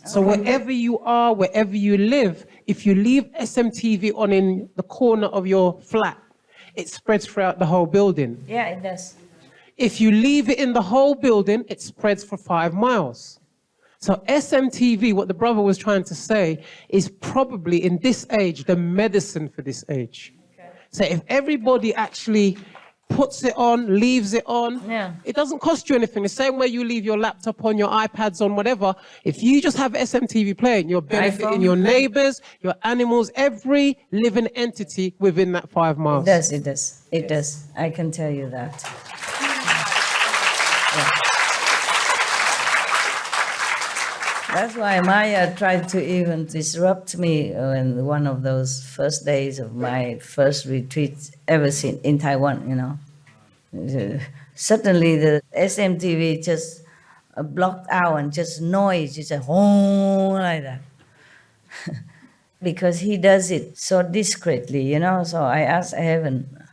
So wherever you are, wherever you live, if you leave SMTV on in the corner of your flat, it spreads throughout the whole building. Yeah, it does. If you leave it in the whole building, it spreads for 5 miles. So SMTV, what the brother was trying to say, is probably in this age, the medicine for this age. Okay. So if everybody actually puts it on, leaves it on, it doesn't cost you anything. The same way you leave your laptop on, your iPads on, whatever. If you just have SMTV playing, you're benefiting your neighbors, your animals, every living entity within that 5 miles. It does. I can tell you that. That's why Maya tried to even disrupt me in one of those first days of my first retreat ever seen in Taiwan, you know. Suddenly the SMTV just blocked out and just noise, it's a oh like that. Because he does it so discreetly, you know. So I asked heaven,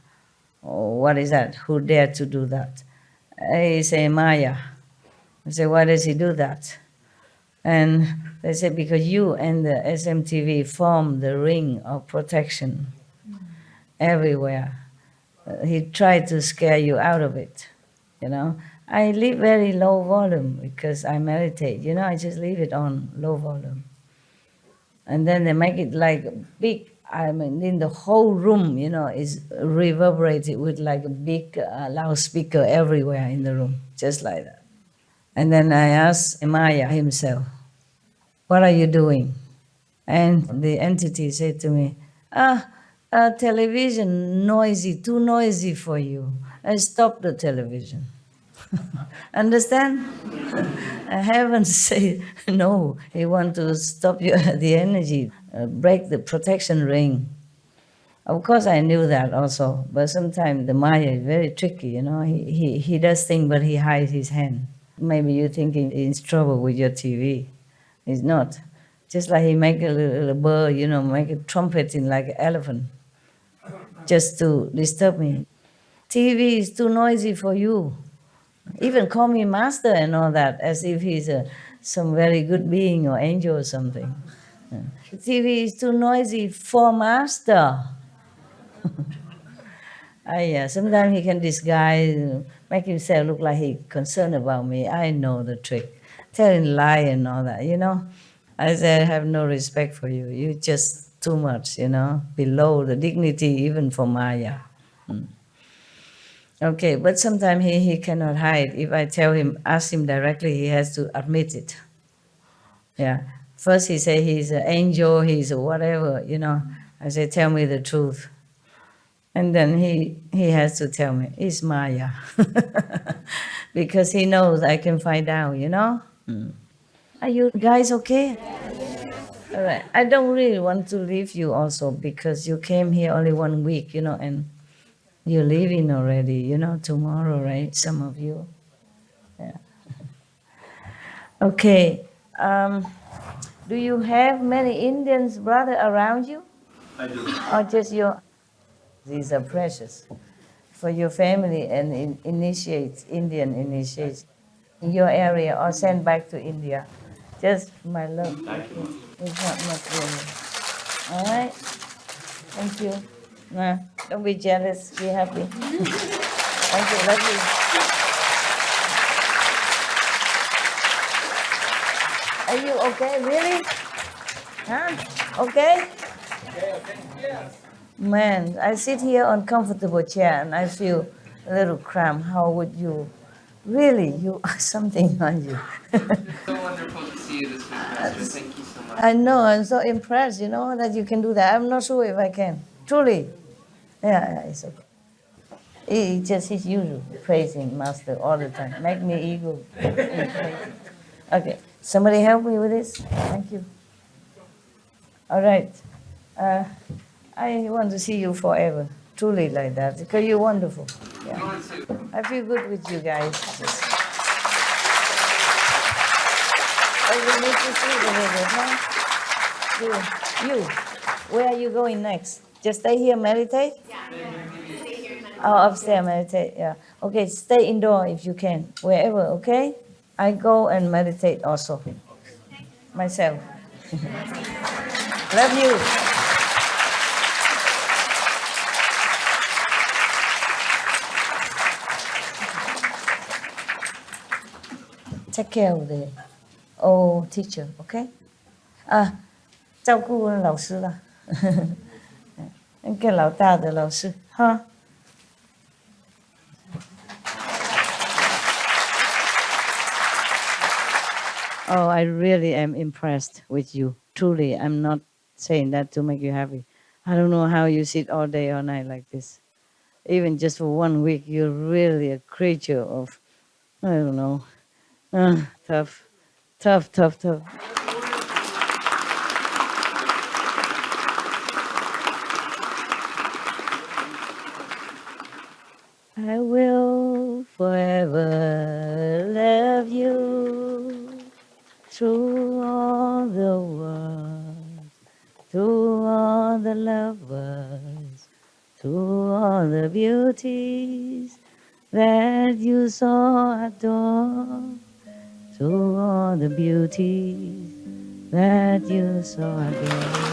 oh, what is that? Who dared to do that? He say Maya. I say, why does he do that? And they said, because you and the SMTV form the ring of protection everywhere. He tried to scare you out of it, you know. I leave very low volume because I meditate, you know, I just leave it on low volume. And then they make it like big, I mean, in the whole room, you know, is reverberated with like a big loudspeaker everywhere in the room, just like that. And then I asked Maya himself, what are you doing? And the entity said to me, television noisy, too noisy for you. I stopped the television. Understand? I haven't said no. He want to stop you the energy, break the protection ring. Of course, I knew that also, but sometimes the Maya is very tricky, you know. He does things, but he hides his hand. Maybe you're thinking he's in trouble with your TV. He's not. Just like he make a little bird, you know, make a trumpet in like an elephant, just to disturb me. TV is too noisy for you. Even call me master and all that, as if he's some very good being or angel or something. TV is too noisy for master. Sometimes he can disguise, make himself look like he's concerned about me. I know the trick. Telling lie and all that, you know. I say, I have no respect for you. You're just too much, you know, below the dignity even for Maya. Okay, but sometimes he cannot hide. If I tell him, ask him directly, he has to admit it. Yeah. First he say he's an angel, he's a whatever, you know. I say, tell me the truth. And then he has to tell me, it's Maya. Because he knows I can find out, you know. Are you guys okay? All right. I don't really want to leave you also because you came here only 1 week, you know, and you're leaving already, you know, tomorrow, right? Some of you. Yeah. Okay. Do you have many Indians brother around you? I do. Or just your? These are precious for your family and Indian initiates in your area or send back to India. Just my love. Thank you. It's not much really. All right? Thank you. Nah, don't be jealous. Be happy. Thank you. Love you. Are you okay? Really? Huh? Okay? Man, I sit here on comfortable chair and I feel a little cramped. How would you? Really, you something on you. So wonderful to see you this week, Master. Thank you so much. I know, I'm so impressed, you know, that you can do that. I'm not sure if I can. Truly. Yeah, it's okay. It's just his usual, praising Master all the time. Make me ego. Okay, somebody help me with this? Thank you. All right. I want to see you forever. Truly like that, because you're wonderful. Yeah. I feel good with you guys. Oh, you need to see the river, huh? You. Where are you going next? Just stay here, meditate? Yeah. Stay here, meditate. Oh, upstairs, meditate, yeah. Okay, stay indoor if you can, wherever, okay? I go and meditate also. Myself. Love you. Take care of the old teacher, okay? 照顾老师啦，那个老大的老师，哈。Oh, I really am impressed with you. Truly, I'm not saying that to make you happy. I don't know how you sit all day, all night like this. Even just for 1 week, you're really a creature of, I don't know, tough. Tough. I will forever love you through all the world, through all the lovers, through all the beauties that you so adore, through all the beauties that you so adore.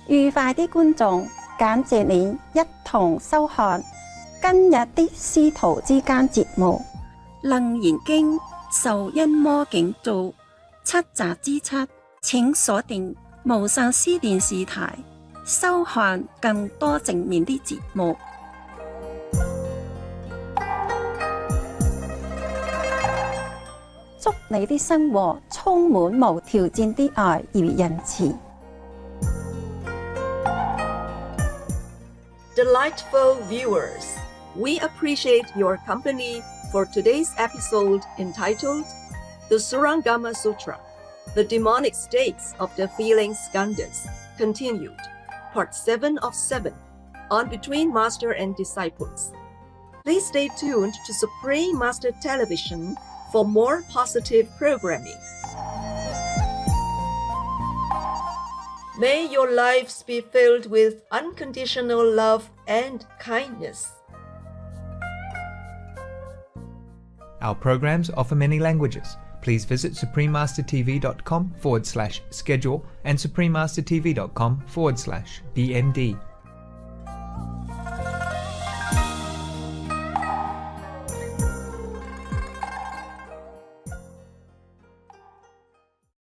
愉快啲觀眾，感謝你一同收看今日的師徒之間節目《楞嚴經受陰魔境造7集之7》，請鎖定無上師電視台，收看更多正面的節目。祝你的生活充滿無條件的愛與仁慈。Delightful viewers, we appreciate your company for today's episode entitled The Surangama Sutra, The Demonic States of the Feeling Skandhas, Continued, Part 7 of 7, on Between Master and Disciples. Please stay tuned to Supreme Master Television for more positive programming. May your lives be filled with unconditional love and kindness. Our programs offer many languages. Please visit suprememastertv.com/schedule and suprememastertv.com/BMD.